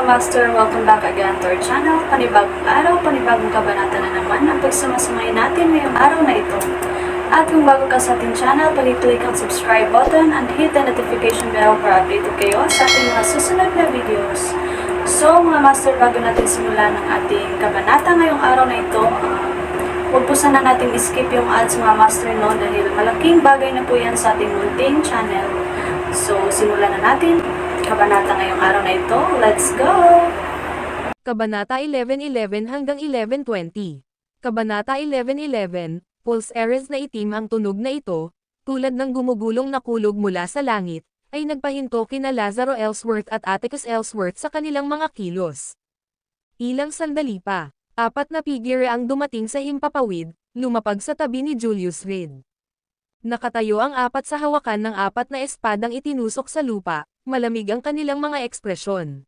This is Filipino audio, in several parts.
Master, welcome back again to our channel. Panibagong araw, panibagong kabanata na naman ang pagsumasamayin natin ngayong araw na ito. At kung bago ka sa ating channel, pag-click ang subscribe button and hit the notification bell para updated kayo sa ating mga susunod na videos. So mga Master, bago natin simulan ang ating kabanata ngayong araw na ito, huwag po sana natin skip yung ads mga Master, no, dahil malaking bagay na po yan sa ating munting channel. So simulan na natin kabanata ngayong araw na ito. Let's go! Kabanata 11:11 hanggang 11:20. Kabanata 11:11, Pulse Eres na itim ang tunog na ito, tulad ng gumugulong na kulog mula sa langit, ay nagpahinto kina Lazaro Ellsworth at Atticus Ellsworth sa kanilang mga kilos. Ilang sandali pa, apat na figure ang dumating sa himpapawid, lumapag sa tabi ni Julius Reed. Nakatayo ang apat sa hawakan ng apat na espadang itinusok sa lupa, malamig ang kanilang mga ekspresyon.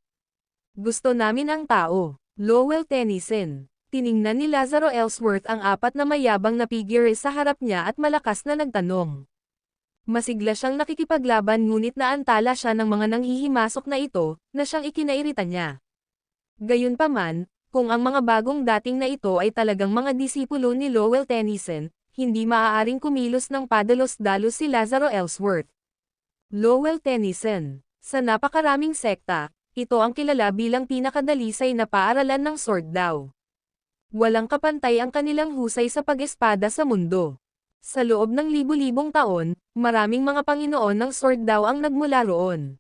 Gusto namin ang tao, Lowell Tennyson. Tiningnan ni Lazaro Ellsworth ang apat na mayabang na figure sa harap niya at malakas na nagtanong. Masigla siyang nakikipaglaban ngunit naantala siya ng mga nanghihimasok na ito, na siyang ikinairita niya. Gayunpaman, kung ang mga bagong dating na ito ay talagang mga disipulo ni Lowell Tennyson, hindi maaaring kumilos ng padalos-dalos si Lazaro Ellsworth. Lowell Tennyson. Sa napakaraming sekta, ito ang kilala bilang pinakadalisay na paaralan ng sword daw. Walang kapantay ang kanilang husay sa pag-espada sa mundo. Sa loob ng libu-libong taon, maraming mga panginoon ng sword daw ang nagmula roon.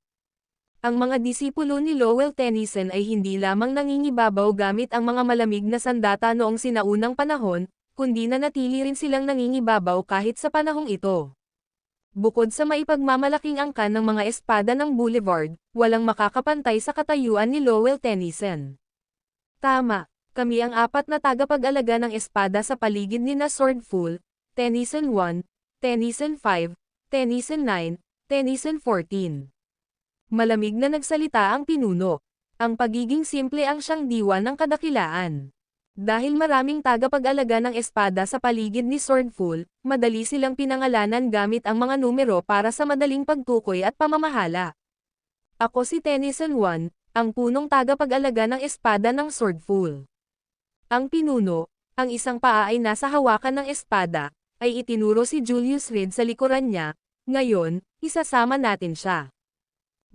Ang mga disipulo ni Lowell Tennyson ay hindi lamang nangingibabaw gamit ang mga malamig na sandata noong sinaunang panahon, kundi nanatili rin silang nangingibabaw kahit sa panahong ito. Bukod sa maipagmamalaking angkan ng mga espada ng Boulevard, walang makakapantay sa katayuan ni Lowell Tennyson. Tama, kami ang apat na tagapag-alaga ng espada sa paligid ni na Swordful, Tennyson 1, Tennyson 5, Tennyson 9, Tennyson 14. Malamig na nagsalita ang pinuno. Ang pagiging simple ang siyang diwa ng kadakilaan. Dahil maraming tagapag-alaga ng espada sa paligid ni Swordful, madali silang pinangalanan gamit ang mga numero para sa madaling pagtukoy at pamamahala. Ako si Tennyson 1, ang punong tagapag-alaga ng espada ng Swordful. Ang pinuno, ang isang paa ay nasa hawakan ng espada, ay itinuro si Julius Reed sa likuran niya. Ngayon, isasama natin siya.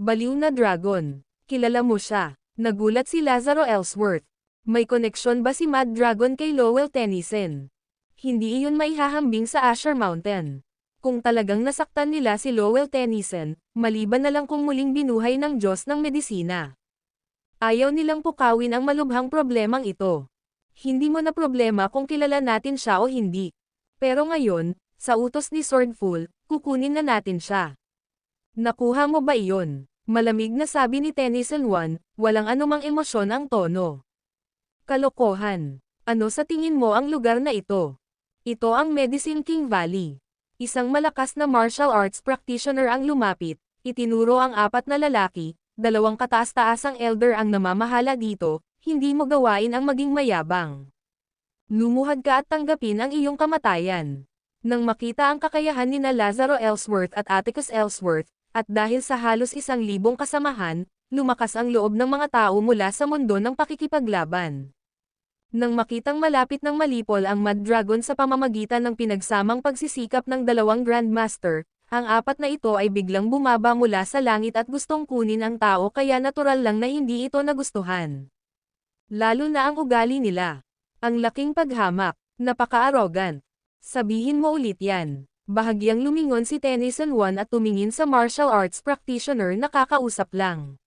Baliw na dragon. Kilala mo siya. Nagulat si Lazaro Ellsworth. May koneksyon ba si Mad Dragon kay Lowell Tennyson? Hindi iyon maihahambing sa Asher Mountain. Kung talagang nasaktan nila si Lowell Tennyson, maliban na lang kung muling binuhay ng Diyos ng medisina. Ayaw nilang pukawin ang malubhang problemang ito. Hindi mo na problema kung kilala natin siya o hindi. Pero ngayon, sa utos ni Swordful, kukunin na natin siya. Nakuha mo ba iyon? Malamig na sabi ni Tennyson 1, walang anumang emosyon ang tono. Kalokohan. Ano sa tingin mo ang lugar na ito? Ito ang Medicine King Valley. Isang malakas na martial arts practitioner ang lumapit, itinuro ang apat na lalaki, dalawang kataas-taasang elder ang namamahala dito, hindi mo gawain ang maging mayabang. Lumuhad ka at tanggapin ang iyong kamatayan. Nang makita ang kakayahan ni na Lazaro Ellsworth at Atticus Ellsworth, at dahil sa halos 1,000 kasamahan, lumakas ang loob ng mga tao mula sa mundo ng pakikipaglaban. Nang makitang malapit ng malipol ang Mad Dragon sa pamamagitan ng pinagsamang pagsisikap ng dalawang Grandmaster, ang apat na ito ay biglang bumaba mula sa langit at gustong kunin ang tao kaya natural lang na hindi ito nagustuhan. Lalo na ang ugali nila. Ang laking paghamak, napaka-arrogant. Sabihin mo ulit yan. Bahagyang lumingon si Tennyson 1 at tumingin sa martial arts practitioner na kakausap lang.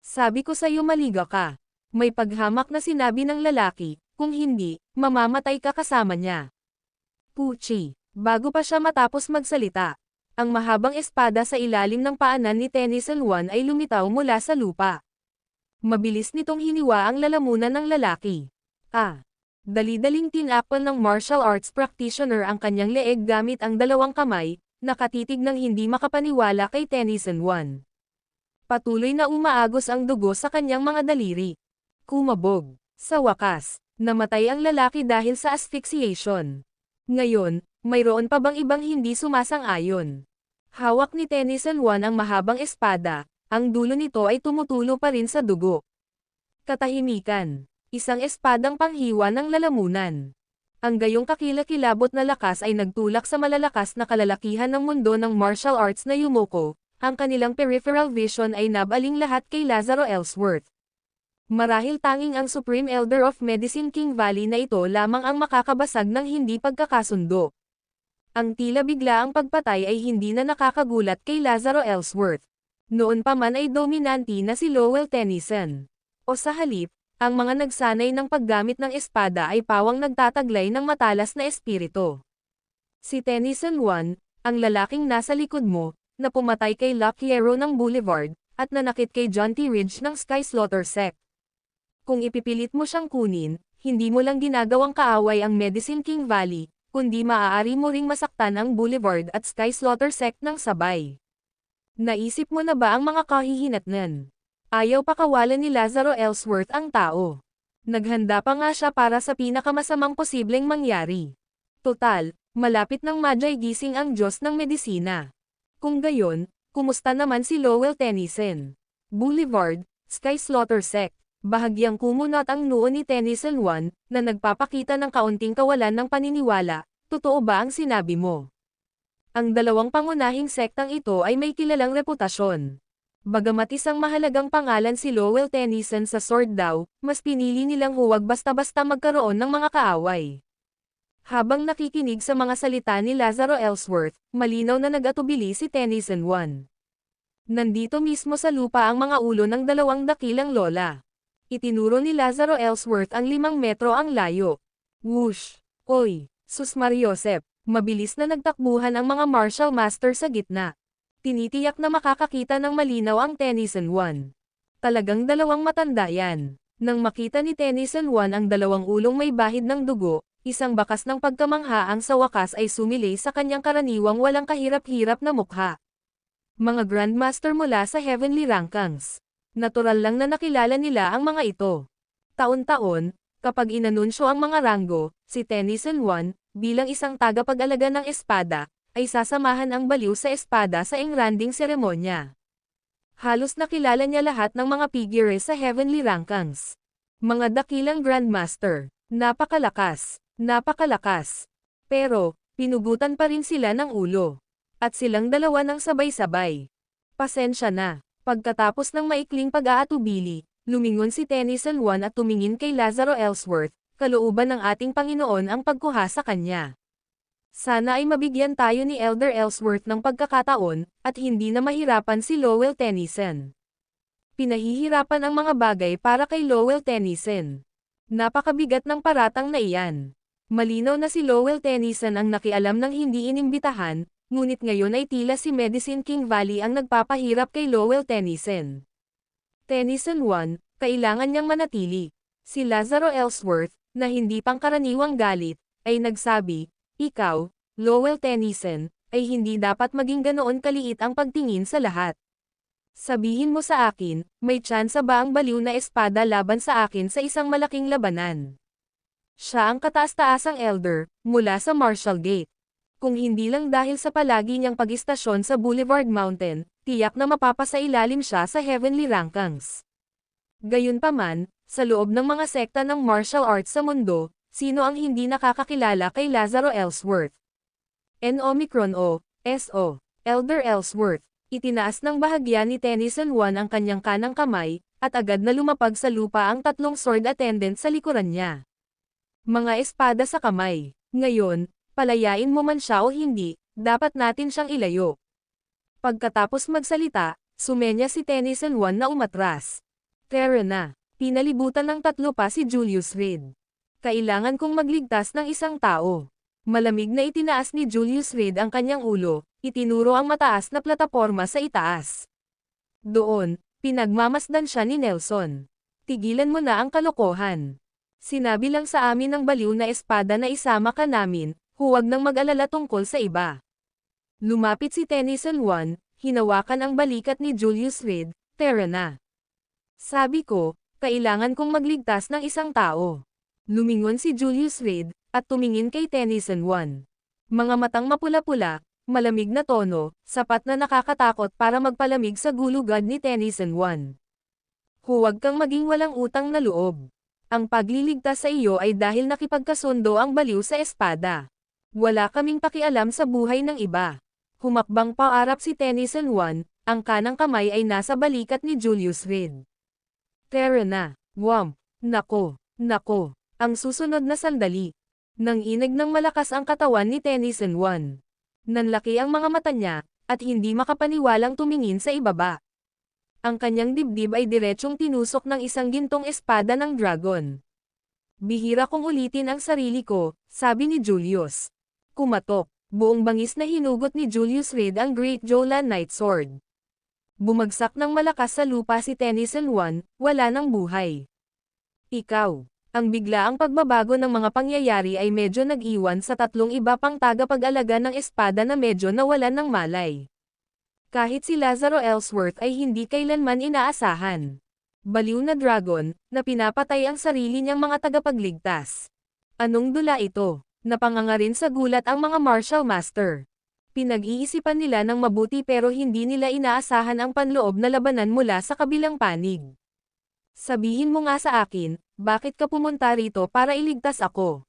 Sabi ko sa'yo maliga ka. May paghamak na sinabi ng lalaki, kung hindi, mamamatay ka kasama niya. Puchi. Bago pa siya matapos magsalita, ang mahabang espada sa ilalim ng paanan ni Tennyson 1 ay lumitaw mula sa lupa. Mabilis nitong hiniwa ang lalamunan ng lalaki. Dali-daling tinakpan ng martial arts practitioner ang kanyang leeg gamit ang dalawang kamay, nakatitig ng hindi makapaniwala kay Tennyson 1. Patuloy na umaagos ang dugo sa kanyang mga daliri. Kumabog. Sa wakas, namatay ang lalaki dahil sa asphyxiation. Ngayon, mayroon pa bang ibang hindi sumasang-ayon? Hawak ni Tennyson 1 ang mahabang espada, ang dulo nito ay tumutulo pa rin sa dugo. Katahimikan. Isang espadang panghiwa ng lalamunan. Ang gayong kakilakilabot na lakas ay nagtulak sa malalakas na kalalakihan ng mundo ng martial arts na Yumoko. Ang kanilang peripheral vision ay nabaling lahat kay Lazaro Ellsworth. Marahil tanging ang Supreme Elder of Medicine King Valley na ito lamang ang makakabasag ng hindi pagkakasundo. Ang tila biglaang pagpatay ay hindi na nakakagulat kay Lazaro Ellsworth. Noon pa man ay dominante na si Lowell Tennyson. O sa halip, ang mga nagsanay ng paggamit ng espada ay pawang nagtataglay ng matalas na espiritu. Si Tennyson I, ang lalaking nasa likod mo, na pumatay kay Lock Hero ng Boulevard, at nanakit kay John T. Ridge ng Sky Slaughter Sect. Kung ipipilit mo siyang kunin, hindi mo lang ginagawang kaaway ang Medicine King Valley, kundi maaari mo ring masaktan ang Boulevard at Sky Slaughter Sect ng sabay. Naisip mo na ba ang mga kahihinatnan? Ayaw pakawalan ni Lazaro Ellsworth ang tao. Naghanda pa nga siya para sa pinakamasamang posibleng mangyari. Total, malapit ng Magi gising ang Diyos ng medisina. Kung gayon, kumusta naman si Lowell Tennyson? Boulevard, Sky Slaughter Sect. Bahagyang kumunot ang noo ni Tennyson I, na nagpapakita ng kaunting kawalan ng paniniwala. Totoo ba ang sinabi mo? Ang dalawang pangunahing sektang ito ay may kilalang reputasyon. Bagamat isang mahalagang pangalan si Lowell Tennyson sa Sword daw, mas pinili nilang huwag basta-basta magkaroon ng mga kaaway. Habang nakikinig sa mga salita ni Lazaro Ellsworth, malinaw na nag-atubili si Tennyson I. Nandito mismo sa lupa ang mga ulo ng dalawang dakilang lola. Itinuro ni Lazaro Ellsworth ang 5 metro ang layo. Whoosh! Oy! Sus Mariosep! Mabilis na nagtakbuhan ang mga martial master sa gitna. Tinitiyak na makakakita ng malinaw ang Tennyson I. Talagang dalawang matanda yan. Nang makita ni Tennyson I ang dalawang ulong may bahid ng dugo, isang bakas ng pagkamangha ang sa wakas ay sumilay sa kanyang karaniwang walang kahirap-hirap na mukha. Mga Grandmaster mula sa Heavenly Rankings. Natural lang na nakilala nila ang mga ito. Taon-taon, kapag inanunsyo ang mga ranggo, si Tennyson I, bilang isang tagapag-alaga ng espada, ay sasamahan ang baliw sa espada sa engranding seremonya. Halos nakilala niya lahat ng mga figures sa Heavenly Rankings. Mga dakilang Grandmaster, napakalakas, napakalakas. Pero, pinugutan pa rin sila ng ulo. At silang dalawa ng sabay-sabay. Pasensya na. Pagkatapos ng maikling pag-aatubili, lumingon si Tennyson I at tumingin kay Lazaro Ellsworth, kalooban ng ating Panginoon ang pagkuha sa kanya. Sana ay mabigyan tayo ni Elder Ellsworth ng pagkakataon, at hindi na mahirapan si Lowell Tennyson. Pinahihirapan ang mga bagay para kay Lowell Tennyson. Napakabigat ng paratang na iyan. Malinaw na si Lowell Tennyson ang nakialam ng hindi inimbitahan, ngunit ngayon ay tila si Medicine King Valley ang nagpapahirap kay Lowell Tennyson. Tennyson I, kailangan niyang manatili. Si Lazaro Ellsworth, na hindi pangkaraniwang galit, ay nagsabi, ikaw, Lowell Tennyson, ay hindi dapat maging ganoon kaliit ang pagtingin sa lahat. Sabihin mo sa akin, may tsansa ba ang baliw na espada laban sa akin sa isang malaking labanan? Siya ang kataas-taasang elder, mula sa Marshall Gate. Kung hindi lang dahil sa palagi niyang pag-istasyon sa Boulevard Mountain, tiyak na mapapasailalim siya sa Heavenly Rankings. Gayunpaman, sa loob ng mga sekta ng martial arts sa mundo, sino ang hindi nakakakilala kay Lazaro Ellsworth? N-Omicron O, S.O. Elder Ellsworth. Itinaas ng bahagya ni Tennyson I ang kanyang kanang kamay, at agad na lumapag sa lupa ang 3 sword attendant sa likuran niya. Mga espada sa kamay. Ngayon, palayain mo man siya o hindi, dapat natin siyang ilayo. Pagkatapos magsalita, sumenya si Tennyson I na umatras. Tara na. Pinalibutan ng 3 pa si Julius Reed. Kailangan kong magligtas ng isang tao. Malamig na itinaas ni Julius Reed ang kanyang ulo, itinuro ang mataas na plataporma sa itaas. Doon, pinagmamasdan siya ni Nelson. Tigilan mo na ang kalokohan. Sinabi lang sa amin ng baliw na espada na isama ka namin, huwag nang mag-alala tungkol sa iba. Lumapit si Tennyson I, hinawakan ang balikat ni Julius Reed, tara na. Sabi ko, kailangan kong magligtas ng isang tao. Lumingon si Julius Reed, at tumingin kay Tennyson I. Mga matang mapula-pula, malamig na tono, sapat na nakakatakot para magpalamig sa gulugad ni Tennyson I. Huwag kang maging walang utang na loob. Ang pagliligtas sa iyo ay dahil nakipagkasundo ang baliw sa espada. Wala kaming pakialam sa buhay ng iba. Humakbang paarap si Tennyson One, ang kanang kamay ay nasa balikat ni Julius Reed. Tara na, wamp, nako, nako, ang susunod na sandali. Nang inig ng malakas ang katawan ni Tennyson One. Nanlaki ang mga mata niya, at hindi makapaniwalang tumingin sa ibaba. Ang kanyang dibdib ay diretsyong tinusok ng isang gintong espada ng dragon. Bihira kong ulitin ang sarili ko, sabi ni Julius. Kumatok, buong bangis na hinugot ni Julius Reed ang Great Jolan Knight Sword. Bumagsak ng malakas sa lupa si Tennyson One, wala ng buhay. Ikaw. Ang biglaang pagbabago ng mga pangyayari ay medyo nag-iwan sa tatlong iba pang tagapag-alaga ng espada na medyo nawalan ng malay. Kahit si Lazaro Ellsworth ay hindi kailanman inaasahan. Baliw na dragon, na pinapatay ang sarili niyang mga tagapagligtas. Anong dula ito? Napangangarin sa gulat ang mga martial master. Pinag-iisipan nila ng mabuti pero hindi nila inaasahan ang panloob na labanan mula sa kabilang panig. Sabihin mo nga sa akin, bakit ka pumunta rito para iligtas ako?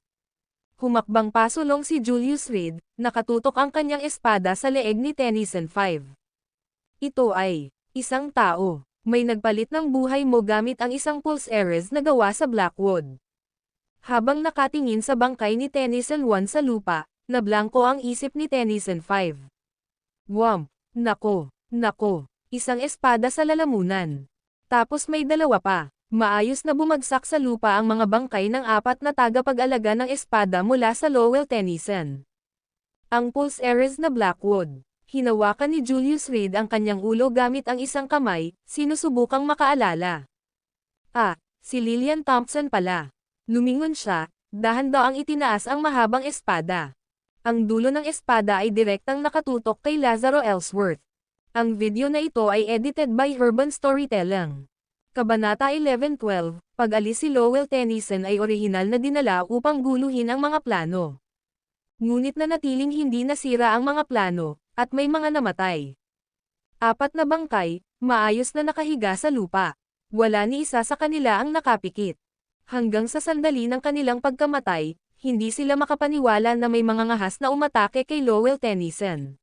Humakbang pasulong si Julius Reed, nakatutok ang kanyang espada sa leeg ni Tennyson 5. Ito ay isang tao. May nagpalit ng buhay mo gamit ang isang pulse Ares na gawa sa Blackwood. Habang nakatingin sa bangkay ni Tennyson 1 sa lupa, nablangko ang isip ni Tennyson 5. Wamp, nako, nako, isang espada sa lalamunan. Tapos may dalawa pa. Maayos na bumagsak sa lupa ang mga bangkay ng apat na tagapag-alaga ng espada mula sa Lowell Tennyson. Ang pulse Ares na Blackwood. Hinawakan ni Julius Reed ang kanyang ulo gamit ang isang kamay, sinusubukang makaalala. Ah, si Lillian Thompson pala. Lumingon siya, dahan-daang itinaas ang mahabang espada. Ang dulo ng espada ay direktang nakatutok kay Lazaro Ellsworth. Ang video na ito ay edited by Urban Storytelling. Kabanata 11-12, pag-alis si Lowell Tennyson ay orihinal na dinala upang guluhin ang mga plano. Ngunit nanatiling hindi nasira ang mga plano, at may mga namatay. Apat na bangkay, maayos na nakahiga sa lupa. Wala ni isa sa kanila ang nakapikit. Hanggang sa sandali ng kanilang pagkamatay, hindi sila makapaniwala na may mga ngahas na umatake kay Lowell Tennyson.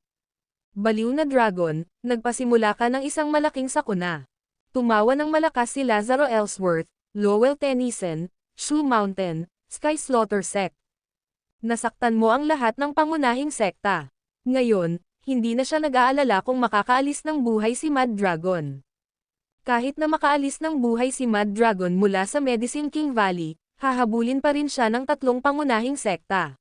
Baliw na dragon, nagpasimula ka ng isang malaking sakuna. Tumawa ng malakas si Lazaro Ellsworth, Lowell Tennyson, Shoe Mountain, Sky Slaughter Sect. Nasaktan mo ang lahat ng pangunahing sekta. Ngayon, hindi na siya nag-aalala kung makakaalis ng buhay si Mad Dragon. Kahit na makaalis ng buhay si Mad Dragon mula sa Medicine King Valley, hahabulin pa rin siya ng tatlong pangunahing sekta.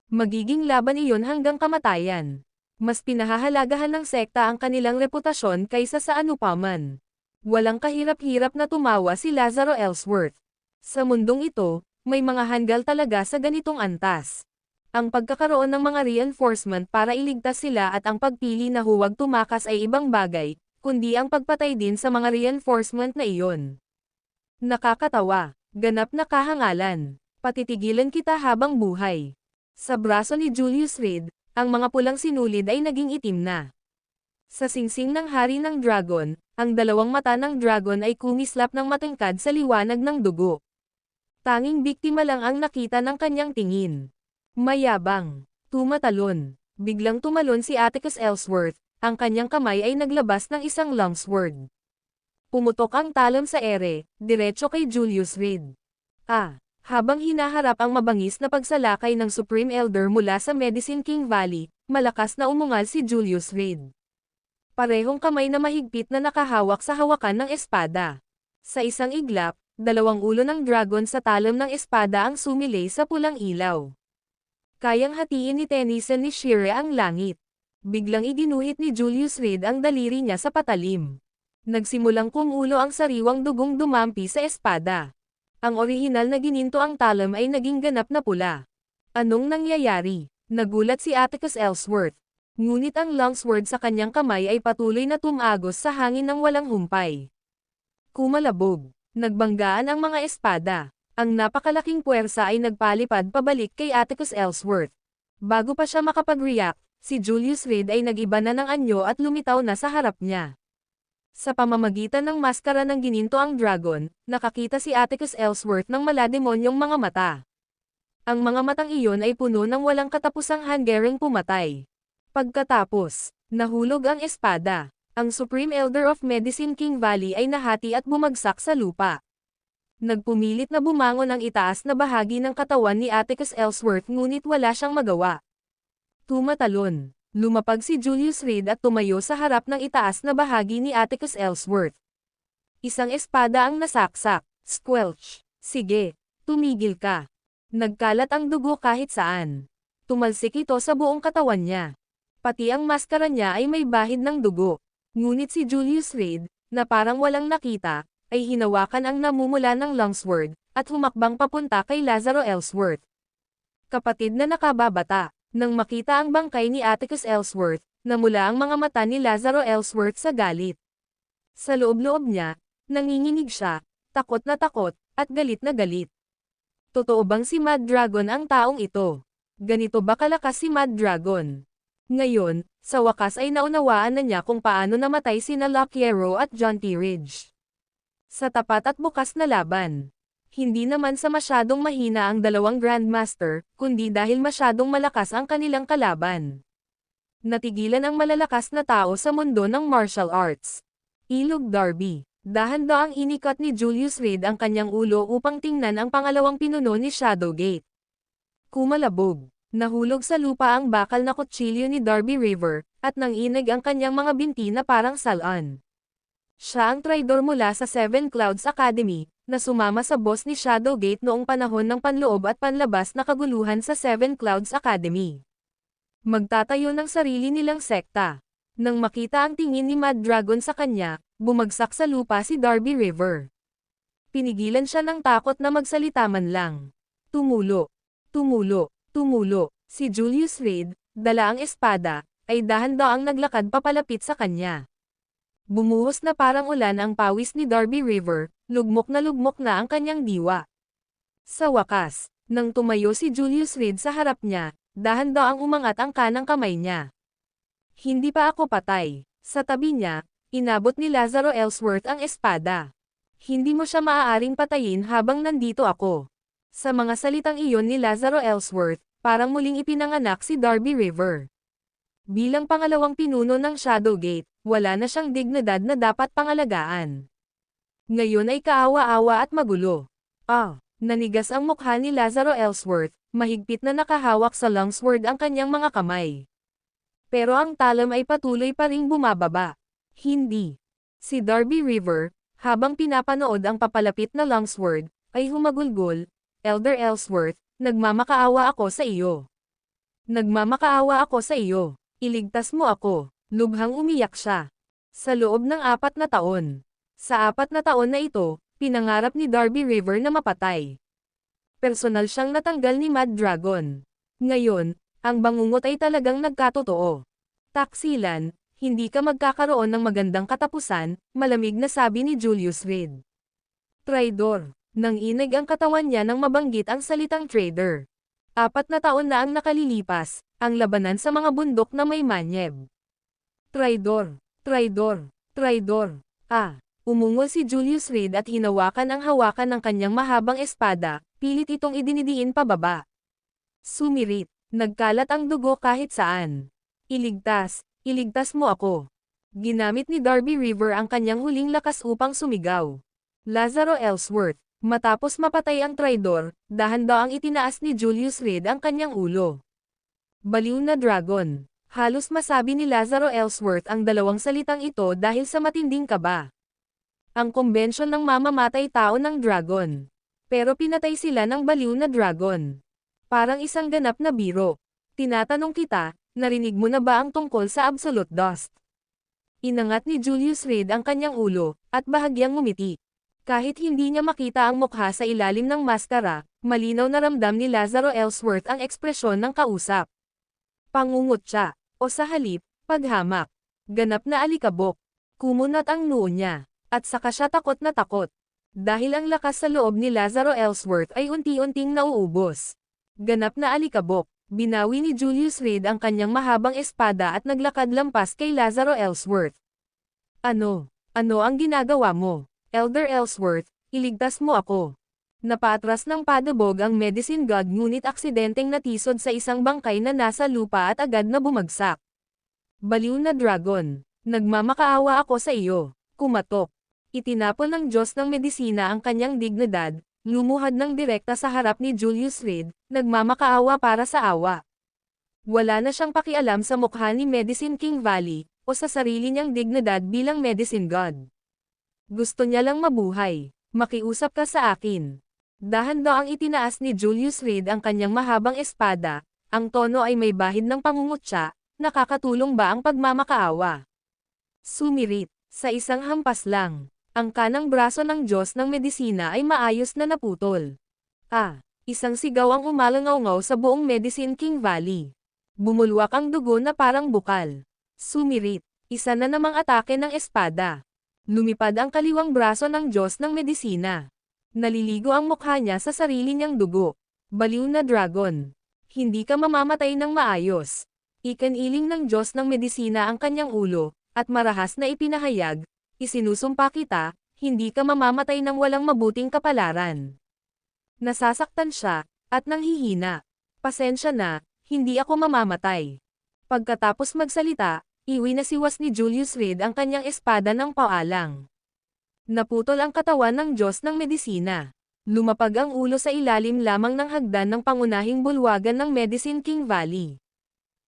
Magiging laban iyon hanggang kamatayan. Mas pinahahalagahan ng sekta ang kanilang reputasyon kaysa sa anupaman. Walang kahirap-hirap na tumawa si Lazaro Ellsworth. Sa mundong ito, may mga hanggal talaga sa ganitong antas. Ang pagkakaroon ng mga reinforcement para iligtas sila at ang pagpili na huwag tumakas ay ibang bagay, kundi ang pagpatay din sa mga reinforcement na iyon. Nakakatawa, ganap na kahangalan. Patitigilan kita habang buhay. Sa braso ni Julius Reed, ang mga pulang sinulid ay naging itim na. Sa singsing ng hari ng dragon, ang dalawang mata ng dragon ay kumislap ng matangkad sa liwanag ng dugo. Tanging biktima lang ang nakita ng kanyang tingin. Mayabang. Tumatalon. Biglang tumalon si Atticus Ellsworth, ang kanyang kamay ay naglabas ng isang longsword. Pumutok ang talon sa ere, diretso kay Julius Reed. Habang hinaharap ang mabangis na pagsalakay ng Supreme Elder mula sa Medicine King Valley, malakas na umungal si Julius Reed. Parehong kamay na mahigpit na nakahawak sa hawakan ng espada. Sa isang iglap, dalawang ulo ng dragon sa talon ng espada ang sumilay sa pulang ilaw. Kayang hatiin ni Tennyson ni Shire ang langit. Biglang iginuhit ni Julius Reed ang daliri niya sa patalim. Nagsimulang kumulo ang sariwang dugong dumampi sa espada. Ang orihinal na gininto ang talon ay naging ganap na pula. Anong nangyayari? Nagulat si Atticus Ellsworth. Ngunit ang longsword sa kanyang kamay ay patuloy na tumagos sa hangin ng walang humpay. Kumalabog. Nagbanggaan ang mga espada. Ang napakalaking puwersa ay nagpalipad pabalik kay Atticus Ellsworth. Bago pa siya makapag-react, si Julius Reed ay nag-iba na ng anyo at lumitaw na sa harap niya. Sa pamamagitan ng maskara ng gininto ang dragon, nakakita si Atticus Ellsworth ng malademonyong mga mata. Ang mga matang iyon ay puno ng walang katapusang hanggaring pumatay. Pagkatapos, nahulog ang espada. Ang Supreme Elder of Medicine King Valley ay nahati at bumagsak sa lupa. Nagpumilit na bumangon ang itaas na bahagi ng katawan ni Atticus Ellsworth ngunit wala siyang magawa. Tumatalon. Lumapag si Julius Reed at tumayo sa harap ng itaas na bahagi ni Atticus Ellsworth. Isang espada ang nasaksak. Squelch. Sige, tumigil ka. Nagkalat ang dugo kahit saan. Tumalsik ito sa buong katawan niya. Pati ang maskara niya ay may bahid ng dugo. Ngunit si Julius Reed, na parang walang nakita, ay hinawakan ang namumula ng longsword, at humakbang papunta kay Lazaro Ellsworth. Kapatid na nakababata, nang makita ang bangkay ni Atticus Ellsworth, namula ang mga mata ni Lazaro Ellsworth sa galit. Sa loob-loob niya, nanginginig siya, takot at galit na galit. Totoo bang si Mad Dragon ang taong ito? Ganito ba kalakas si Mad Dragon? Ngayon, sa wakas ay naunawaan na niya kung paano namatay sina Lockyer at John T. Ridge. Sa tapat at bukas na laban. Hindi naman sa masyadong mahina ang dalawang Grandmaster, kundi dahil masyadong malakas ang kanilang kalaban. Natigilan ang malalakas na tao sa mundo ng martial arts. Ilog Darby. Dahan-daang inikat ni Julius Reed ang kanyang ulo upang tingnan ang pangalawang pinuno ni Shadowgate. Kumalabog. Nahulog sa lupa ang bakal na kutsilyo ni Darby River, at nanginig ang kanyang mga binti na parang salan. Siya ang traidor mula sa Seven Clouds Academy, na sumama sa boss ni Shadowgate noong panahon ng panloob at panlabas na kaguluhan sa Seven Clouds Academy. Magtatayo ng sarili nilang sekta. Nang makita ang tingin ni Mad Dragon sa kanya, bumagsak sa lupa si Darby River. Pinigilan siya ng takot na magsalita man lang. Tumulo. Si Julius Reed, dala ang espada, ay dahan-daang naglakad papalapit sa kanya. Bumuhos na parang ulan ang pawis ni Darby River, lugmok na ang kanyang diwa. Sa wakas, nang tumayo si Julius Reed sa harap niya, dahan-daang umangat ang kanang kamay niya. Hindi pa ako patay. Sa tabi niya, inabot ni Lazaro Ellsworth ang espada. Hindi mo siya maaaring patayin habang nandito ako. Sa mga salitang iyon ni Lazaro Ellsworth, parang muling ipinanganak si Darby River. Bilang pangalawang pinuno ng Shadowgate, wala na siyang dignidad na dapat pangalagaan. Ngayon ay kaawa-awa at magulo. Nanigas ang mukha ni Lazaro Ellsworth, mahigpit na nakahawak sa longsword ang kanyang mga kamay. Pero ang talam ay patuloy pa ring bumababa. Hindi. Si Darby River, habang pinapanood ang papalapit na longsword, ay humagulgol, Elder Ellsworth, nagmamakaawa ako sa iyo. Iligtas mo ako. Lubhang umiyak siya. Sa loob ng 4 na taon. Sa 4 na taon na ito, pinangarap ni Darby River na mapatay. Personal siyang natanggal ni Mad Dragon. Ngayon, ang bangungot ay talagang nagkatotoo. Taksilan, hindi ka magkakaroon ng magandang katapusan, malamig na sabi ni Julius Reed. Traidor. Nang inig ang katawan niya nang mabanggit ang salitang traitor. 4 na taon na ang nakalilipas, ang labanan sa mga bundok na may manyeb. Traidor. Umungol si Julius Reed at hinawakan ang hawakan ng kanyang mahabang espada, pilit itong idinidiin pababa. Sumirit. Nagkalat ang dugo kahit saan. Iligtas mo ako. Ginamit ni Darby River ang kanyang huling lakas upang sumigaw. Lazaro Ellsworth. Matapos mapatay ang traidor, dahan-daang itinaas ni Julius Reed ang kanyang ulo. Baliw na dragon. Halos masabi ni Lazaro Ellsworth ang dalawang salitang ito dahil sa matinding kaba. Ang kombensyon ng mamamatay tao ng dragon. Pero pinatay sila ng baliw na dragon. Parang isang ganap na biro. Tinatanong kita, narinig mo na ba ang tungkol sa Absolute Dust? Inangat ni Julius Reed ang kanyang ulo, at bahagyang ngumiti. Kahit hindi niya makita ang mukha sa ilalim ng maskara, malinaw na ramdam ni Lazaro Ellsworth ang ekspresyon ng kausap. Pangungot siya, o sa halip, paghamak. Ganap na alikabok. Kumunat ang noo niya, at saka siya takot na takot. Dahil ang lakas sa loob ni Lazaro Ellsworth ay unti-unting nauubos. Ganap na alikabok, binawi ni Julius Reed ang kanyang mahabang espada at naglakad lampas kay Lazaro Ellsworth. Ano ang ginagawa mo? Elder Ellsworth, iligtas mo ako. Napatras ng padabog ang medicine god ngunit aksidenteng natisod sa isang bangkay na nasa lupa at agad na bumagsak. Baliw na dragon, nagmamakaawa ako sa iyo. Kumatok. Itinapon ng Diyos ng medisina ang kanyang dignidad, lumuhad ng direkta sa harap ni Julius Reed, nagmamakaawa para sa awa. Wala na siyang pakialam sa mukha ni Medicine King Valley, o sa sarili niyang dignidad bilang medicine god. Gusto niya lang mabuhay. Makiusap ka sa akin. Dahan-daang itinaas ni Julius Reed ang kanyang mahabang espada, ang tono ay may bahid ng pangungutya, nakakatulong ba ang pagmamakaawa? Sumirit, sa isang hampas lang, ang kanang braso ng Diyos ng medisina ay maayos na naputol. Isang sigaw ang umalangaw-ngaw sa buong Medicine King Valley. Bumulwak ang dugo na parang bukal. Sumirit, isa na namang atake ng espada. Lumipad ang kaliwang braso ng Diyos ng medisina. Naliligo ang mukha niya sa sarili niyang dugo. Baliw na dragon. Hindi ka mamamatay ng maayos. Ikiniling ng Diyos ng medisina ang kanyang ulo, at marahas na ipinahayag, isinusumpa kita, hindi ka mamamatay ng walang mabuting kapalaran. Nasasaktan siya, at nanghihina. Pasensya na, hindi ako mamamatay. Pagkatapos magsalita, iwinasiwas ni Julius Reed ang kanyang espada ng paalang. Naputol ang katawan ng Diyos ng medisina. Lumapag ang ulo sa ilalim lamang ng hagdan ng pangunahing bulwagan ng Medicine King Valley.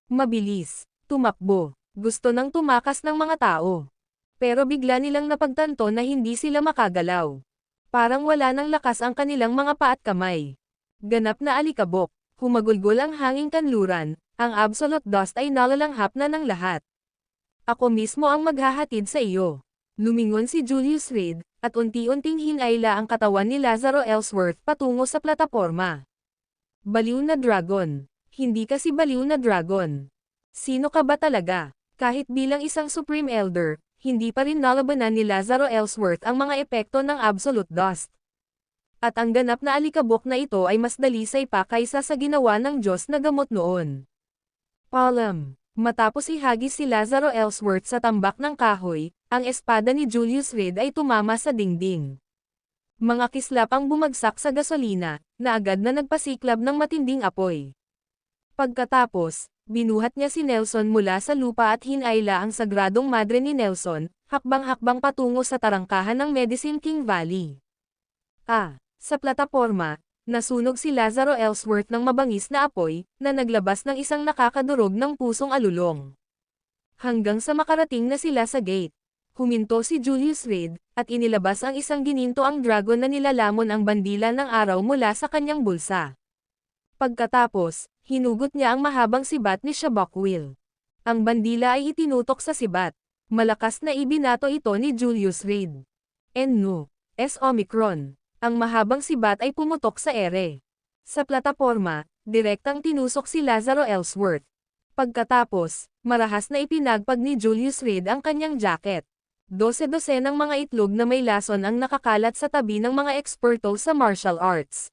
Mabilis, tumakbo, gusto nang tumakas ng mga tao. Pero bigla nilang napagtanto na hindi sila makagalaw. Parang wala ng lakas ang kanilang mga paa at kamay. Ganap na alikabok, humagulgol ang hanging kanluran, ang absolute dust ay nalalanghap na ng lahat. Ako mismo ang maghahatid sa iyo. Lumingon si Julius Reed, at unti-unting hinayla ang katawan ni Lazaro Ellsworth patungo sa plataporma. Baliw na dragon. Hindi kasi baliw na dragon. Sino ka ba talaga? Kahit bilang isang Supreme Elder, hindi pa rin nalabanan ni Lazaro Ellsworth ang mga epekto ng absolute dust. At ang ganap na alikabok na ito ay mas dalisay pa kaysa sa ginawa ng Diyos na gamot noon. Palam. Matapos ihagis si Lazaro Ellsworth sa tambak ng kahoy, ang espada ni Julius Reed ay tumama sa dingding. Mga kislap ang bumagsak sa gasolina, na agad na nagpasiklab ng matinding apoy. Pagkatapos, binuhat niya si Nelson mula sa lupa at hinayla ang sagradong madre ni Nelson, hakbang-hakbang patungo sa tarangkahan ng Medicine King Valley. Sa plataporma, nasunog si Lazaro Ellsworth ng mabangis na apoy, na naglabas ng isang nakakadurog ng pusong alulong. Hanggang sa makarating na sila sa gate, huminto si Julius Reed, at inilabas ang isang gininto ang dragon na nilalamon ang bandila ng araw mula sa kanyang bulsa. Pagkatapos, hinugot niya ang mahabang sibat ni Shabakwill. Ang bandila ay itinutok sa sibat. Malakas na ibinato ito ni Julius Reed. No. Omicron. Ang mahabang sibat ay pumutok sa ere. Sa plataporma, direktang tinusok si Lazaro Ellsworth. Pagkatapos, marahas na ipinagpag ni Julius Reed ang kanyang jacket. 12 ng mga itlog na may lason ang nakakalat sa tabi ng mga eksperto sa martial arts.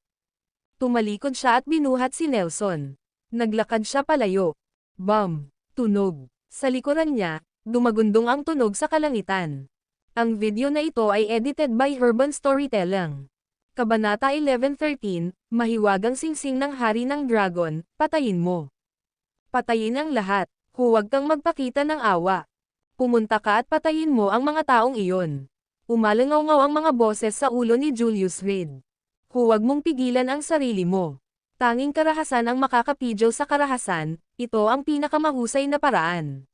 Tumalikod siya at binuhat si Nelson. Naglakad siya palayo. Bam! Tunog. Sa likuran niya, dumagundong ang tunog sa kalangitan. Ang video na ito ay edited by Urban Storytelling. Kabanata 11:13, Mahiwagang singsing ng hari ng dragon, patayin mo. Patayin ang lahat, huwag kang magpakita ng awa. Pumunta ka at patayin mo ang mga taong iyon. Umalangaw-ngaw ang mga boses sa ulo ni Julius Reed. Huwag mong pigilan ang sarili mo. Tanging karahasan ang makakapidyo sa karahasan, ito ang pinakamahusay na paraan.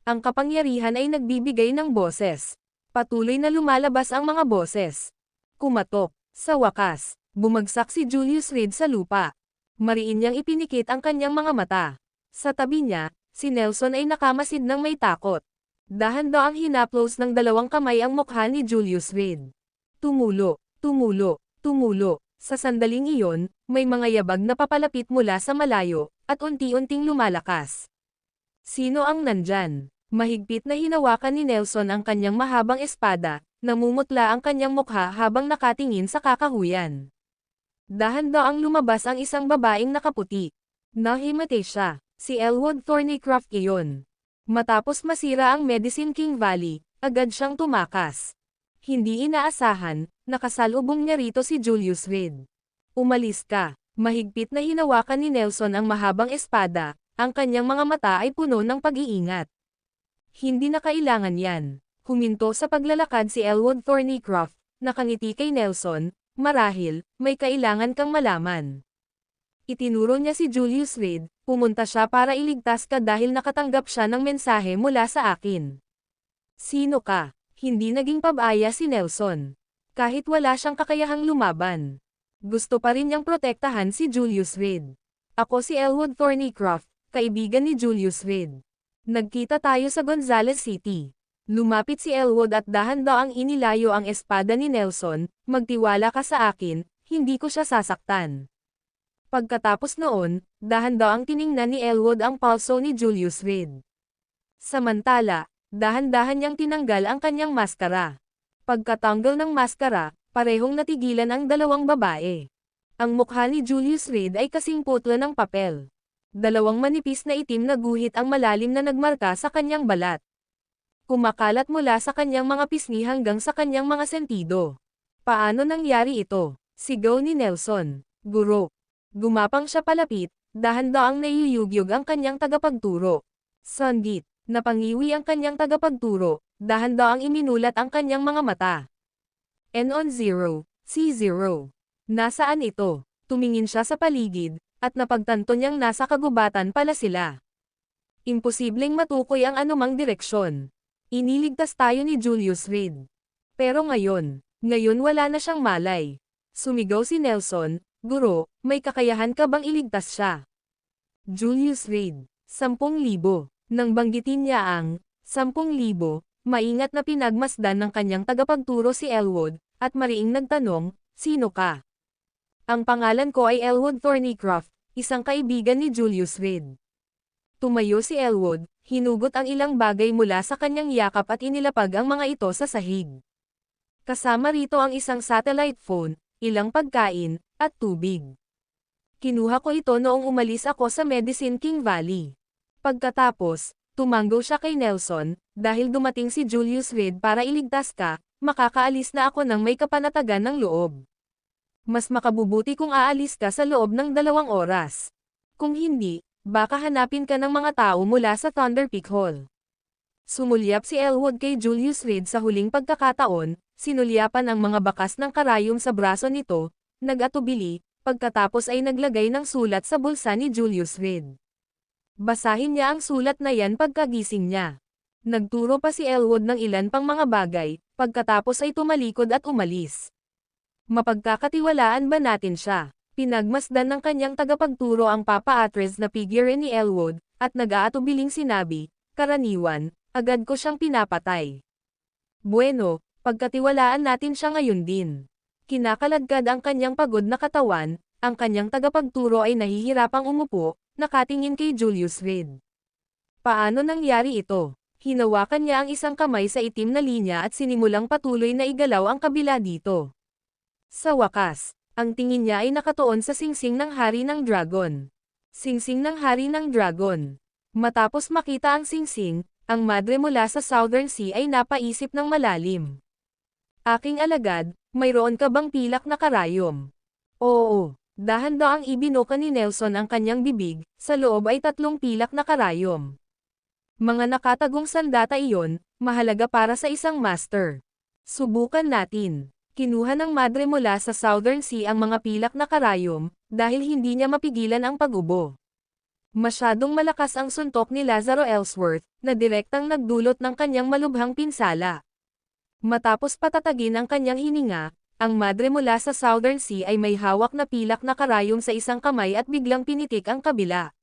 Ang kapangyarihan ay nagbibigay ng boses. Patuloy na lumalabas ang mga boses. Kumatok. Sa wakas, bumagsak si Julius Reed sa lupa. Mariin niyang ipinikit ang kanyang mga mata. Sa tabi niya, si Nelson ay nakamasid ng may takot. Dahan-daang hinaplos ng dalawang kamay ang mukha ni Julius Reed. Tumulo, tumulo, tumulo. Sa sandaling iyon, may mga yabag na papalapit mula sa malayo, at unti-unting lumalakas. Sino ang nandyan? Mahigpit na hinawakan ni Nelson ang kanyang mahabang espada, namumutla ang kanyang mukha habang nakatingin sa kakahuyan. Dahan-daang lumabas ang isang babaeng nakaputi. Nahimate siya, si Elwood Thornycroft iyon. Matapos masira ang Medicine King Valley, Agad siyang tumakas. Hindi inaasahan, nakasalubong niya rito si Julius Reed. Umalis ka. Mahigpit na hinawakan ni Nelson ang mahabang espada, ang kanyang mga mata ay puno ng pag-iingat. Hindi na kailangan yan. Huminto sa paglalakad si Elwood Thornycroft, nakangiti kay Nelson, marahil, may kailangan kang malaman. Itinuro niya si Julius Reed, pumunta siya para iligtas ka dahil nakatanggap siya ng mensahe mula sa akin. Sino ka? Hindi naging pabaya si Nelson. Kahit wala siyang kakayahang lumaban. Gusto pa rin niyang protektahan si Julius Reed. Ako si Elwood Thornycroft, kaibigan ni Julius Reed. Nagkita tayo sa Gonzales City. Lumapit si Elwood at dahan-dahang inilayo ang espada ni Nelson, magtiwala ka sa akin, hindi ko siya sasaktan. Pagkatapos noon, dahan-dahang tiningnan ni Elwood ang palso ni Julius Reed. Samantala, dahan-dahan niyang tinanggal ang kanyang maskara. Pagkatanggal ng maskara, parehong natigilan ang dalawang babae. Ang mukha ni Julius Reed ay kasing putla ng papel. Dalawang manipis na itim na guhit ang malalim na nagmarka sa kanyang balat. Kumakalat mula sa kanyang mga pisngi hanggang sa kanyang mga sentido. Paano nangyari ito? Sigaw ni Nelson. Guro. Gumapang siya palapit, dahan-daang naiyuyugyug ang kanyang tagapagturo. Sandit. Napangiwi ang kanyang tagapagturo, dahan-daang iminulat ang kanyang mga mata. N10, C0. Nasaan ito? Tumingin siya sa paligid, at napagtanto niyang nasa kagubatan pala sila. Imposibleng matukoy ang anumang direksyon. Iniligtas tayo ni Julius Reed. Pero ngayon wala na siyang malay. Sumigaw si Nelson, Guro, may kakayahan ka bang iligtas siya? Julius Reed, 10,000. Nang banggitin niya ang 10,000, maingat na pinagmasdan ng kanyang tagapagturo si Elwood, at mariing nagtanong, sino ka? Ang pangalan ko ay Elwood Thornycroft, isang kaibigan ni Julius Reed. Tumayo si Elwood, hinugot ang ilang bagay mula sa kanyang yakap at inilapag ang mga ito sa sahig. Kasama rito ang isang satellite phone, ilang pagkain, at tubig. Kinuha ko ito noong umalis ako sa Medicine King Valley. Pagkatapos, tumanggo siya kay Nelson, dahil dumating si Julius Reed para iligtas ka, makakaalis na ako ng may kapanatagan ng loob. Mas makabubuti kung aalis ka sa loob ng 2 oras. Kung hindi, baka hanapin ka ng mga tao mula sa Thunder Peak Hall. Sumulyap si Elwood kay Julius Reed sa huling pagkakataon, sinulyapan ang mga bakas ng karayom sa braso nito, nag-atubili, pagkatapos ay naglagay ng sulat sa bulsa ni Julius Reed. Basahin niya ang sulat na yan pagkagising niya. Nagturo pa si Elwood ng ilan pang mga bagay, pagkatapos ay tumalikod at umalis. Mapagkakatiwalaan ba natin siya? Pinagmasdan ng kanyang tagapagturo ang Papa Atres na figure ni Elwood, at nag-aatubiling sinabi, karaniwan, agad ko siyang pinapatay. Bueno, pagkatiwalaan natin siya ngayon din. Kinakaladkad ang kanyang pagod na katawan, ang kanyang tagapagturo ay nahihirapang umupo, nakatingin kay Julius Reed. Paano nangyari ito? Hinawakan niya ang isang kamay sa itim na linya at sinimulang patuloy na igalaw ang kabila dito. Sa wakas, ang tingin niya ay nakatuon sa singsing ng hari ng dragon. Singsing ng hari ng dragon. Matapos makita ang singsing, ang madre mula sa Southern Sea ay napaisip ng malalim. Aking alagad, mayroon ka bang pilak na karayom? Oo. Dahan-daang ibinoka ni Nelson ang kanyang bibig, sa loob ay 3 pilak na karayom. Mga nakatagong sandata iyon, mahalaga para sa isang master. Subukan natin. Kinuha ng madre mula sa Southern Sea ang mga pilak na karayom, dahil hindi niya mapigilan ang pag-ubo. Masyadong malakas ang suntok ni Lazaro Ellsworth, na direktang nagdulot ng kanyang malubhang pinsala. Matapos patatagin ang kanyang hininga, ang madre mula sa Southern Sea ay may hawak na pilak na karayom sa isang kamay at biglang pinitik ang kabila.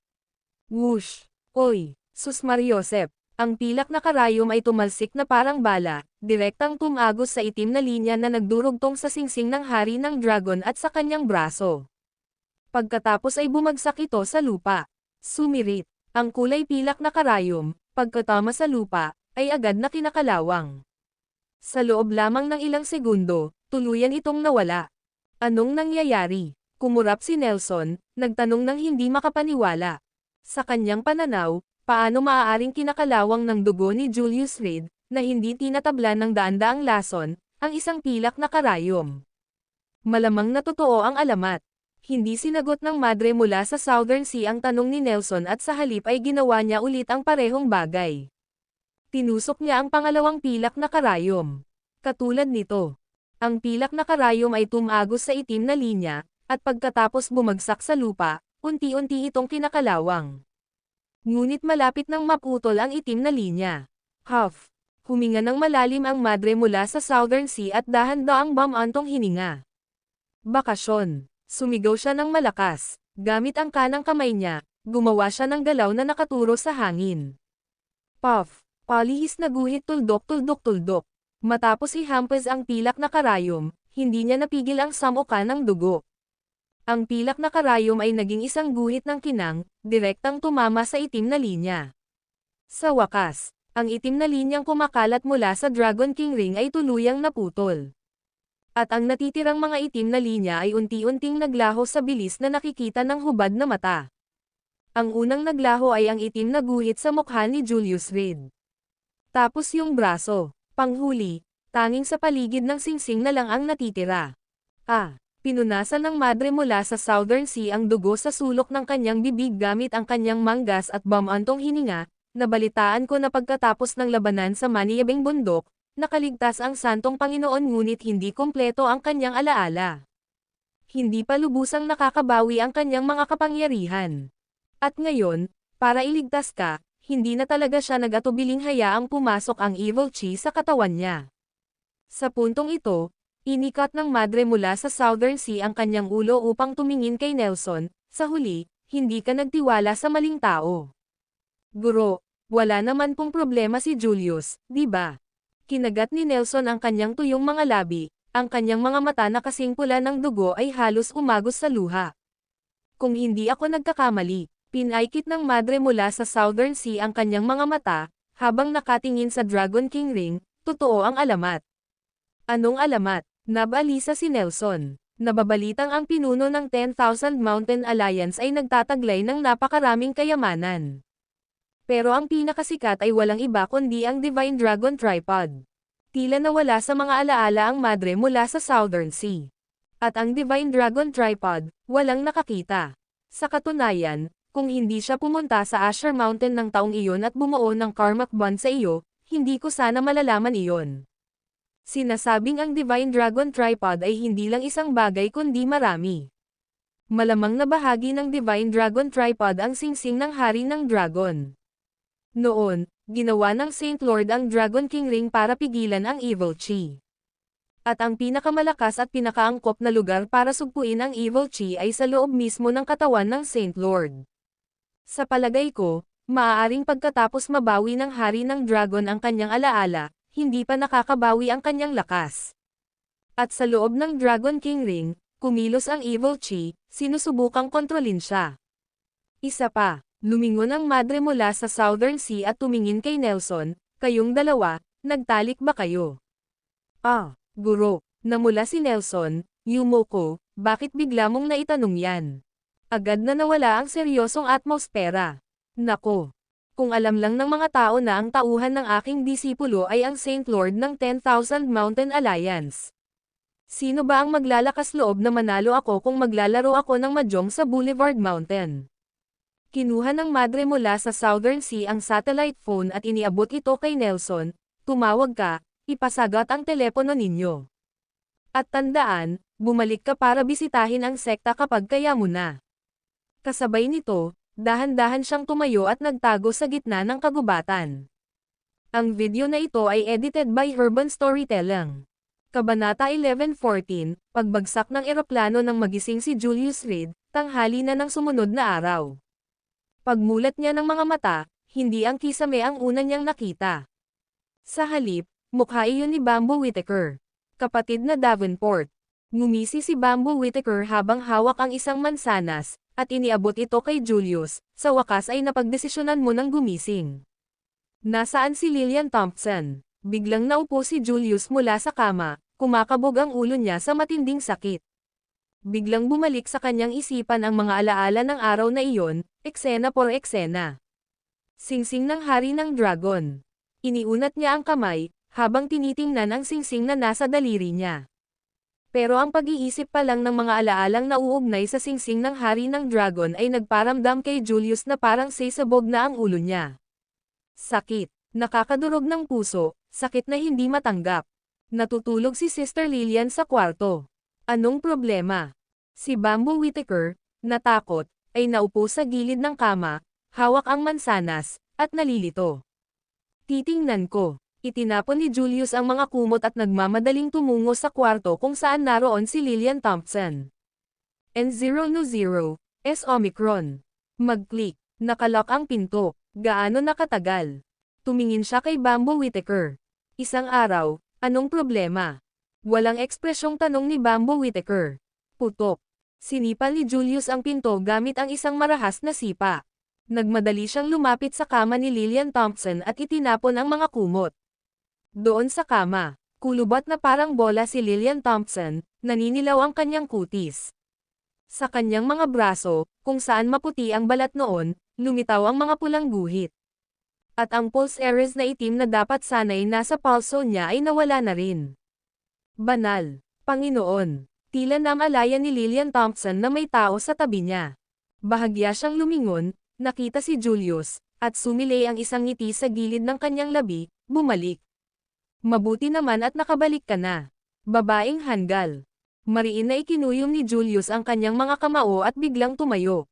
Whoosh! Oy! Sus Mariosep! Ang pilak na karayom ay tumalsik na parang bala, direktang tumagos sa itim na linya na nagdurugtong sa singsing ng hari ng dragon at sa kanyang braso. Pagkatapos ay bumagsak ito sa lupa. Sumirit. Ang kulay pilak na karayom, pagkatama sa lupa, ay agad na kinakalawang. Sa loob lamang ng ilang segundo, tuluyan itong nawala. Anong nangyayari? Kumurap si Nelson, nagtanong ng hindi makapaniwala. Sa kanyang pananaw, paano maaaring kinakalawang ng dugo ni Julius Reed, na hindi tinatablan ng daan-daang lason, ang isang pilak na karayom. Malamang na totoo ang alamat. Hindi sinagot ng madre mula sa Southern Sea ang tanong ni Nelson at sa halip ay ginawa niya ulit ang parehong bagay. Tinusok niya ang pangalawang pilak na karayom. Katulad nito, ang pilak na karayom ay tumagos sa itim na linya, at pagkatapos bumagsak sa lupa, unti-unti itong kinakalawang. Ngunit malapit nang maputol ang itim na linya. Huff! Huminga ng malalim ang madre mula sa Southern Sea at dahan-daang bumantong hininga. Bakasyon. Sumigaw siya ng malakas. Gamit ang kanang kamay niya, gumawa siya ng galaw na nakaturo sa hangin. Puff! Palihis na guhit tuldok-tuldok-tuldok. Matapos ihampas ang pilak na karayom, hindi niya napigil ang samuka ng dugo. Ang pilak na karayom ay naging isang guhit ng kinang, direktang tumama sa itim na linya. Sa wakas, ang itim na linyang kumakalat mula sa Dragon King Ring ay tuluyang naputol. At ang natitirang mga itim na linya ay unti-unting naglaho sa bilis na nakikita ng hubad na mata. Ang unang naglaho ay ang itim na guhit sa mukha ni Julius Reed. Tapos yung braso, panghuli, tanging sa paligid ng singsing na lang ang natitira. Pinunasan ng madre mula sa Southern Sea ang dugo sa sulok ng kanyang bibig gamit ang kanyang manggas at bumantong hininga. Nabalitaan ko na pagkatapos ng labanan sa maniyabing bundok, nakaligtas ang Santong Panginoon ngunit hindi kompleto ang kanyang alaala. Hindi pa lubusang nakakabawi ang kanyang mga kapangyarihan. At ngayon, para iligtas ka, hindi na talaga siya nag-atubiling hayaang pumasok ang evil chi sa katawan niya. Sa puntong ito, inikat ng madre mula sa Southern Sea ang kanyang ulo upang tumingin kay Nelson. Sa huli, hindi ka nagtiwala sa maling tao. Guro, wala naman pong problema si Julius, di ba? Kinagat ni Nelson ang kanyang tuyong mga labi, ang kanyang mga mata na kasing pula ng dugo ay halos umagos sa luha. Kung hindi ako nagkakamali, pinaikit ng madre mula sa Southern Sea ang kanyang mga mata, habang nakatingin sa Dragon King Ring, totoo ang alamat. Anong alamat? Nabalisa si Nelson. Nababalitang ang pinuno ng 10,000 Mountain Alliance ay nagtataglay ng napakaraming kayamanan. Pero ang pinakasikat ay walang iba kundi ang Divine Dragon Tripod. Tila nawala sa mga alaala ang madre mula sa Southern Sea. At ang Divine Dragon Tripod, walang nakakita. Sa katunayan, kung hindi siya pumunta sa Asher Mountain ng taong iyon at bumuo ng karmic bond sa iyo, hindi ko sana malalaman iyon. Sinasabing ang Divine Dragon Tripod ay hindi lang isang bagay kundi marami. Malamang na bahagi ng Divine Dragon Tripod ang singsing ng Hari ng Dragon. Noon, ginawa ng Saint Lord ang Dragon King Ring para pigilan ang evil chi. At ang pinakamalakas at pinakaangkop na lugar para sugpuin ang evil chi ay sa loob mismo ng katawan ng Saint Lord. Sa palagay ko, maaaring pagkatapos mabawi ng Hari ng Dragon ang kanyang alaala, hindi pa nakakabawi ang kanyang lakas. At sa loob ng Dragon King Ring, kumilos ang evil chi, sinusubukang kontrolin siya. Isa pa. Lumingon ang madre mula sa Southern Sea at tumingin kay Nelson, kayong dalawa, nagtalik ba kayo? Guro, namula si Nelson, Yumoko, bakit bigla mong naitanong yan? Agad na nawala ang seryosong atmosfera. Nako! Kung alam lang ng mga tao na ang tauhan ng aking disipulo ay ang Saint Lord ng 10,000 Mountain Alliance. Sino ba ang maglalakas loob na manalo ako kung maglalaro ako ng mahjong sa Boulevard Mountain? Kinuha ng madre mula sa Southern Sea ang satellite phone at iniabot ito kay Nelson. Tumawag ka, ipasagot ang telepono ninyo. At tandaan, bumalik ka para bisitahin ang sekta kapag kaya mo na. Kasabay nito, dahan-dahan siyang tumayo at nagtago sa gitna ng kagubatan. Ang video na ito ay edited by Urban Storytelling. Kabanata 11:14, pagbagsak ng eroplano nang magising si Julius Reed, tanghali na ng sumunod na araw. Pagmulat niya ng mga mata, hindi ang kisame ang una niyang nakita. Sa halip, mukha iyon ni Bamboo Whittaker, kapatid na Davenport. Ngumisi si Bamboo Whittaker habang hawak ang isang mansanas, at iniabot ito kay Julius. Sa wakas ay napagdesisyonan mo ng gumising. Nasaan si Lillian Thompson? Biglang naupo si Julius mula sa kama, kumakabog ang ulo niya sa matinding sakit. Biglang bumalik sa kanyang isipan ang mga alaala ng araw na iyon, eksena por eksena. Singsing ng Hari ng Dragon. Iniunat niya ang kamay, habang tinitingnan ang singsing na nasa daliri niya. Pero ang pag-iisip pa lang ng mga alaalang nauugnay sa singsing ng hari ng dragon ay nagparamdam kay Julius na parang sisabog na ang ulo niya. Sakit, nakakadurog ng puso, sakit na hindi matanggap. Natutulog si Sister Lillian sa kwarto. Anong problema? Si Bamboo Whittaker, natakot, ay naupo sa gilid ng kama, hawak ang mansanas, at nalilito. Titingnan ko. Itinapon ni Julius ang mga kumot at nagmamadaling tumungo sa kwarto kung saan naroon si Lillian Thompson. N0 S Omicron. Mag-click. Nakalock ang pinto. Gaano nakatagal? Tumingin siya kay Bamboo Whittaker. Isang araw, anong problema? Walang ekspresyong tanong ni Bamboo Whittaker. Putok. Sinipal ni Julius ang pinto gamit ang isang marahas na sipa. Nagmadali siyang lumapit sa kama ni Lillian Thompson at itinapon ang mga kumot. Doon sa kama, kulubot na parang bola si Lillian Thompson, naninilaw ang kanyang kutis. Sa kanyang mga braso, kung saan maputi ang balat noon, lumitaw ang mga pulang guhit. At ang pulse areas na itim na dapat sanay nasa pulso niya ay nawala na rin. Banal, Panginoon, tila namalayan ni Lillian Thompson na may tao sa tabi niya. Bahagya siyang lumingon, nakita si Julius, at sumilay ang isang ngiti sa gilid ng kanyang labi, bumalik. Mabuti naman at nakabalik ka na. Babaeng hanggal. Mariin na ikinuyom ni Julius ang kanyang mga kamao at biglang tumayo.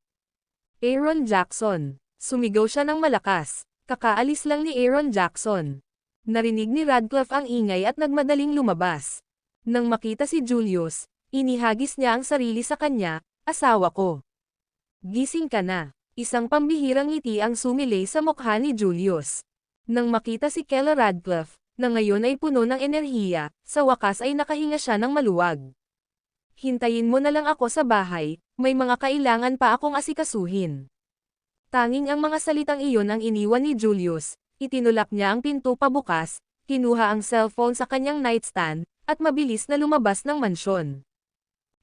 Aaron Jackson. Sumigaw siya ng malakas. Kakaalis lang ni Aaron Jackson. Narinig ni Radcliffe ang ingay at nagmadaling lumabas. Nang makita si Julius, inihagis niya ang sarili sa kanya, asawa ko. Gising ka na. Isang pambihirang ngiti ang sumilay sa mukha ni Julius. Nang makita si Kela Radcliffe, na ngayon ay puno ng enerhiya, sa wakas ay nakahinga siya ng maluwag. Hintayin mo na lang ako sa bahay, may mga kailangan pa akong asikasuhin. Tanging ang mga salitang iyon ang iniwan ni Julius, itinulak niya ang pinto pabukas, kinuha ang cellphone sa kanyang nightstand, at mabilis na lumabas ng mansyon.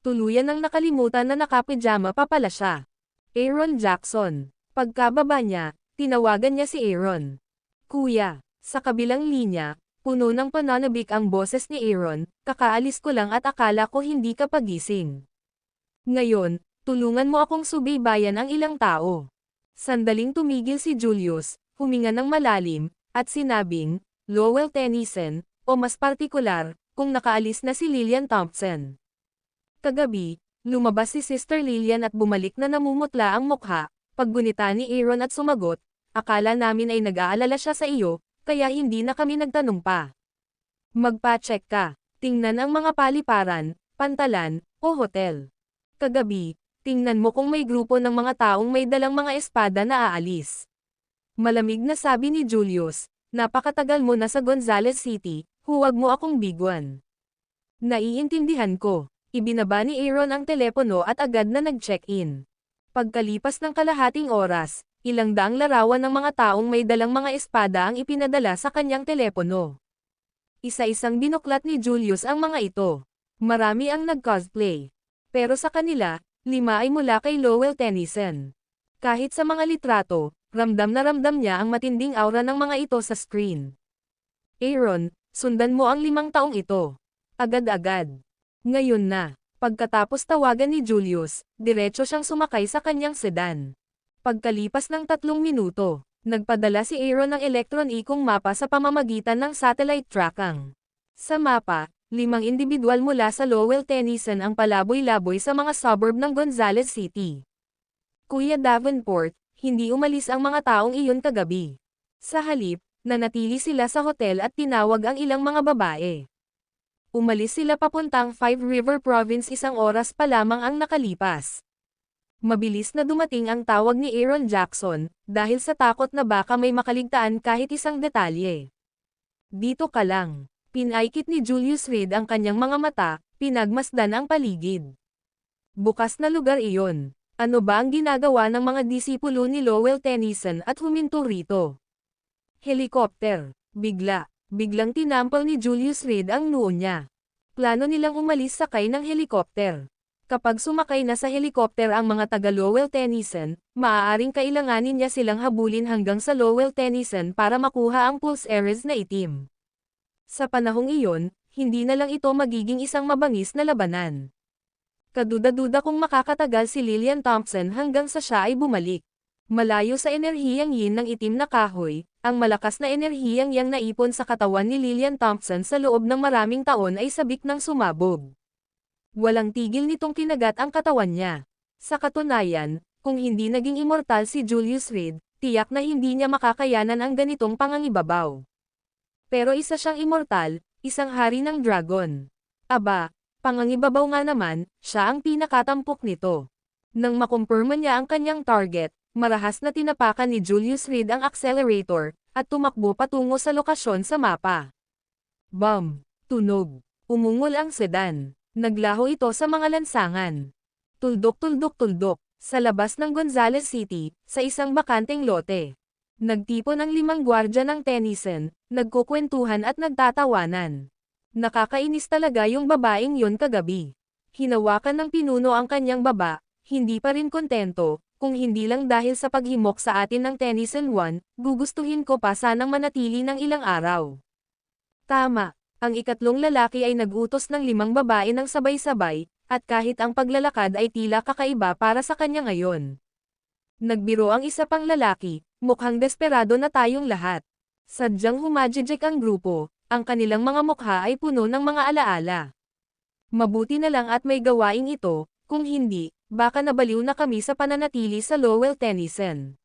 Tuluyan nang nakalimutan na nakapijama pa pala siya. Aaron Jackson. Pagkababa niya, tinawagan niya si Aaron. Kuya. Sa kabilang linya, puno ng pananabik ang boses ni Aaron, kakaalis ko lang at akala ko hindi ka pagising. Ngayon, tulungan mo akong subaybayan ang ilang tao. Sandaling tumigil si Julius, huminga ng malalim, at sinabing, Lowell Tennyson, o mas partikular, kung nakaalis na si Lillian Thompson. Kagabi, lumabas si Sister Lillian at bumalik na namumutla ang mukha, paggunita ni Aaron at sumagot, akala namin ay nag-aalala siya sa iyo, kaya hindi na kami nagtanong pa. Magpa-check ka, tingnan ang mga paliparan, pantalan, o hotel. Kagabi, tingnan mo kung may grupo ng mga taong may dalang mga espada na aalis. Malamig na sabi ni Julius, napakatagal mo na sa Gonzales City, huwag mo akong biguan. Naiintindihan ko. Ibinaba ni Aaron ang telepono at agad na nag-check-in. Pagkalipas ng kalahating oras, ilang daang larawan ng mga taong may dalang mga espada ang ipinadala sa kanyang telepono. Isa-isang binuklat ni Julius ang mga ito. Marami ang nag-cosplay. Pero sa kanila, 5 ay mula kay Lowell Tennyson. Kahit sa mga litrato, ramdam na ramdam niya ang matinding aura ng mga ito sa screen. Aaron, sundan mo ang 5 taong ito. Agad-agad. Ngayon na. Pagkatapos tawagan ni Julius, diretso siyang sumakay sa kanyang sedan. Pagkalipas ng 3 minuto, nagpadala si Aaron ng elektronikong mapa sa pamamagitan ng satellite tracking. Sa mapa, 5 individual mula sa Lowell Tennyson ang palaboy-laboy sa mga suburb ng Gonzales City. Kuya Davenport, hindi umalis ang mga taong iyon kagabi. Sa halip, nanatili sila sa hotel at tinawag ang ilang mga babae. Umalis sila papuntang Five River Province 1 oras pa lamang ang nakalipas. Mabilis na dumating ang tawag ni Aaron Jackson, dahil sa takot na baka may makaligtaan kahit isang detalye. Dito ka lang. Pinaikit ni Julius Reed ang kanyang mga mata, pinagmasdan ang paligid. Bukas na lugar iyon. Ano ba ang ginagawa ng mga disipulo ni Lowell Tennyson at huminto rito? Helicopter. Biglang tinampal ni Julius Reed ang noo niya. Plano nilang umalis sakay ng helikopter. Kapag sumakay na sa helikopter ang mga taga Lowell Tennyson, maaaring kailanganin niya silang habulin hanggang sa Lowell Tennyson para makuha ang Pulse Ares na itim. Sa panahong iyon, hindi na lang ito magiging isang mabangis na labanan. Kaduda-duda kung makakatagal si Lillian Thompson hanggang sa siya ay bumalik. Malayo sa enerhiyang yin ng itim na kahoy, ang malakas na enerhiyang yang naipon sa katawan ni Lillian Thompson sa loob ng maraming taon ay sabik ng sumabog. Walang tigil nitong kinagat ang katawan niya. Sa katunayan, kung hindi naging immortal si Julius Reed, tiyak na hindi niya makakayanan ang ganitong pangangibabaw. Pero isa siyang immortal, isang hari ng dragon. Aba, pangangibabaw nga naman, siya ang pinakatampok nito. Nang makumpirma niya ang kanyang target, marahas na tinapakan ni Julius Reed ang accelerator, at tumakbo patungo sa lokasyon sa mapa. Bam! Tunog. Umungol ang sedan. Naglaho ito sa mga lansangan. Tuldok-tuldok-tuldok, sa labas ng Gonzales City, sa isang bakanteng lote. Nagtipon ang 5 gwardya ng Tennyson, nagkukwentuhan at nagtatawanan. Nakakainis talaga yung babaeng yun kagabi. Hinawakan ng pinuno ang kanyang baba, hindi pa rin kontento, kung hindi lang dahil sa paghimok sa atin ng Tennyson 1, gugustuhin ko pa sanang manatili ng ilang araw. Tama. Ang ikatlong lalaki ay nag-utos ng 5 babae ng sabay-sabay, at kahit ang paglalakad ay tila kakaiba para sa kanya ngayon. Nagbiro ang isa pang lalaki, mukhang desperado na tayong lahat. Sadyang humajijek ang grupo, ang kanilang mga mukha ay puno ng mga alaala. Mabuti na lang at may gawain ito, kung hindi, baka nabaliw na kami sa pananatili sa Lowell Tennyson.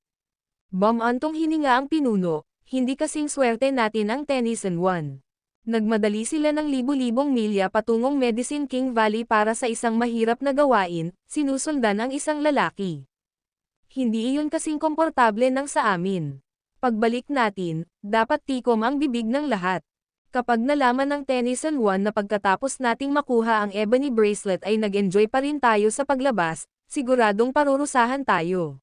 Antong hininga ang pinuno, hindi kasing swerte natin ang Tennyson 1. Nagmadali sila ng libu-libong milya patungong Medicine King Valley para sa isang mahirap na gawain, sinusundan ang isang lalaki. Hindi iyon kasing komportable ng sa amin. Pagbalik natin, dapat tikom ang bibig ng lahat. Kapag nalaman ng Tennyson 1 na pagkatapos nating makuha ang ebony bracelet ay nag-enjoy pa rin tayo sa paglabas, siguradong parurusahan tayo.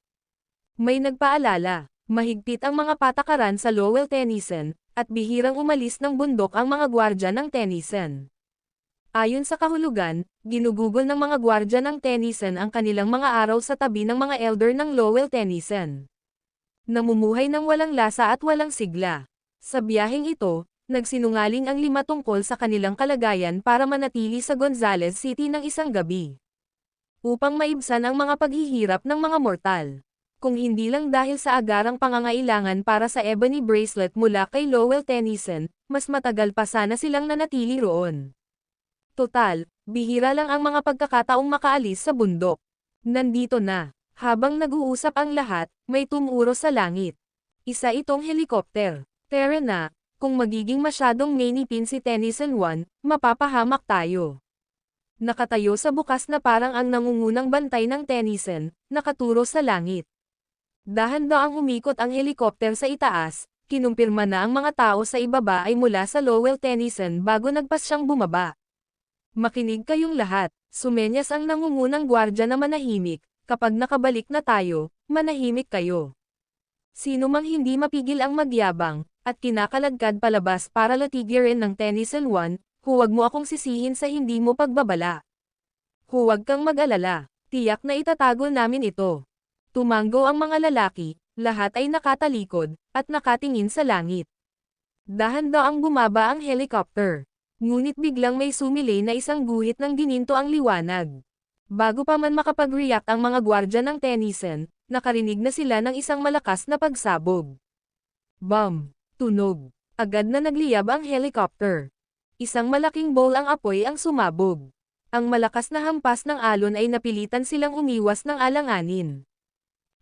May nagpaalala, mahigpit ang mga patakaran sa Lowell Tennyson, at bihirang umalis ng bundok ang mga gwardya ng Tennyson. Ayon sa kahulugan, ginugugol ng mga gwardya ng Tennyson ang kanilang mga araw sa tabi ng mga elder ng Lowell Tennyson. Namumuhay ng walang lasa at walang sigla. Sa biyaheng ito, nagsinungaling ang 5 tungkol sa kanilang kalagayan para manatili sa Gonzales City ng isang gabi. Upang maibsan ang mga paghihirap ng mga mortal. Kung hindi lang dahil sa agarang pangangailangan para sa ebony bracelet mula kay Lowell Tennyson, mas matagal pa sana silang nanatili roon. Total, bihira lang ang mga pagkakataong makaalis sa bundok. Nandito na. Habang nag-uusap ang lahat, may tumuro sa langit. Isa itong helikopter. Tara na, kung magiging masyadong mainipin si Tennyson 1, mapapahamak tayo. Nakatayo sa bukas na parang ang nangungunang bantay ng Tennyson, nakaturo sa langit. Dahan-daang umikot ang helikopter sa itaas, kinumpirma na ang mga tao sa ibaba ay mula sa Lowell Tennyson bago nagpas siyang bumaba. Makinig kayong lahat, sumenyas ang nangungunang gwardya na manahimik, kapag nakabalik na tayo, manahimik kayo. Sino mang hindi mapigil ang magyabang, at kinakaladkad palabas para latigirin ng Tennyson 1, huwag mo akong sisihin sa hindi mo pagbabala. Huwag kang mag-alala, tiyak na itatago namin ito. Tumanggo ang mga lalaki, lahat ay nakatalikod, at nakatingin sa langit. Dahan-daang bumaba ang helicopter. Ngunit biglang may sumilay na isang guhit ng gininto ang liwanag. Bago pa man makapag-react ang mga gwardya ng Tennyson, nakarinig na sila ng isang malakas na pagsabog. Bam! Tunog. Agad na nagliyab ang helicopter. Isang malaking bowl ang apoy ang sumabog. Ang malakas na hampas ng alon ay napilitan silang umiwas ng alanganin.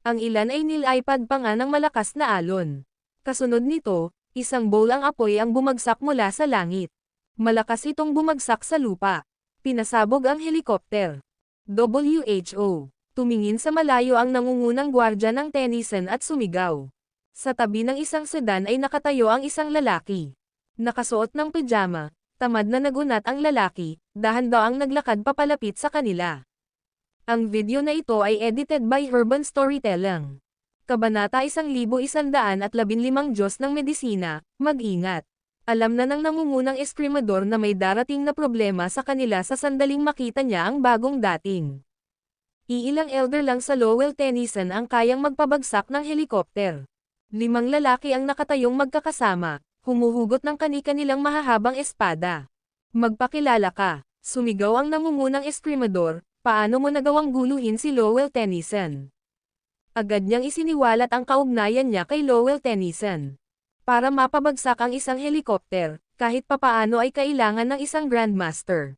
Ang ilan ay nilipad pa nga ng malakas na alon. Kasunod nito, isang bowl ang apoy ang bumagsak mula sa langit. Malakas itong bumagsak sa lupa. Pinasabog ang helikopter. WHO. Tumingin sa malayo ang nangungunang gwardya ng Tennyson at sumigaw. Sa tabi ng isang sedan ay nakatayo ang isang lalaki. Nakasuot ng pijama, tamad na nagunat ang lalaki, dahan-daang naglakad papalapit sa kanila. Ang video na ito ay edited by Urban Storytelling. Kabanata 1115 Diyos ng Medisina, mag-ingat. Alam na ng nangungunang eskrimador na may darating na problema sa kanila sa sandaling makita niya ang bagong dating. Iilang elder lang sa Lowell, Tennyson ang kayang magpabagsak ng helikopter. 5 lalaki ang nakatayong magkakasama, humuhugot ng kani-kanilang mahahabang espada. Magpakilala ka, sumigaw ang nangungunang eskrimador, paano mo nagawang guluhin si Lowell Tennyson? Agad niyang isiniwalat ang kaugnayan niya kay Lowell Tennyson. Para mapabagsak ang isang helikopter, kahit papaano ay kailangan ng isang Grandmaster.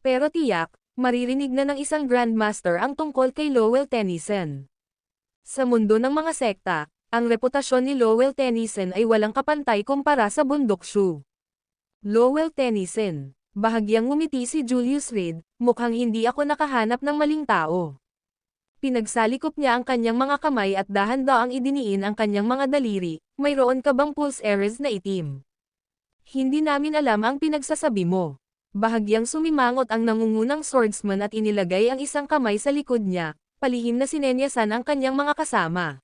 Pero tiyak, maririnig na ng isang Grandmaster ang tungkol kay Lowell Tennyson. Sa mundo ng mga sekta, ang reputasyon ni Lowell Tennyson ay walang kapantay kumpara sa bundok shoe. Lowell Tennyson, bahagyang ngumiti si Julius Reed, mukhang hindi ako nakahanap ng maling tao. Pinagsalikop niya ang kanyang mga kamay at dahan-daang idiniin ang kanyang mga daliri, mayroon ka bang pulse Ares na itim? Hindi namin alam ang pinagsasabi mo. Bahagyang sumimangot ang nangungunang swordsman at inilagay ang isang kamay sa likod niya, palihim na sinenyasan ang kanyang mga kasama.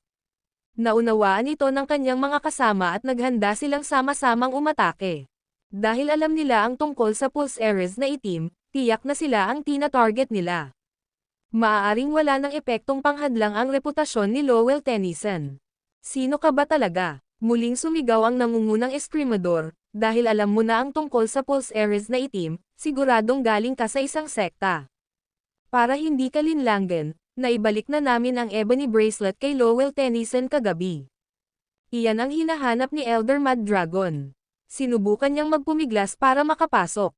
Naunawaan ito ng kanyang mga kasama at naghanda silang sama-samang umatake. Dahil alam nila ang tungkol sa pulse Ares na itim, tiyak na sila ang tina-target nila. Maaaring wala ng epektong panghadlang ang reputasyon ni Lowell Tennyson. Sino ka ba talaga? Muling sumigaw ang nangungunang eskrimador, dahil alam mo na ang tungkol sa pulse Ares na itim, siguradong galing ka sa isang sekta. Para hindi ka linlanggan, naibalik na namin ang ebony bracelet kay Lowell Tennyson kagabi. Iyan ang hinahanap ni Elder Mad Dragon. Sinubukan niyang magpumiglas para makapasok.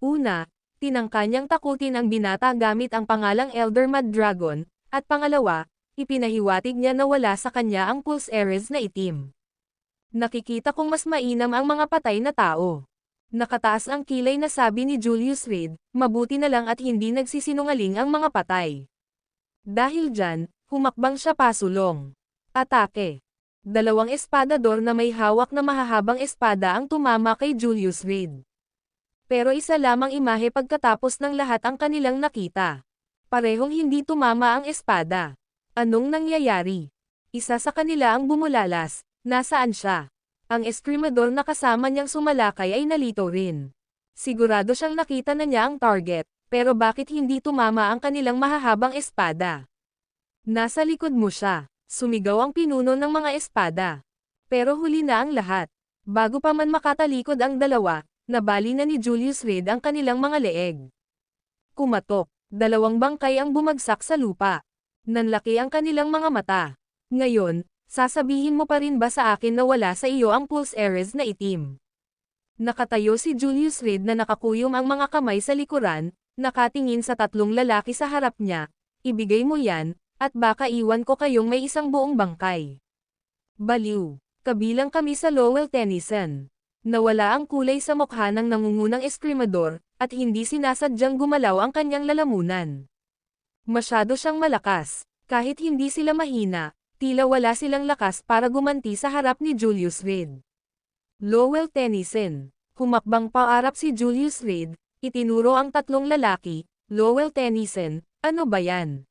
Una, tinangka niyang takutin ang binata gamit ang pangalang Elder Mad Dragon, at pangalawa, ipinahiwatig niya na wala sa kanya ang pulse Ares na itim. Nakikita kong mas mainam ang mga patay na tao. Nakataas ang kilay na sabi ni Julius Reed, mabuti na lang at hindi nagsisinungaling ang mga patay. Dahil dyan, humakbang siya pasulong. Atake. 2 espadador na may hawak na mahahabang espada ang tumama kay Julius Reed. Pero isa lamang imahe pagkatapos ng lahat ang kanilang nakita. Parehong hindi tumama ang espada. Anong nangyayari? Isa sa kanila ang bumulalas, nasaan siya? Ang eskrimador na kasama niyang sumalakay ay nalito rin. Sigurado siyang nakita na niya ang target, pero bakit hindi tumama ang kanilang mahahabang espada? Nasa likod mo siya, sumigaw ang pinuno ng mga espada. Pero huli na ang lahat. Bago pa man makatalikod ang dalawa, nabali na ni Julius Reed ang kanilang mga leeg. Kumatok, 2 bangkay ang bumagsak sa lupa. Nanlaki ang kanilang mga mata. Ngayon, sasabihin mo pa rin ba sa akin na wala sa iyo ang pulse Ares na itim? Nakatayo si Julius Reed na nakakuyom ang mga kamay sa likuran, nakatingin sa 3 lalaki sa harap niya. Ibigay mo yan, at baka iwan ko kayong may isang buong bangkay. Baliw, kabilang kami sa Lowell Tennyson. Nawala ang kulay sa mukha ng nangungunang eskrimador, at hindi sinasadyang gumalaw ang kanyang lalamunan. Masyado siyang malakas, kahit hindi sila mahina, tila wala silang lakas para gumanti sa harap ni Julius Reed. Lowell Tennyson, humakbang paarap si Julius Reed, itinuro ang 3 lalaki, Lowell Tennyson, ano ba yan?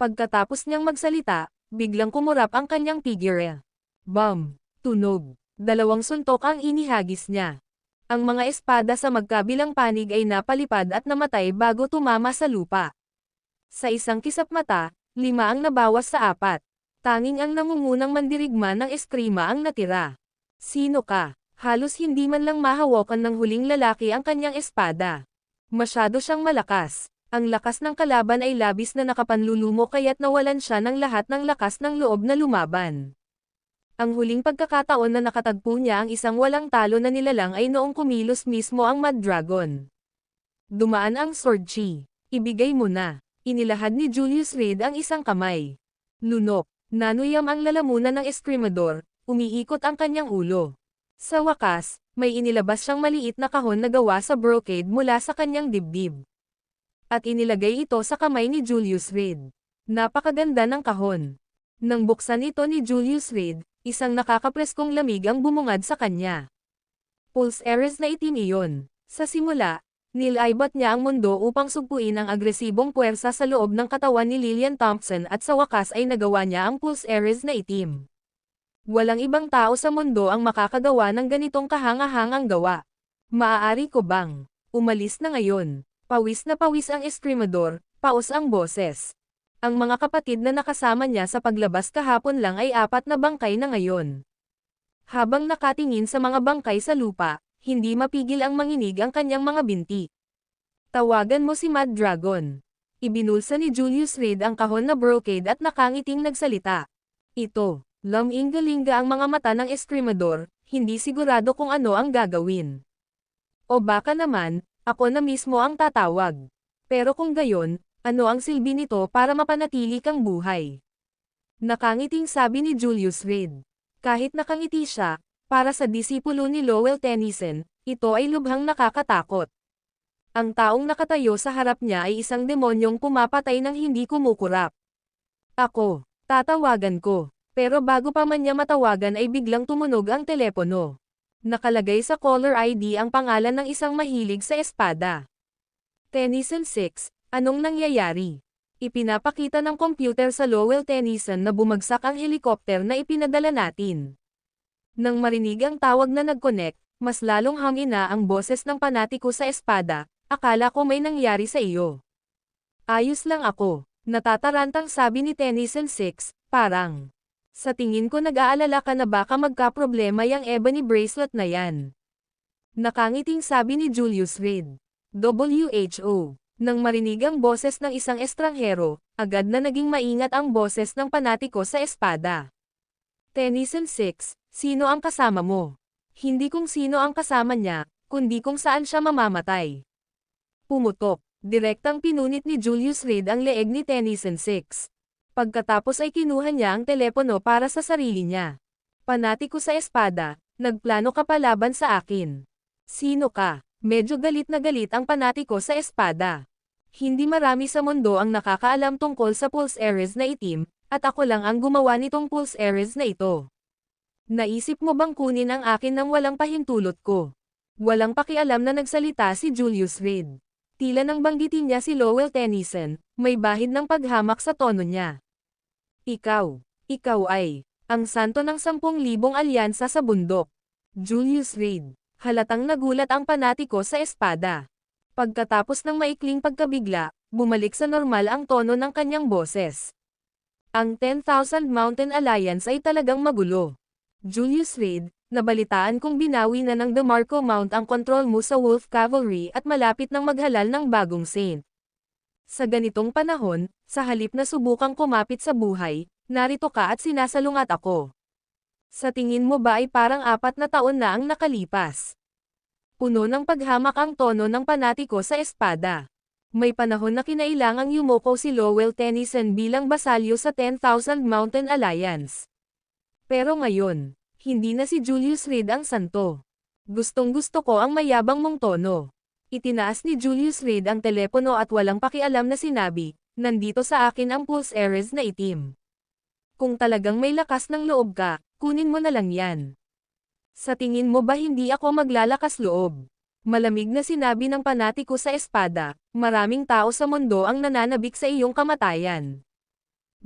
Pagkatapos niyang magsalita, biglang kumurap ang kanyang figure. Bam! Tunog! 2 suntok ang inihagis niya. Ang mga espada sa magkabilang panig ay napalipad at namatay bago tumama sa lupa. Sa isang kisap mata, 5 ang nabawas sa 4. Tanging ang nangungunang mandirigma ng eskrima ang natira. Sino ka? Halos hindi man lang mahawakan ng huling lalaki ang kanyang espada. Masyado siyang malakas. Ang lakas ng kalaban ay labis na nakapanlulumo kaya't nawalan siya ng lahat ng lakas ng loob na lumaban. Ang huling pagkakataon na nakatagpo niya ang isang walang talo na nilalang ay noong kumilos mismo ang Mad Dragon. Dumaan ang sword chi. Ibigay mo na. Inilahad ni Julius Reed ang isang kamay. Lunok. Nanuyam ang lalamunan ng eskrimador, umiikot ang kanyang ulo. Sa wakas, may inilabas siyang maliit na kahon na gawa sa brocade mula sa kanyang dibdib. At inilagay ito sa kamay ni Julius Reed. Napakaganda ng kahon. Nang buksan ito ni Julius Reed, isang nakakapreskong lamig ang bumungad sa kanya. Pulse Ares na itim iyon. Sa simula, nilaibat niya ang mundo upang sugpuin ang agresibong puwersa sa loob ng katawan ni Lillian Thompson at sa wakas ay nagawa niya ang Pulse Ares na itim. Walang ibang tao sa mundo ang makakagawa ng ganitong kahanga-hangang gawa. Maaari ko bang umalis na ngayon? Pawis na pawis ang eskrimador, paus ang boses. Ang mga kapatid na nakasama niya sa paglabas kahapon lang ay 4 na bangkay na ngayon. Habang nakatingin sa mga bangkay sa lupa, hindi mapigil ang manginig ang kanyang mga binti. Tawagan mo si Mad Dragon. Ibinulsa ni Julius Reed ang kahon na brocade at nakangiting nagsalita. Ito, luminggalinga ang mga mata ng eskrimador, hindi sigurado kung ano ang gagawin. O baka naman, ako na mismo ang tatawag. Pero kung gayon, ano ang silbi nito para mapanatili kang buhay? Nakangiting sabi ni Julius Reed. Kahit nakangiti siya, para sa disipulo ni Lowell Tennyson, ito ay lubhang nakakatakot. Ang taong nakatayo sa harap niya ay isang demonyong pumapatay ng hindi kumukurap. Ako, tatawagan ko. Pero bago pa man niya matawagan ay biglang tumunog ang telepono. Nakalagay sa caller ID ang pangalan ng isang mahilig sa espada. Tennyson 6, anong nangyayari? Ipinapakita ng computer sa Lowell Tennyson na bumagsak ang helikopter na ipinadala natin. Nang marinig ang tawag na nag-connect, mas lalong hangina ang boses ng panatiko sa espada. Akala ko may nangyari sa iyo. Ayos lang ako, natatarantang sabi ni Tennyson 6, parang. Sa tingin ko nag-aalala ka na baka magkaproblema yang ebony bracelet na yan. Nakangiting sabi ni Julius Reed. WHO. Nang marinig ang boses ng isang estranghero, agad na naging maingat ang boses ng panatiko sa espada. Tennyson 6, sino ang kasama mo? Hindi kung sino ang kasama niya, kundi kung saan siya mamamatay. Pumutok. Direktang pinunit ni Julius Reed ang leeg ni Tennyson 6. Pagkatapos ay kinuha niya ang telepono para sa sarili niya. Panatiko sa espada, nagplano ka pa laban sa akin. Sino ka? Medyo galit na galit ang panatiko sa espada. Hindi marami sa mundo ang nakakaalam tungkol sa Pulse Ares na itim, at ako lang ang gumawa nitong Pulse Ares na ito. Naisip mo bang kunin ang akin nang walang pahintulot ko? Walang pakialam na nagsalita si Julius Reed. Tila nang banggitin niya si Lowell Tennyson, may bahid ng paghamak sa tono niya. Ikaw ay, ang santo ng 10,000 alyansa sa bundok. Julius Reed, halatang nagulat ang panatiko sa espada. Pagkatapos ng maikling pagkabigla, bumalik sa normal ang tono ng kanyang boses. Ang 10,000 Mountain Alliance ay talagang magulo. Julius Reed, nabalitaan kong binawi na ng DeMarco Mount ang kontrol mo sa Wolf Cavalry at malapit nang maghalal ng bagong Saint. Sa ganitong panahon, sa halip na subukang kumapit sa buhay, narito ka at sinasalungat ako. Sa tingin mo ba ay parang 4 na taon na ang nakalipas? Puno ng paghamak ang tono ng panatiko sa espada. May panahon na kinailangang yumoko si Lowell Tennyson bilang basalyo sa 10,000 Mountain Alliance. Pero ngayon, hindi na si Julius Reed ang santo. Gustong-gusto ko ang mayabang mong tono. Itinaas ni Julius Reed ang telepono at walang pakialam na sinabi, nandito sa akin ang Pulse Ares na itim. Kung talagang may lakas ng loob ka, kunin mo na lang yan. Sa tingin mo ba hindi ako maglalakas loob? Malamig na sinabi ng panatiko sa espada, maraming tao sa mundo ang nananabik sa iyong kamatayan.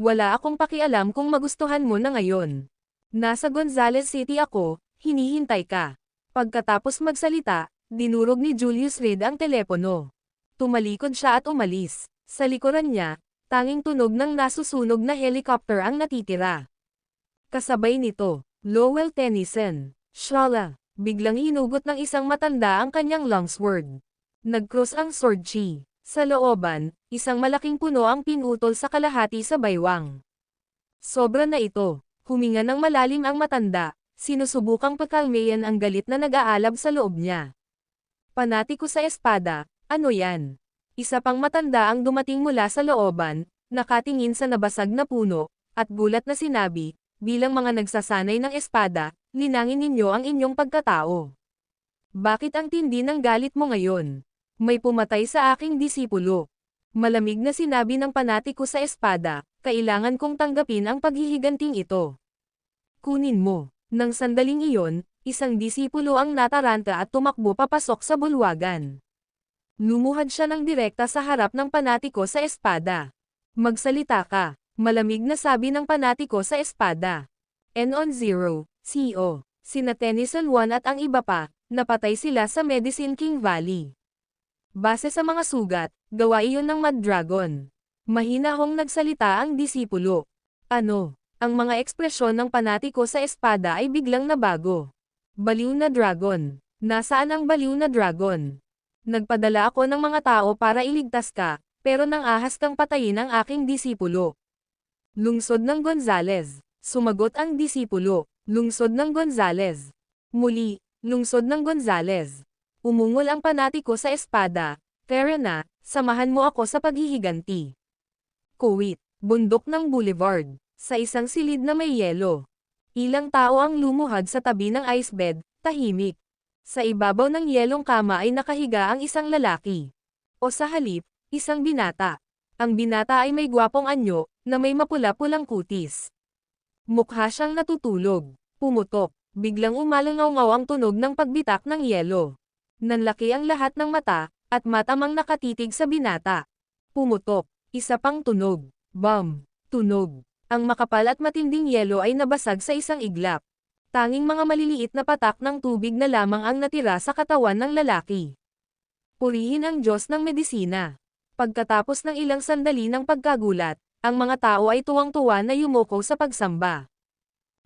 Wala akong pakialam kung magustuhan mo na ngayon. Nasa Gonzales City ako, hinihintay ka. Pagkatapos magsalita, dinurog ni Julius Reed ang telepono. Tumalikod siya at umalis. Sa likuran niya, tanging tunog ng nasusunog na helicopter ang natitira. Kasabay nito, Lowell Tennyson. Shala, biglang hinugot ng isang matanda ang kanyang longsword. Nag-cross ang sword chi. Sa looban, isang malaking puno ang pinutol sa kalahati sa baywang. Sobra na ito. Huminga ng malalim ang matanda, sinusubukang pakalmayan ang galit na nag-aalab sa loob niya. Panatiko sa espada, ano yan? Isa pang matanda ang dumating mula sa looban, nakatingin sa nabasag na puno, at gulat na sinabi, bilang mga nagsasanay ng espada, linangin ninyo ang inyong pagkatao. Bakit ang tindi ng galit mo ngayon? May pumatay sa aking disipulo. Malamig na sinabi ng panatiko sa espada, kailangan kong tanggapin ang paghihiganting ito. Kunin mo. Nang sandaling iyon, isang disipulo ang nataranta at tumakbo papasok sa bulwagan. Lumuhad siya ng direkta sa harap ng panatiko sa espada. Magsalita ka. Malamig na sabi ng panatiko sa espada. Enon Zero, CO, sina Tennyson One at ang iba pa, napatay sila sa Medicine King Valley. Base sa mga sugat, gawa iyon ng Mad Dragon. Mahina hong nagsalita ang disipulo. Ano? Ang mga ekspresyon ng panatiko sa espada ay biglang nabago. Baliw na dragon. Nasaan ang baliw na dragon? Nagpadala ako ng mga tao para iligtas ka, pero nang ahas kang patayin ang aking disipulo. Lungsod ng Gonzales. Sumagot ang disipulo. Lungsod ng Gonzales. Muli, lungsod ng Gonzales. Umungol ang panatiko sa espada. Tara na, samahan mo ako sa paghihiganti. Kuwait, bundok ng Boulevard. Sa isang silid na may yelo. Ilang tao ang lumuhad sa tabi ng ice bed, tahimik. Sa ibabaw ng yelong kama ay nakahiga ang isang lalaki. O sa halip, isang binata. Ang binata ay may gwapong anyo, na may mapula-pulang kutis. Mukha siyang natutulog. Pumutok. Biglang umalangaw-ngaw ang tunog ng pagbitak ng yelo. Nanlaki ang lahat ng mata, at matamang nakatitig sa binata. Pumutok. Isa pang tunog. Bam! Tunog. Ang makapal at matinding yelo ay nabasag sa isang iglap. Tanging mga maliliit na patak ng tubig na lamang ang natira sa katawan ng lalaki. Purihin ang Diyos ng medisina. Pagkatapos ng ilang sandali ng pagkagulat, ang mga tao ay tuwang-tuwa na yumoko sa pagsamba.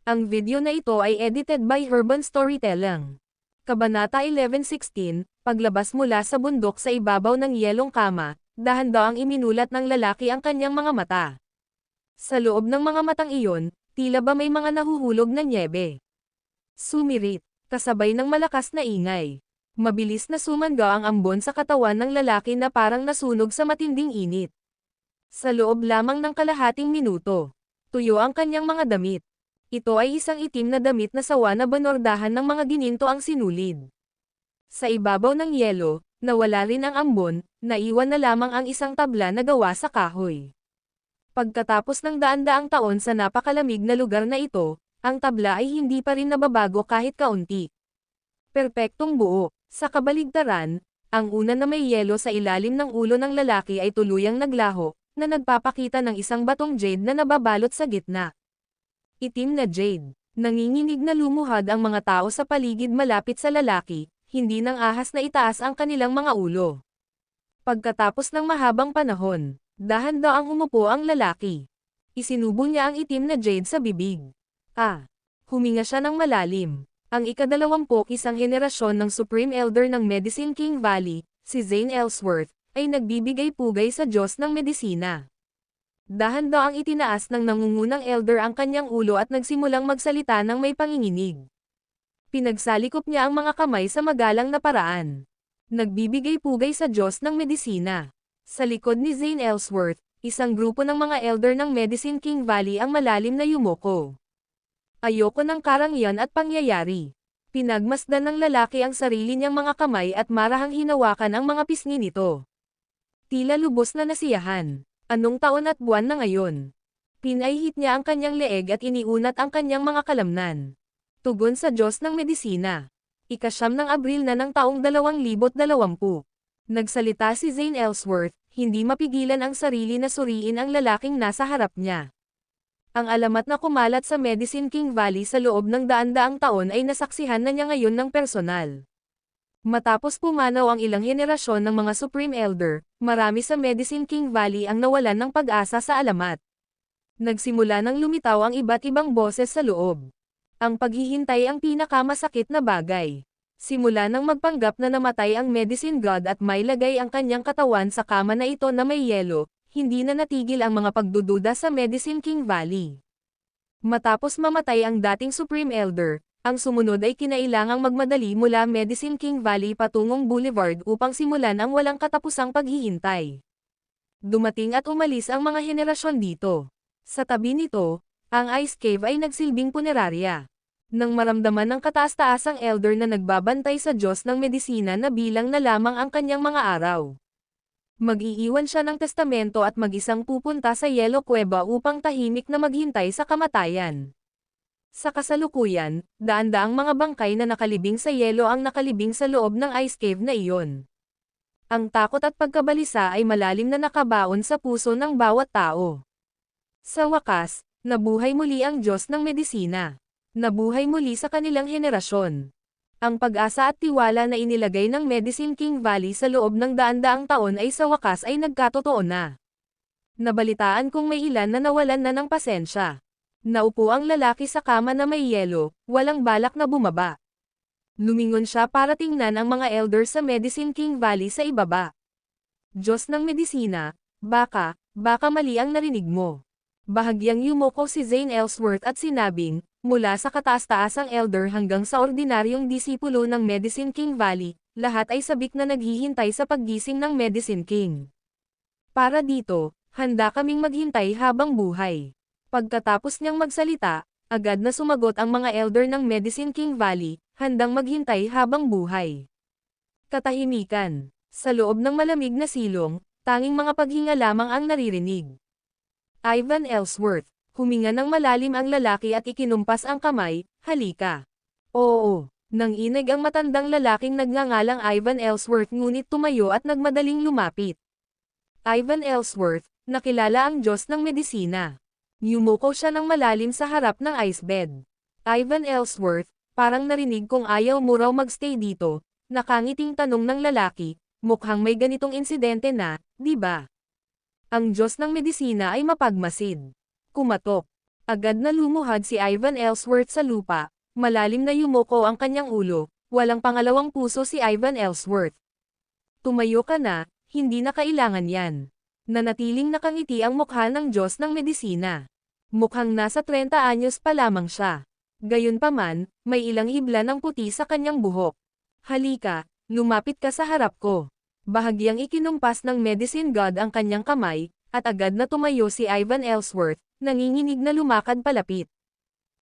Ang video na ito ay edited by Urban Storytelling. Kabanata 11:16, paglabas mula sa bundok sa ibabaw ng yelong kama, dahan-dahang iminulat ng lalaki ang kanyang mga mata. Sa loob ng mga matang iyon, tila ba may mga nahuhulog na nyebe. Sumirit, kasabay ng malakas na ingay. Mabilis na sumangga ang ambon sa katawan ng lalaki na parang nasunog sa matinding init. Sa loob lamang ng kalahating minuto, tuyo ang kanyang mga damit. Ito ay isang itim na damit na sawa na banordahan ng mga gininto ang sinulid. Sa ibabaw ng yelo, nawala rin ang ambon, naiwan na lamang ang isang tabla na gawa sa kahoy. Pagkatapos ng daan-daang taon sa napakalamig na lugar na ito, ang tabla ay hindi pa rin nababago kahit kaunti. Perpektong buo. Sa kabaligtaran, ang una na may yelo sa ilalim ng ulo ng lalaki ay tuluyang naglaho, na nagpapakita ng isang batong jade na nababalot sa gitna. Itim na jade. Nanginginig na lumuhad ang mga tao sa paligid malapit sa lalaki, hindi nang ahas na itaas ang kanilang mga ulo. Pagkatapos ng mahabang panahon, dahan-daang umupo ang lalaki. Isinubo niya ang itim na jade sa bibig. Huminga siya ng malalim. Ang ika-21 henerasyon ng Supreme Elder ng Medicine King Valley, si Zane Ellsworth, ay nagbibigay pugay sa Diyos ng medisina. Dahan-daang itinaas ng nangungunang elder ang kanyang ulo at nagsimulang magsalita ng may panginginig. Pinagsalikop niya ang mga kamay sa magalang na paraan. Nagbibigay pugay sa Diyos ng medisina. Sa likod ni Zane Ellsworth, isang grupo ng mga elder ng Medicine King Valley ang malalim na yumoko. Ayoko ng karangyaan at pangyayari. Pinagmasdan ng lalaki ang sarili niyang mga kamay at marahang hinawakan ang mga pisngi nito. Tila lubos na nasiyahan. Anong taon at buwan na ngayon? Pinaihit niya ang kanyang leeg at iniunat ang kanyang mga kalamnan. Tugon sa Diyos ng medisina. Ika-9 ng Abril na ng taong 2020. Nagsalita si Zane Ellsworth, hindi mapigilan ang sarili na suriin ang lalaking nasa harap niya. Ang alamat na kumalat sa Medicine King Valley sa loob ng daan-daang taon ay nasaksihan na niya ngayon ng personal. Matapos pumanaw ang ilang henerasyon ng mga Supreme Elder, marami sa Medicine King Valley ang nawalan ng pag-asa sa alamat. Nagsimula nang lumitaw ang iba't ibang boses sa loob. Ang paghihintay ang pinakamasakit na bagay. Simula nang magpanggap na namatay ang Medicine God at may lagay ang kanyang katawan sa kama na ito na may yelo, hindi na natigil ang mga pagdududa sa Medicine King Valley. Matapos mamatay ang dating Supreme Elder, ang sumunod ay kinailangang magmadali mula Medicine King Valley patungong Boulevard upang simulan ang walang katapusang paghihintay. Dumating at umalis ang mga henerasyon dito. Sa tabi nito, ang Ice Cave ay nagsilbing punerarya. Nang maramdaman ng kataas-taasang elder na nagbabantay sa Diyos ng medisina na bilang na lamang ang kanyang mga araw. Mag-iiwan siya ng testamento at mag-isang pupunta sa Yellow Cueva upang tahimik na maghintay sa kamatayan. Sa kasalukuyan, daan-daang mga bangkay na nakalibing sa yelo ang nakalibing sa loob ng ice cave na iyon. Ang takot at pagkabalisa ay malalim na nakabaon sa puso ng bawat tao. Sa wakas, Nabuhay muli ang Diyos ng medisina. Nabuhay muli sa kanilang henerasyon. Ang pag-asa at tiwala na inilagay ng Medicine King Valley sa loob ng daan-daang taon ay sa wakas ay nagkatotoo na. Nabalitaan kong may ilan na nawalan na ng pasensya. Naupo ang lalaki sa kama na may yelo, walang balak na bumaba. Lumingon siya para tingnan ang mga elders sa Medicine King Valley sa ibaba. Diyos ng medisina, baka mali ang narinig mo. Bahagyang yumoko si Zane Ellsworth at sinabing, mula sa kataas-taasang elder hanggang sa ordinaryong disipulo ng Medicine King Valley, lahat ay sabik na naghihintay sa paggising ng Medicine King. Para dito, handa kaming maghintay habang buhay. Pagkatapos niyang magsalita, agad na sumagot ang mga elder ng Medicine King Valley, handang maghintay habang buhay. Katahimikan. Sa loob ng malamig na silong, tanging mga paghinga lamang ang naririnig. Ivan Ellsworth, huminga ng malalim ang lalaki at ikinumpas ang kamay, halika. Oo, nanginig ang matandang lalaking nagngangalang Ivan Ellsworth ngunit tumayo at nagmadaling lumapit. Ivan Ellsworth, nakilala ang Diyos ng medisina. Yumuko siya ng malalim sa harap ng icebed. Ivan Ellsworth, parang narinig kong ayaw mo raw magstay dito, nakangiting tanong ng lalaki, mukhang may ganitong insidente na, di ba? Ang Diyos ng medisina ay mapagmasid. Kumatok. Agad na lumuhad si Ivan Ellsworth sa lupa, malalim na yumoko ang kanyang ulo, walang pangalawang puso si Ivan Ellsworth. Tumayo ka na, hindi na kailangan yan. Nanatiling nakangiti ang mukha ng Diyos ng medisina. Mukhang nasa 30 anyos pa lamang siya. Gayunpaman, may ilang hibla ng puti sa kanyang buhok. Halika, lumapit ka sa harap ko. Bahagyang ikinumpas ng medicine god ang kanyang kamay, at agad na tumayo si Ivan Ellsworth, nanginginig na lumakad palapit.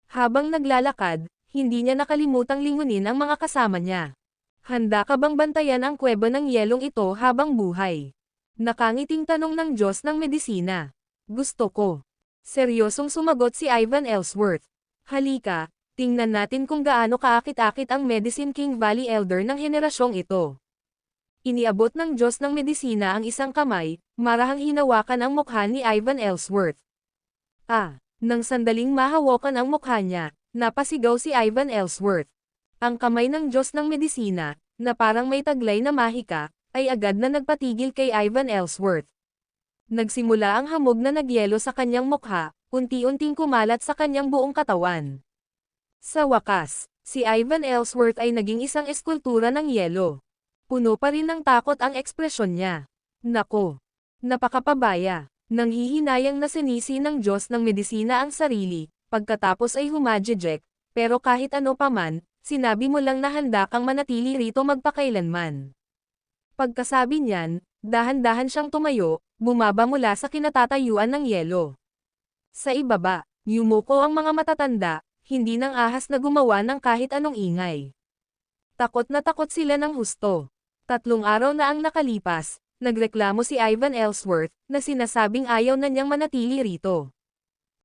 Habang naglalakad, hindi niya nakalimutang lingunin ang mga kasama niya. Handa ka bang bantayan ang kuweba ng yelong ito habang buhay? Nakangiting tanong ng Diyos ng medisina. Gusto ko. Seryosong sumagot si Ivan Ellsworth. Halika, tingnan natin kung gaano kaakit-akit ang Medicine King Valley Elder ng henerasyong ito. Iniabot ng Diyos ng medisina ang isang kamay, marahang hinawakan ang mukha ni Ivan Ellsworth. Nang sandaling mahawakan ang mukha niya, napasigaw si Ivan Ellsworth. Ang kamay ng Diyos ng medisina, na parang may taglay na mahika, ay agad na nagpatigil kay Ivan Ellsworth. Nagsimula ang hamog na nagyelo sa kanyang mukha, unti-unting kumalat sa kanyang buong katawan. Sa wakas, si Ivan Ellsworth ay naging isang eskultura ng yelo. Puno pa rin ng takot ang ekspresyon niya. Nako! Napakapabaya! Nanghihinayang na sinisi ng Diyos ng medisina ang sarili, pagkatapos ay humajejek, pero kahit ano paman, sinabi mo lang na handa kang manatili rito magpakailanman. Pagkasabi niyan, dahan-dahan siyang tumayo, bumaba mula sa kinatatayuan ng yelo. Sa ibaba, yumuko ang mga matatanda, hindi nang ahas na gumawa ng kahit anong ingay. Takot na takot sila ng husto. 3 araw na ang nakalipas, nagreklamo si Ivan Ellsworth, na sinasabing ayaw na niyang manatili rito.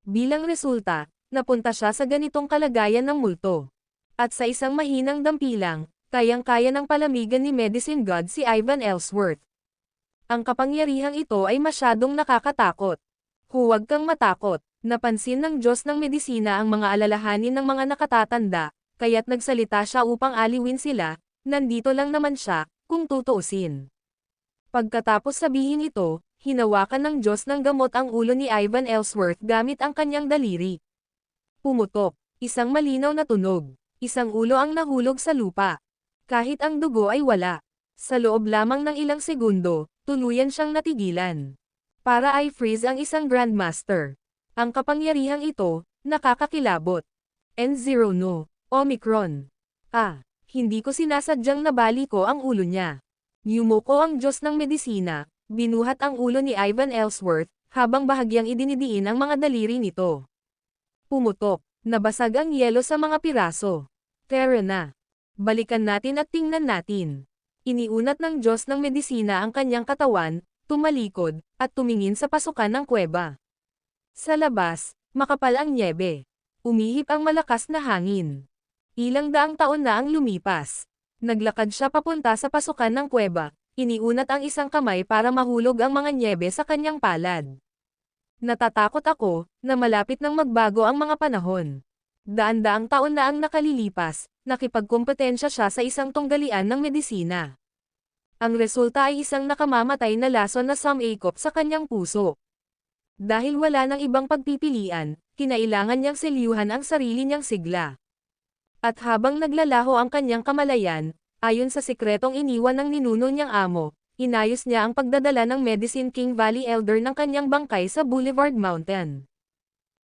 Bilang resulta, napunta siya sa ganitong kalagayan ng multo. At sa isang mahinang dampilang, kayang-kaya ng palamigan ni Medicine God si Ivan Ellsworth. Ang kapangyarihang ito ay masyadong nakakatakot. Huwag kang matakot, napansin ng Diyos ng medisina ang mga alalahanin ng mga nakatatanda, kaya't nagsalita siya upang aliwin sila, nandito lang naman siya, kung tutuusin. Pagkatapos sabihin ito, hinawakan ng Diyos ng gamot ang ulo ni Ivan Ellsworth gamit ang kanyang daliri. Pumutok, isang malinaw na tunog, isang ulo ang nahulog sa lupa. Kahit ang dugo ay wala. Sa loob lamang ng ilang segundo, tuluyan siyang natigilan. Para ay freeze ang isang Grandmaster. Ang kapangyarihang ito, nakakakilabot. N0 no, Omicron. Hindi ko sinasadyang nabali ko ang ulo niya. Yumuko ang Diyos ng medisina, binuhat ang ulo ni Ivan Ellsworth, habang bahagyang idinidiin ang mga daliri nito. Pumutok, nabasag ang yelo sa mga piraso. Tara na. Balikan natin at tingnan natin. Iniunat ng Diyos ng medisina ang kanyang katawan, tumalikod, at tumingin sa pasukan ng kuweba. Sa labas, makapal ang nyebe. Umihip ang malakas na hangin. Ilang daang taon na ang lumipas. Naglakad siya papunta sa pasukan ng kuweba, iniunat ang isang kamay para mahulog ang mga nyebe sa kanyang palad. Natatakot ako, na malapit nang magbago ang mga panahon. Daan-daang taon na ang nakalilipas, nakipagkompetensya siya sa isang tunggalian ng medisina. Ang resulta ay isang nakamamatay na lason na sumakop sa kanyang puso. Dahil wala nang ibang pagpipilian, kinailangan niyang selyuhan ang sarili niyang sigla. At habang naglalaho ang kanyang kamalayan, ayon sa sikretong iniwan ng ninuno niyang amo, inayos niya ang pagdadala ng Medicine King Valley Elder ng kanyang bangkay sa Boulevard Mountain.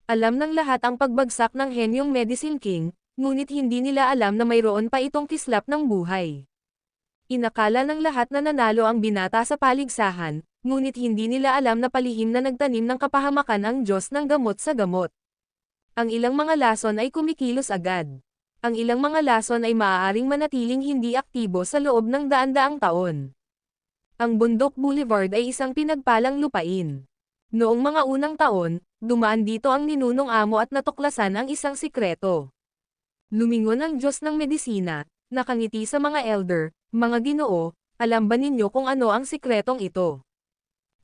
Alam ng lahat ang pagbagsak ng henyong Medicine King, ngunit hindi nila alam na mayroon pa itong kislap ng buhay. Inakala ng lahat na nanalo ang binata sa paligsahan, ngunit hindi nila alam na palihim na nagtanim ng kapahamakan ang Diyos ng gamot sa gamot. Ang ilang mga lason ay kumikilos agad. Ang ilang mga lason ay maaaring manatiling hindi aktibo sa loob ng daan-daang taon. Ang Bundok Boulevard ay isang pinagpalang lupain. Noong mga unang taon, dumaan dito ang ninunong amo at natuklasan ang isang sikreto. Lumingon ang Diyos ng medisina, nakangiti sa mga elder, mga ginoo, alam ba ninyo kung ano ang sikretong ito?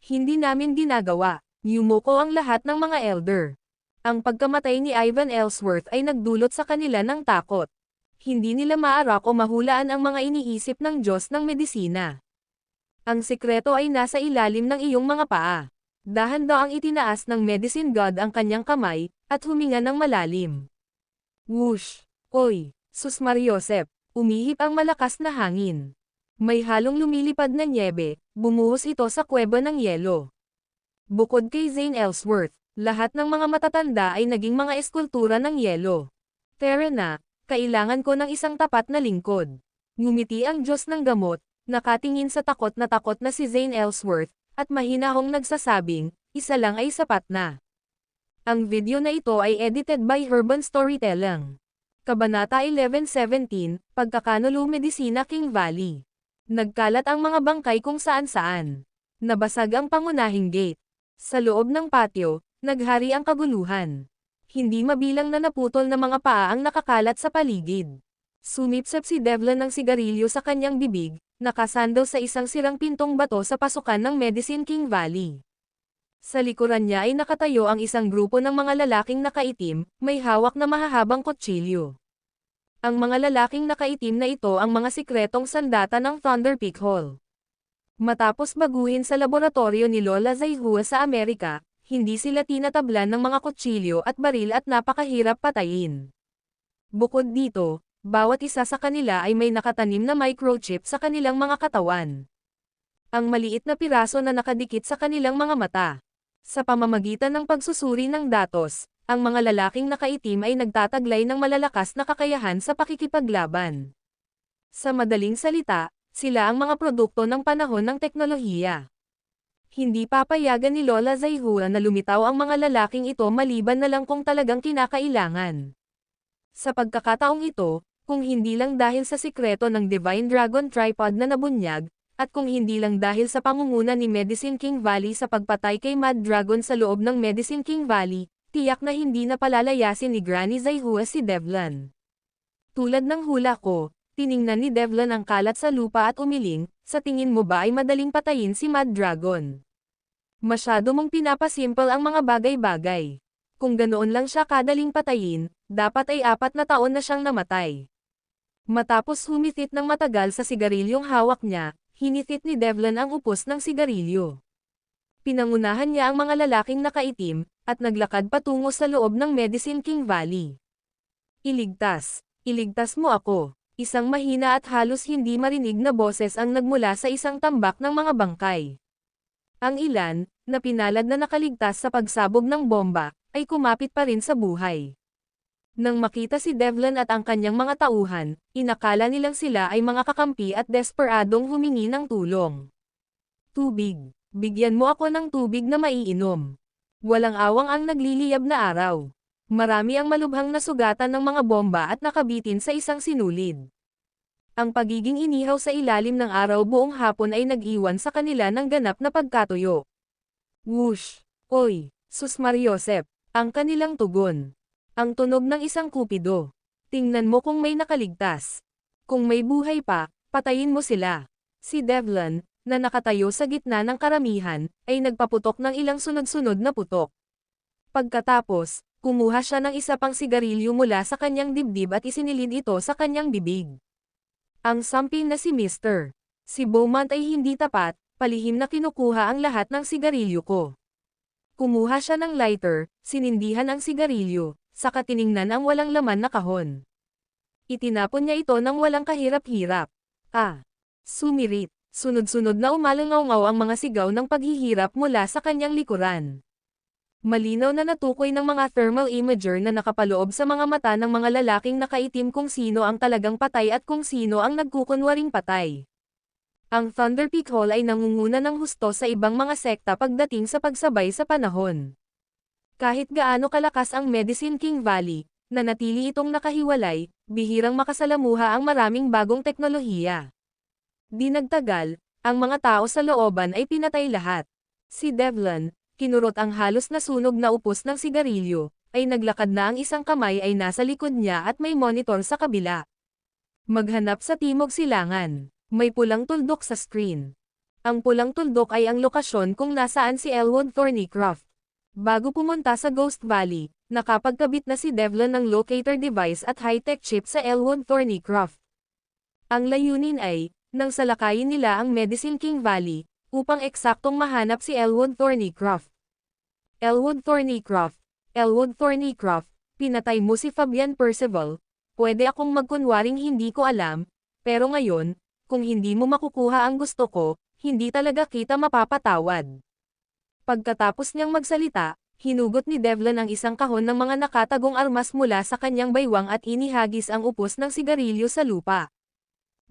Hindi namin ginagawa, yumuko ang lahat ng mga elder. Ang pagkamatay ni Ivan Ellsworth ay nagdulot sa kanila ng takot. Hindi nila maarak o mahulaan ang mga iniisip ng Diyos ng medisina. Ang sikreto ay nasa ilalim ng iyong mga paa. Dahan-daang itinaas ng medicine god ang kanyang kamay, at huminga ng malalim. Whoosh! Oy! Sus Mariosep! Umihip ang malakas na hangin. May halong lumilipad na nyebe, bumuhos ito sa kuweba ng yelo. Bukod kay Zane Ellsworth, lahat ng mga matatanda ay naging mga eskultura ng yelo. Tara na, kailangan ko ng isang tapat na lingkod. Ngumiti ang Diyos ng gamot, nakatingin sa takot na si Zane Ellsworth, at mahinahong nagsasabing, isa lang ay sapat na. Ang video na ito ay edited by Herban Storytelling. Kabanata 11:17, Pagkakanulo Medicina King Valley. Nagkalat ang mga bangkay kung saan-saan. Nabasag ang pangunahing gate. Sa loob ng patio, naghari ang kaguluhan. Hindi mabilang na naputol na mga paa ang nakakalat sa paligid. Sumipsip si Devlin ng sigarilyo sa kanyang bibig, nakasandal sa isang sirang pintong bato sa pasukan ng Medicine King Valley. Sa likuran niya ay nakatayo ang isang grupo ng mga lalaking nakaitim, may hawak na mahahabang kutsilyo. Ang mga lalaking nakaitim na ito ang mga sikretong sandata ng Thunder Peak Hall. Matapos baguhin sa laboratorio ni Lola Zaihua sa Amerika, hindi sila tinatablan ng mga kutsilyo at baril at napakahirap patayin. Bukod dito, bawat isa sa kanila ay may nakatanim na microchip sa kanilang mga katawan. Ang maliit na piraso na nakadikit sa kanilang mga mata. Sa pamamagitan ng pagsusuri ng datos, ang mga lalaking nakaitim ay nagtataglay ng malalakas na kakayahan sa pakikipaglaban. Sa madaling salita, sila ang mga produkto ng panahon ng teknolohiya. Hindi papayagan ni Lola Zaihua na lumitaw ang mga lalaking ito maliban na lang kung talagang kinakailangan. Sa pagkakataong ito, kung hindi lang dahil sa sikreto ng Divine Dragon Tripod na nabunyag, at kung hindi lang dahil sa pangunguna ni Medicine King Valley sa pagpatay kay Mad Dragon sa loob ng Medicine King Valley, tiyak na hindi na palalayasin ni Granny Zaihua si Devlin. Tulad ng hula ko, tiningnan ni Devlin ang kalat sa lupa at umiling, sa tingin mo ba ay madaling patayin si Mad Dragon? Masyado mong pinapasimple ang mga bagay-bagay. Kung ganoon lang siya kadaling patayin, dapat ay 4 na taon na siyang namatay. Matapos humithit ng matagal sa sigarilyong hawak niya, hinithit ni Devlin ang upos ng sigarilyo. Pinangunahan niya ang mga lalaking nakaitim, at naglakad patungo sa loob ng Medicine King Valley. Iligtas mo ako. Isang mahina at halos hindi marinig na boses ang nagmula sa isang tambak ng mga bangkay. Ang ilan, na pinalad na nakaligtas sa pagsabog ng bomba, ay kumapit pa rin sa buhay. Nang makita si Devlin at ang kanyang mga tauhan, inakala nilang sila ay mga kakampi at desperadong humingi ng tulong. Tubig. Bigyan mo ako ng tubig na maiinom. Walang awang ang nagliliyab na araw. Marami ang malubhang nasugatan ng mga bomba at nakabitin sa isang sinulid. Ang pagiging inihaw sa ilalim ng araw buong hapon ay nag-iwan sa kanila ng ganap na pagkatuyo. Whoosh! Oy! Sus Mariosep! Ang kanilang tugon. Ang tunog ng isang kupido. Tingnan mo kung may nakaligtas. Kung may buhay pa, patayin mo sila. Si Devlin, na nakatayo sa gitna ng karamihan, ay nagpaputok ng ilang sunod-sunod na putok. Pagkatapos, kumuha siya ng isa pang sigarilyo mula sa kanyang dibdib at isinilid ito sa kanyang bibig. Ang samping na si Mr. Si Beaumont ay hindi tapat, palihim na kinukuha ang lahat ng sigarilyo ko. Kumuha siya ng lighter, sinindihan ang sigarilyo, saka tiningnan ang walang laman na kahon. Itinapon niya ito ng walang kahirap-hirap. Sumirit. Sunod-sunod na umalangaw-ngaw ang mga sigaw ng paghihirap mula sa kanyang likuran. Malinaw na natukoy ng mga thermal imager na nakapaloob sa mga mata ng mga lalaking nakaitim kung sino ang talagang patay at kung sino ang nagkukunwaring patay. Ang Thunder Peak Hall ay nangunguna ng husto sa ibang mga sekta pagdating sa pagsabay sa panahon. Kahit gaano kalakas ang Medicine King Valley, nanatili itong nakahiwalay, bihirang makasalamuha ang maraming bagong teknolohiya. Di nagtagal, ang mga tao sa looban ay pinatay lahat. Si Devlin, kinurot ang halos nasunog na upos ng sigarilyo, ay naglakad na ang isang kamay ay nasa likod niya at may monitor sa kabila. Maghanap sa timog silangan. May pulang tuldok sa screen. Ang pulang tuldok ay ang lokasyon kung nasaan si Elwood Thornycroft. Bago pumunta sa Ghost Valley, nakapagkabit na si Devlin ng locator device at high-tech chip sa Elwood Thornycroft. Ang layunin ay, nang salakayin nila ang Medicine King Valley, upang eksaktong mahanap si Elwood Thornycroft. Elwood Thornycroft, pinatay mo si Fabian Percival, pwede akong magkunwaring hindi ko alam, pero ngayon, kung hindi mo makukuha ang gusto ko, hindi talaga kita mapapatawad. Pagkatapos niyang magsalita, hinugot ni Devlin ang isang kahon ng mga nakatagong armas mula sa kanyang baywang at inihagis ang upos ng sigarilyo sa lupa.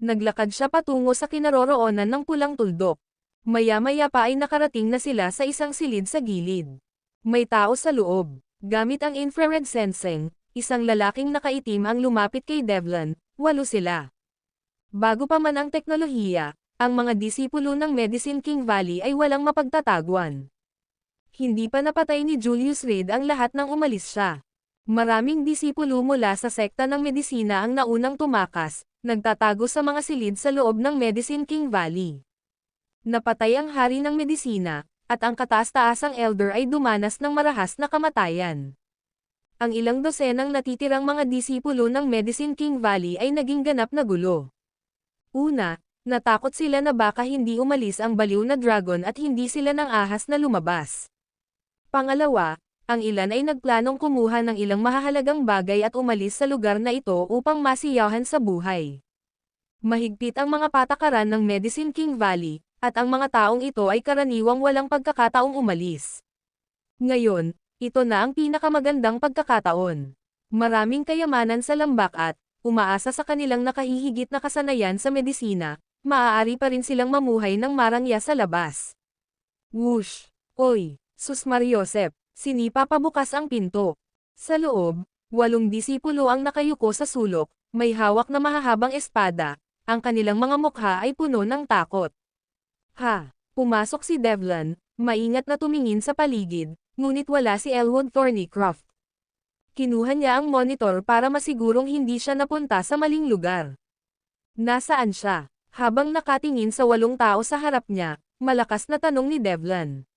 Naglakad siya patungo sa kinaroroonan ng pulang tuldok. Maya-maya pa ay nakarating na sila sa isang silid sa gilid. May tao sa loob. Gamit ang infrared sensing, isang lalaking nakaitim ang lumapit kay Devlin, 8 sila. Bago pa man ang teknolohiya, ang mga disipulo ng Medicine King Valley ay walang mapagtataguan. Hindi pa napatay ni Julius Reed ang lahat nang umalis siya. Maraming disipulo mula sa sekta ng medisina ang naunang tumakas, nagtatago sa mga silid sa loob ng Medicine King Valley. Napatay ang hari ng medisina, at ang kataas-taasang elder ay dumanas ng marahas na kamatayan. Ang ilang dosenang natitirang mga disipulo ng Medicine King Valley ay naging ganap na gulo. Una, natakot sila na baka hindi umalis ang baliw na dragon at hindi sila nang ahas na lumabas. Pangalawa, ang ilan ay nagplanong kumuha ng ilang mahahalagang bagay at umalis sa lugar na ito upang masiyahan sa buhay. Mahigpit ang mga patakaran ng Medicine King Valley, at ang mga taong ito ay karaniwang walang pagkakataong umalis. Ngayon, ito na ang pinakamagandang pagkakataon. Maraming kayamanan sa lambak at, umaasa sa kanilang nakahihigit na kasanayan sa medisina, maaari pa rin silang mamuhay ng marangya sa labas. Whoosh! Oy! Sus Mariosep! Sinipa pabukas ang pinto. Sa loob, 8 disipulo ang nakayuko sa sulok, may hawak na mahahabang espada, ang kanilang mga mukha ay puno ng takot. Pumasok si Devlin, maingat na tumingin sa paligid, ngunit wala si Elwood Thornycroft. Kinuha niya ang monitor para masigurong hindi siya napunta sa maling lugar. Nasaan siya? Habang nakatingin sa 8 tao sa harap niya, malakas na tanong ni Devlin.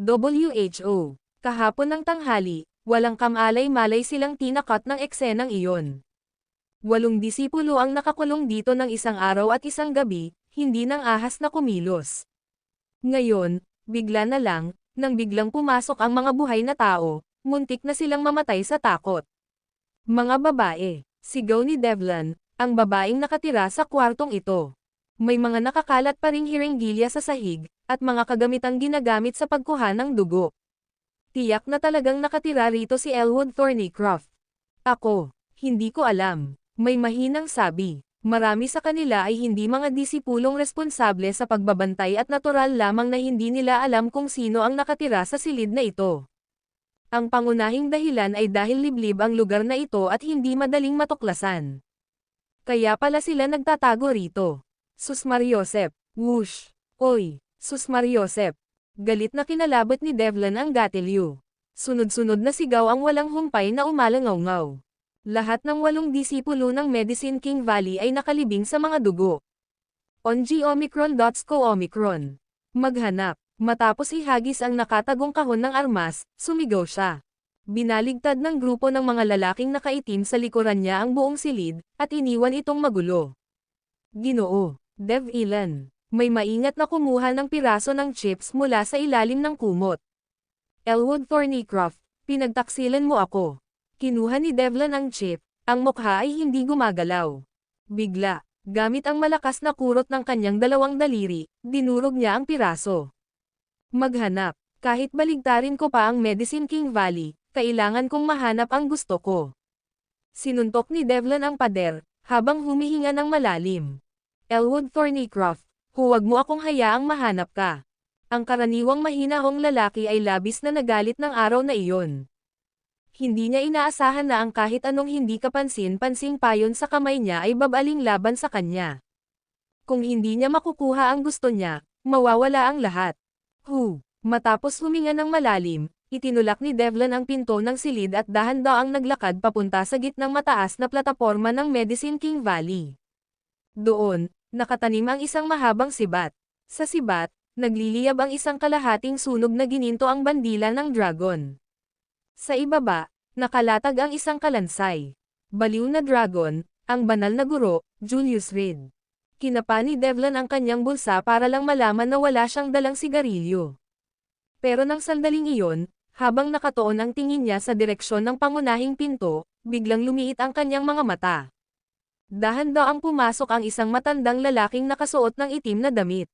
WHO. Kahapon ng tanghali, walang kamalay-malay silang tinakot ng eksenang iyon. 8 disipulo ang nakakulong dito ng isang araw at isang gabi, hindi nang ahas na kumilos. Ngayon, bigla na lang, nang biglang pumasok ang mga buhay na tao, muntik na silang mamatay sa takot. Mga babae, sigaw ni Devlin, ang babaeng nakatira sa kwartong ito. May mga nakakalat pa ring hiringgilya sa sahig, at mga kagamitang ginagamit sa pagkuha ng dugo. Tiyak na talagang nakatira rito si Elwood Thornycroft. Ako, hindi ko alam. May mahinang sabi. Marami sa kanila ay hindi mga disipulong responsable sa pagbabantay at natural lamang na hindi nila alam kung sino ang nakatira sa silid na ito. Ang pangunahing dahilan ay dahil liblib ang lugar na ito at hindi madaling matuklasan. Kaya pala sila nagtatago rito. Sus Mariosep! Whoosh! Oy! Sus Mariosep! Galit na kinalabot ni Devlin ang gatilyo. Sunod-sunod na sigaw ang walang humpay na umalangaw-ngaw. Lahat ng 8 disipulo ng Medicine King Valley ay nakalibing sa mga dugo. ONG Omicron.co Omicron. Maghanap. Matapos ihagis ang nakatagong kahon ng armas, sumigaw siya. Binaligtad ng grupo ng mga lalaking nakaitim sa likuran niya ang buong silid, at iniwan itong magulo. Ginoo, Dev Ilan, may maingat na kumuha ng piraso ng chips mula sa ilalim ng kumot. Elwood Thornycroft, pinagtaksilan mo ako. Kinuha ni Devlin ang chip, ang mukha ay hindi gumagalaw. Bigla, gamit ang malakas na kurot ng kanyang dalawang daliri, dinurog niya ang piraso. Maghanap, kahit baligtarin ko pa ang Medicine King Valley, kailangan kong mahanap ang gusto ko. Sinuntok ni Devlin ang pader, habang humihinga ng malalim. Elwood Thornycroft, huwag mo akong hayaang mahanap ka. Ang karaniwang mahinahong lalaki ay labis na nagalit ng araw na iyon. Hindi niya inaasahan na ang kahit anong hindi kapansin-pansing payon sa kamay niya ay babaling laban sa kanya. Kung hindi niya makukuha ang gusto niya, mawawala ang lahat. Matapos huminga ng malalim, itinulak ni Devlin ang pinto ng silid at dahan-daang naglakad papunta sa gitnang mataas na plataporma ng Medicine King Valley. Doon, nakatanim ang isang mahabang sibat. Sa sibat, nagliliyab ang isang kalahating sunog na gininto ang bandila ng dragon. Sa ibaba, nakalatag ang isang kalansay. Baliw na dragon, ang banal na guro, Julius Reed. Kinapa ni Devlin ang kanyang bulsa para lang malaman na wala siyang dalang sigarilyo. Pero nang sandaling iyon, habang nakatuon ang tingin niya sa direksyon ng pangunahing pinto, biglang lumiit ang kanyang mga mata. Dahan-daang pumasok ang isang matandang lalaking nakasuot ng itim na damit.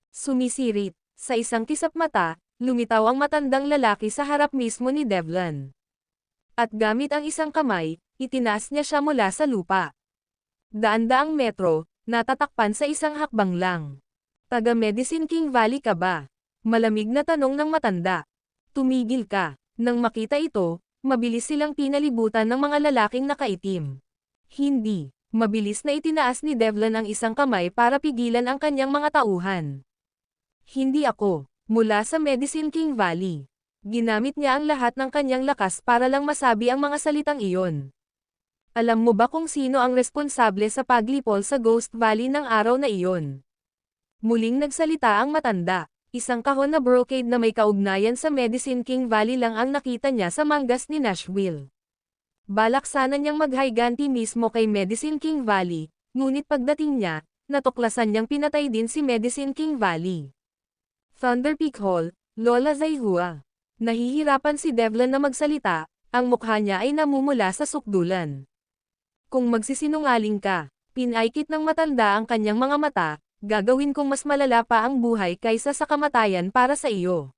Sumisirit, sa isang kisap mata, lumitaw ang matandang lalaki sa harap mismo ni Devlin. At gamit ang isang kamay, itinaas niya siya mula sa lupa. Daan-daang metro, natatakpan sa isang hakbang lang. Taga Medicine King Valley ka ba? Malamig na tanong ng matanda. Tumigil ka. Nang makita ito, mabilis silang pinalibutan ng mga lalaking nakaitim. Hindi, mabilis na itinaas ni Devlin ang isang kamay para pigilan ang kanyang mga tauhan. Hindi ako, mula sa Medicine King Valley. Ginamit niya ang lahat ng kanyang lakas para lang masabi ang mga salitang iyon. Alam mo ba kung sino ang responsable sa paglipol sa Ghost Valley ng araw na iyon? Muling nagsalita ang matanda. Isang kahon na brocade na may kaugnayan sa Medicine King Valley lang ang nakita niya sa manggas ni Nashville. Balak sana niyang maghayganti mismo kay Medicine King Valley, ngunit pagdating niya, natuklasan niyang pinatay din si Medicine King Valley. Thunder Peak Hall, Lola Zaihua. Nahihirapan si Devlin na magsalita, ang mukha niya ay namumula sa sukdulan. Kung magsisinungaling ka, pinaikit ng matanda ang kanyang mga mata, gagawin kong mas malala pa ang buhay kaysa sa kamatayan para sa iyo.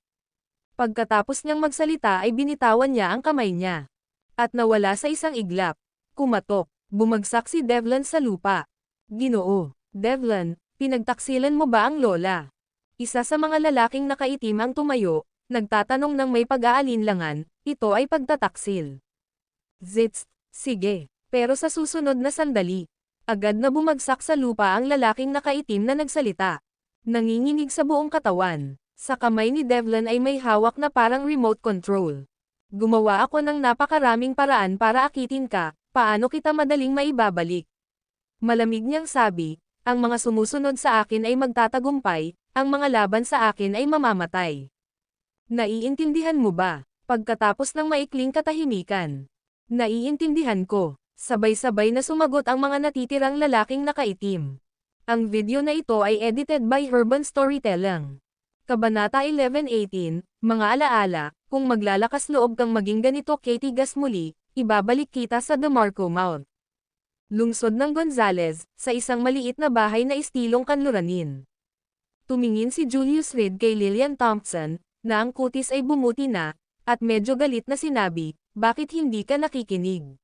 Pagkatapos niyang magsalita ay binitawan niya ang kamay niya. At nawala sa isang iglap. Kumatok, bumagsak si Devlin sa lupa. Ginoo, Devlin, pinagtaksilan mo ba ang lola? Isa sa mga lalaking nakaitim ang tumayo, nagtatanong ng may pag-aalinlangan, ito ay pagtataksil. Zits, sige. Pero sa susunod na sandali, agad na bumagsak sa lupa ang lalaking nakaitim na nagsalita. Nanginginig sa buong katawan. Sa kamay ni Devlin ay may hawak na parang remote control. Gumawa ako ng napakaraming paraan para akitin ka, paano kita madaling maibabalik? Malamig niyang sabi, ang mga sumusunod sa akin ay magtatagumpay, ang mga laban sa akin ay mamamatay. Naiintindihan mo ba? Pagkatapos ng maikling katahimikan. Naiintindihan ko. Sabay-sabay na sumagot ang mga natitirang lalaking nakaitim. Ang video na ito ay edited by Urban Storytelling. Kabanata 11-18, mga alaala, kung maglalakas loob kang maging ganito Katigas muli, ibabalik kita sa DeMarco Mount. Lungsod ng Gonzales, sa isang maliit na bahay na istilong kanluranin. Tumingin si Julius Reed kay Lillian Thompson, na ang kutis ay bumuti na, at medyo galit na sinabi, bakit hindi ka nakikinig?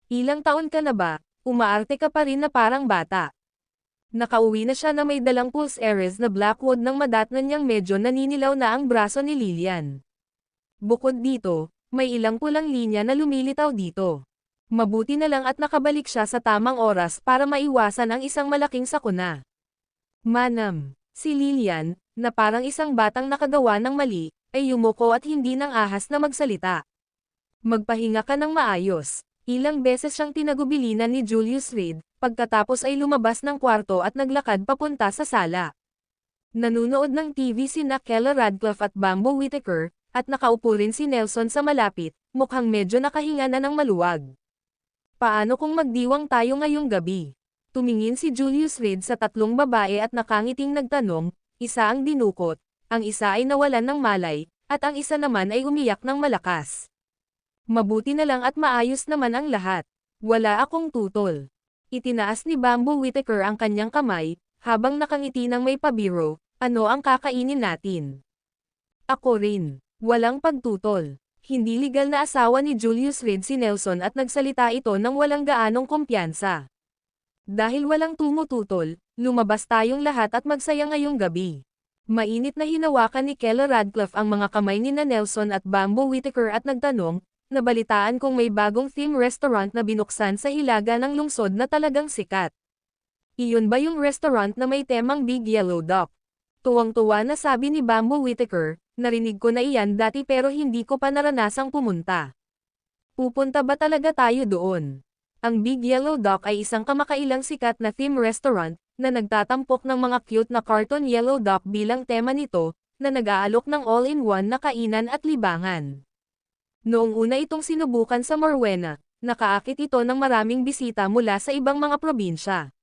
Ilang taon ka na ba, umaarte ka pa rin na parang bata. Nakauwi na siya na may dalang pulse Ares na Blackwood nang madatnan niyang medyo naninilaw na ang braso ni Lillian. Bukod dito, may ilang pulang linya na lumilitaw dito. Mabuti na lang at nakabalik siya sa tamang oras para maiwasan ang isang malaking sakuna. Manam, si Lillian, na parang isang batang nakagawa ng mali, ay yumuko at hindi nang ahas na magsalita. Magpahinga ka ng maayos. Ilang beses siyang tinagubilinan ni Julius Reed, pagkatapos ay lumabas ng kwarto at naglakad papunta sa sala. Nanunood ng TV sina Kella Radcliffe at Bambo Whittaker, at nakaupo rin si Nelson sa malapit, mukhang medyo nakahinga na ng maluwag. Paano kung magdiwang tayo ngayong gabi? Tumingin si Julius Reed sa tatlong babae at nakangiting nagtanong, isa ang dinukot, ang isa ay nawalan ng malay, at ang isa naman ay umiyak ng malakas. Mabuti na lang at maayos naman ang lahat. Wala akong tutol. Itinaas ni Bambo Whittaker ang kanyang kamay, habang nakangiti ng may pabiro, ano ang kakainin natin? Ako rin. Walang pagtutol. Hindi legal na asawa ni Julius Reed si Nelson at nagsalita ito ng walang gaanong kumpiyansa. Dahil walang tumututol, lumabas tayong lahat at magsaya ngayong gabi. Mainit na hinawakan ni Kella Radcliffe ang mga kamay ni Nelson at Bambo Whittaker at nagtanong, nabalitaan kong may bagong theme restaurant na binuksan sa hilaga ng lungsod na talagang sikat. Iyon ba yung restaurant na may temang Big Yellow Duck? Tuwang-tuwa na sabi ni Bambo Whittaker, narinig ko na iyan dati pero hindi ko pa naranasang pumunta. Pupunta ba talaga tayo doon? Ang Big Yellow Duck ay isang kamakailang sikat na theme restaurant, na nagtatampok ng mga cute na cartoon yellow duck bilang tema nito, na nag-aalok ng all-in-one na kainan at libangan. Noong una itong sinubukan sa Morwena, nakaakit ito ng maraming bisita mula sa ibang mga probinsya.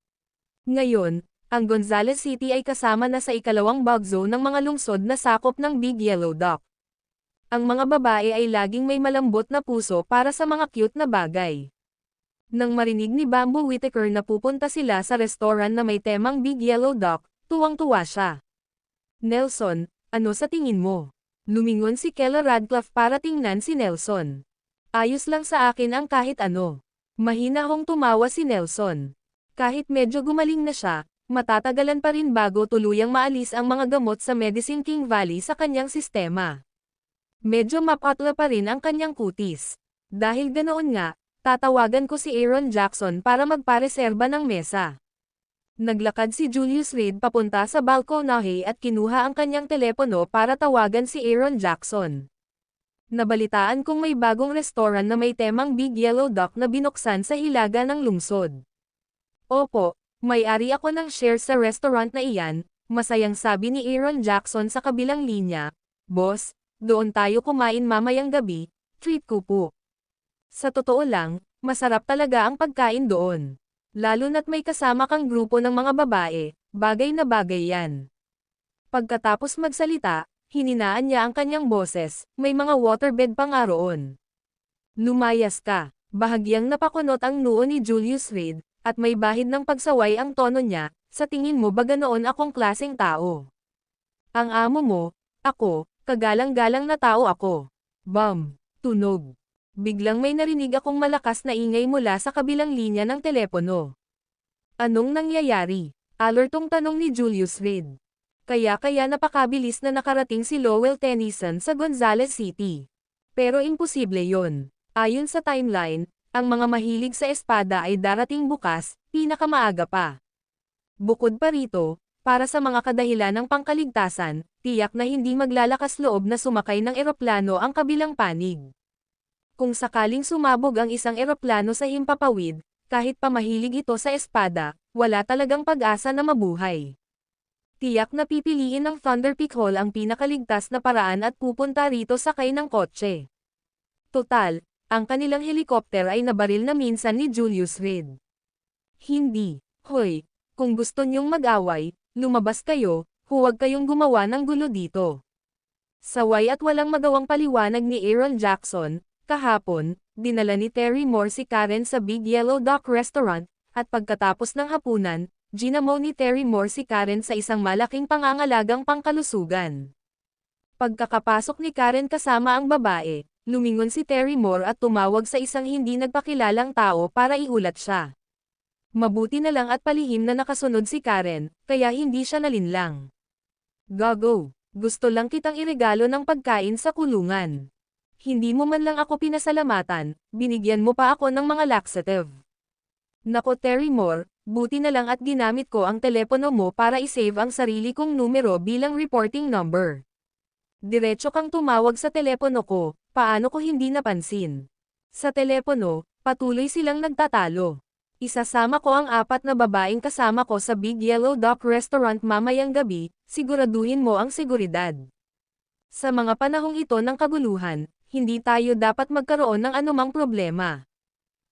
Ngayon, ang Gonzales City ay kasama na sa ikalawang bug zone ng mga lungsod na sakop ng Big Yellow Duck. Ang mga babae ay laging may malambot na puso para sa mga cute na bagay. Nang marinig ni Bambo Whittaker na pupunta sila sa restaurant na may temang Big Yellow Duck, tuwang-tuwa siya. Nelson, ano sa tingin mo? Lumingon si Kella Radcliffe para tingnan si Nelson. Ayos lang sa akin ang kahit ano. Mahinahong tumawa si Nelson. Kahit medyo gumaling na siya, matatagalan pa rin bago tuluyang maalis ang mga gamot sa Medicine King Valley sa kanyang sistema. Medyo mapatla pa rin ang kanyang kutis. Dahil ganoon nga, tatawagan ko si Aaron Jackson para magpareserba ng mesa. Naglakad si Julius Reed papunta sa balkonahe at kinuha ang kanyang telepono para tawagan si Aaron Jackson. Nabalitaan kong may bagong restaurant na may temang Big Yellow Duck na binuksan sa hilaga ng lungsod. Opo, may-ari ako ng share sa restaurant na iyan, masayang sabi ni Aaron Jackson sa kabilang linya. Boss, doon tayo kumain mamayang gabi, treat ko po. Sa totoo lang, masarap talaga ang pagkain doon. Lalo na't may kasama kang grupo ng mga babae, bagay na bagay yan. Pagkatapos magsalita, hininaan niya ang kanyang boses, may mga waterbed pa nga roon. Lumayas ka, bahagyang napakunot ang noo ni Julius Reed, at may bahid ng pagsaway ang tono niya, sa tingin mo ba ganoon akong klaseng tao? Ang amo mo, ako, kagalang-galang na tao ako. Bam! Tunog. Biglang may narinig akong malakas na ingay mula sa kabilang linya ng telepono. Anong nangyayari? Alertong tanong ni Julius Reed. Kaya napakabilis na nakarating si Lowell Tennyson sa Gonzales City. Pero imposible yon. Ayon sa timeline, ang mga mahilig sa espada ay darating bukas, pinakamaaga pa. Bukod pa rito, para sa mga kadahilan ng pangkaligtasan, tiyak na hindi maglalakas loob na sumakay ng eroplano ang kabilang panig. Kung sakaling sumabog ang isang eroplano sa himpapawid, kahit pa mahilig ito sa espada, wala talagang pag-asa na mabuhay. Tiyak na pipiliin ng Thunder Peak Hall ang pinakaligtas na paraan at pupunta rito sakay ng kotse. Total, ang kanilang helikopter ay nabaril na minsan ni Julius Reed. Hindi, hoy, kung gusto niyong mag-away, lumabas kayo, huwag kayong gumawa ng gulo dito. Saway at walang magawang paliwanag ni Aaron Jackson. Kahapon, dinala ni Terry Moore si Karen sa Big Yellow Duck Restaurant, at pagkatapos ng hapunan, ginamo ni Terry Moore si Karen sa isang malaking pangangalagang pangkalusugan. Pagkakapasok ni Karen kasama ang babae, lumingon si Terry Moore at tumawag sa isang hindi nagpakilalang tao para iulat siya. Mabuti na lang at palihim na nakasunod si Karen, kaya hindi siya nalinlang. Gago, gusto lang kitang iregalo ng pagkain sa kulungan. Hindi mo man lang ako pinasalamatan, binigyan mo pa ako ng mga laxative. Nako Terry Moore, buti na lang at ginamit ko ang telepono mo para isave ang sarili kong numero bilang reporting number. Diretso kang tumawag sa telepono ko, paano ko hindi napansin? Sa telepono, patuloy silang nagtatalo. Isasama ko ang 4 na babaeng kasama ko sa Big Yellow Duck Restaurant mamayang gabi, siguraduhin mo ang seguridad. Sa mga panahong ito ng kaguluhan, hindi tayo dapat magkaroon ng anumang problema.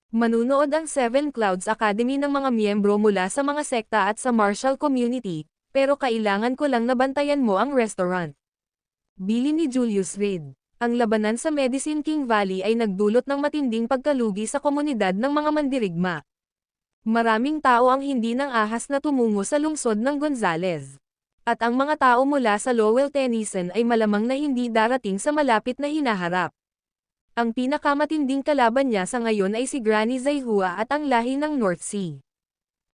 Manunood ang Seven Clouds Academy ng mga miyembro mula sa mga sekta at sa martial community, pero kailangan ko lang nabantayan mo ang restaurant. Bili ni Julius Reed. Ang labanan sa Medicine King Valley ay nagdulot ng matinding pagkalugi sa komunidad ng mga mandirigma. Maraming tao ang hindi nang ahas na tumungo sa lungsod ng Gonzales. At ang mga tao mula sa Lowell, Tennyson ay malamang na hindi darating sa malapit na hinaharap. Ang pinakamatinding kalaban niya sa ngayon ay si Granny Zaihua at ang lahi ng North Sea.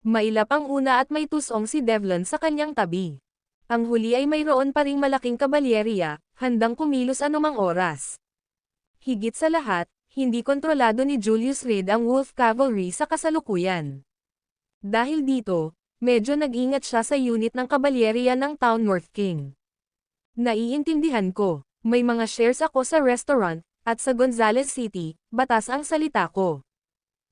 Mailap ang una at may tusong si Devlin sa kanyang tabi. Ang huli ay mayroon pa ring malaking kabalyeriya, handang kumilos anumang oras. Higit sa lahat, hindi kontrolado ni Julius Reed ang Wolf Cavalry sa kasalukuyan. Dahil dito, medyo nag-ingat siya sa unit ng kabalyeriya ng Town North King. Naiintindihan ko, may mga shares ako sa restaurant, at sa Gonzales City, batas ang salita ko.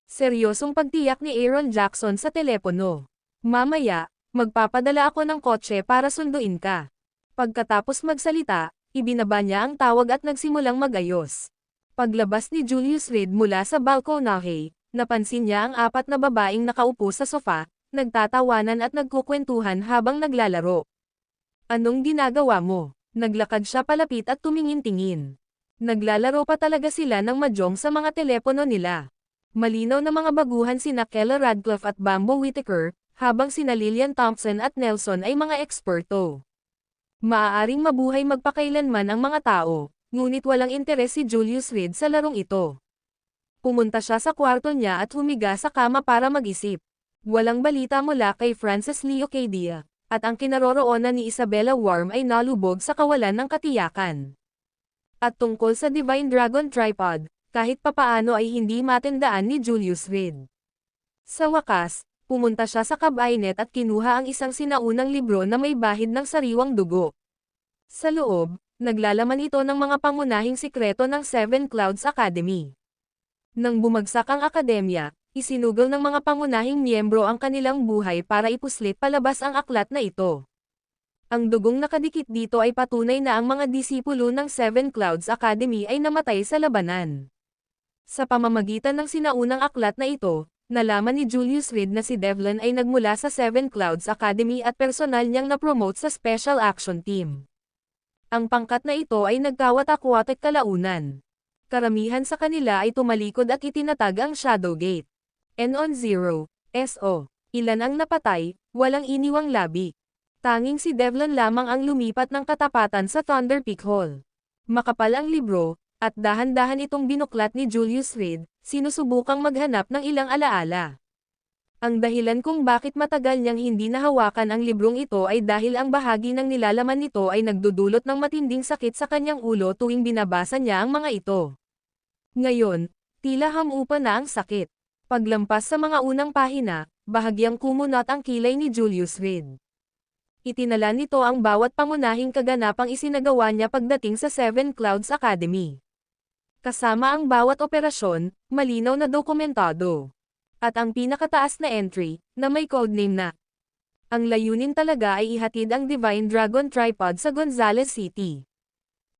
Seryosong pagtiyak ni Aaron Jackson sa telepono. Mamaya, magpapadala ako ng kotse para sunduin ka. Pagkatapos magsalita, ibinaba niya ang tawag at nagsimulang magayos. Paglabas ni Julius Reed mula sa balkonahe, napansin niya ang 4 na babaeng nakaupo sa sofa, nagtatawanan at nagkukwentuhan habang naglalaro. Anong ginagawa mo? Naglakad siya palapit at tumingin-tingin. Naglalaro pa talaga sila ng mahjong sa mga telepono nila. Malinaw na mga baguhan sina Kella Radcliffe at Bambo Whittaker, habang sina Lillian Thompson at Nelson ay mga eksperto. Maaaring mabuhay magpakailanman ang mga tao, ngunit walang interes si Julius Reed sa larong ito. Pumunta siya sa kwarto niya at humiga sa kama para mag-isip. Walang balita mula kay Francis Leocadia, at ang kinaroroonan ni Isabella Worm ay nalubog sa kawalan ng katiyakan. At tungkol sa Divine Dragon Tripod, kahit papaano ay hindi matandaan ni Julius Reed. Sa wakas, pumunta siya sa kabinet at kinuha ang isang sinaunang libro na may bahid ng sariwang dugo. Sa loob, naglalaman ito ng mga pangunahing sikreto ng Seven Clouds Academy. Nang bumagsak ang akademya, isinugal ng mga pangunahing miyembro ang kanilang buhay para ipuslit palabas ang aklat na ito. Ang dugong nakadikit dito ay patunay na ang mga disipulo ng Seven Clouds Academy ay namatay sa labanan. Sa pamamagitan ng sinaunang aklat na ito, nalaman ni Julius Reed na si Devlin ay nagmula sa Seven Clouds Academy at personal niyang na-promote sa Special Action Team. Ang pangkat na ito ay nagkawatak-watak kalaunan. Karamihan sa kanila ay tumalikod at itinatag ang Shadowgate. N-0, SO. Ilan ang napatay, walang iniwang labi. Tanging si Devlin lamang ang lumipat ng katapatan sa Thunder Peak Hall. Makapal ang libro, at dahan-dahan itong binuklat ni Julius Reed, sinusubukang maghanap ng ilang alaala. Ang dahilan kung bakit matagal niyang hindi nahawakan ang librong ito ay dahil ang bahagi ng nilalaman nito ay nagdudulot ng matinding sakit sa kanyang ulo tuwing binabasa niya ang mga ito. Ngayon, tila hamupa na ang sakit. Paglampas sa mga unang pahina, bahagyang kumunot ang kilay ni Julius Reed. Itinala nito ang bawat pangunahing kaganapang isinagawa niya pagdating sa Seven Clouds Academy. Kasama ang bawat operasyon, malinaw na dokumentado. At ang pinakataas na entry, na may codename na. Ang layunin talaga ay ihatid ang Divine Dragon Tripod sa Gonzales City.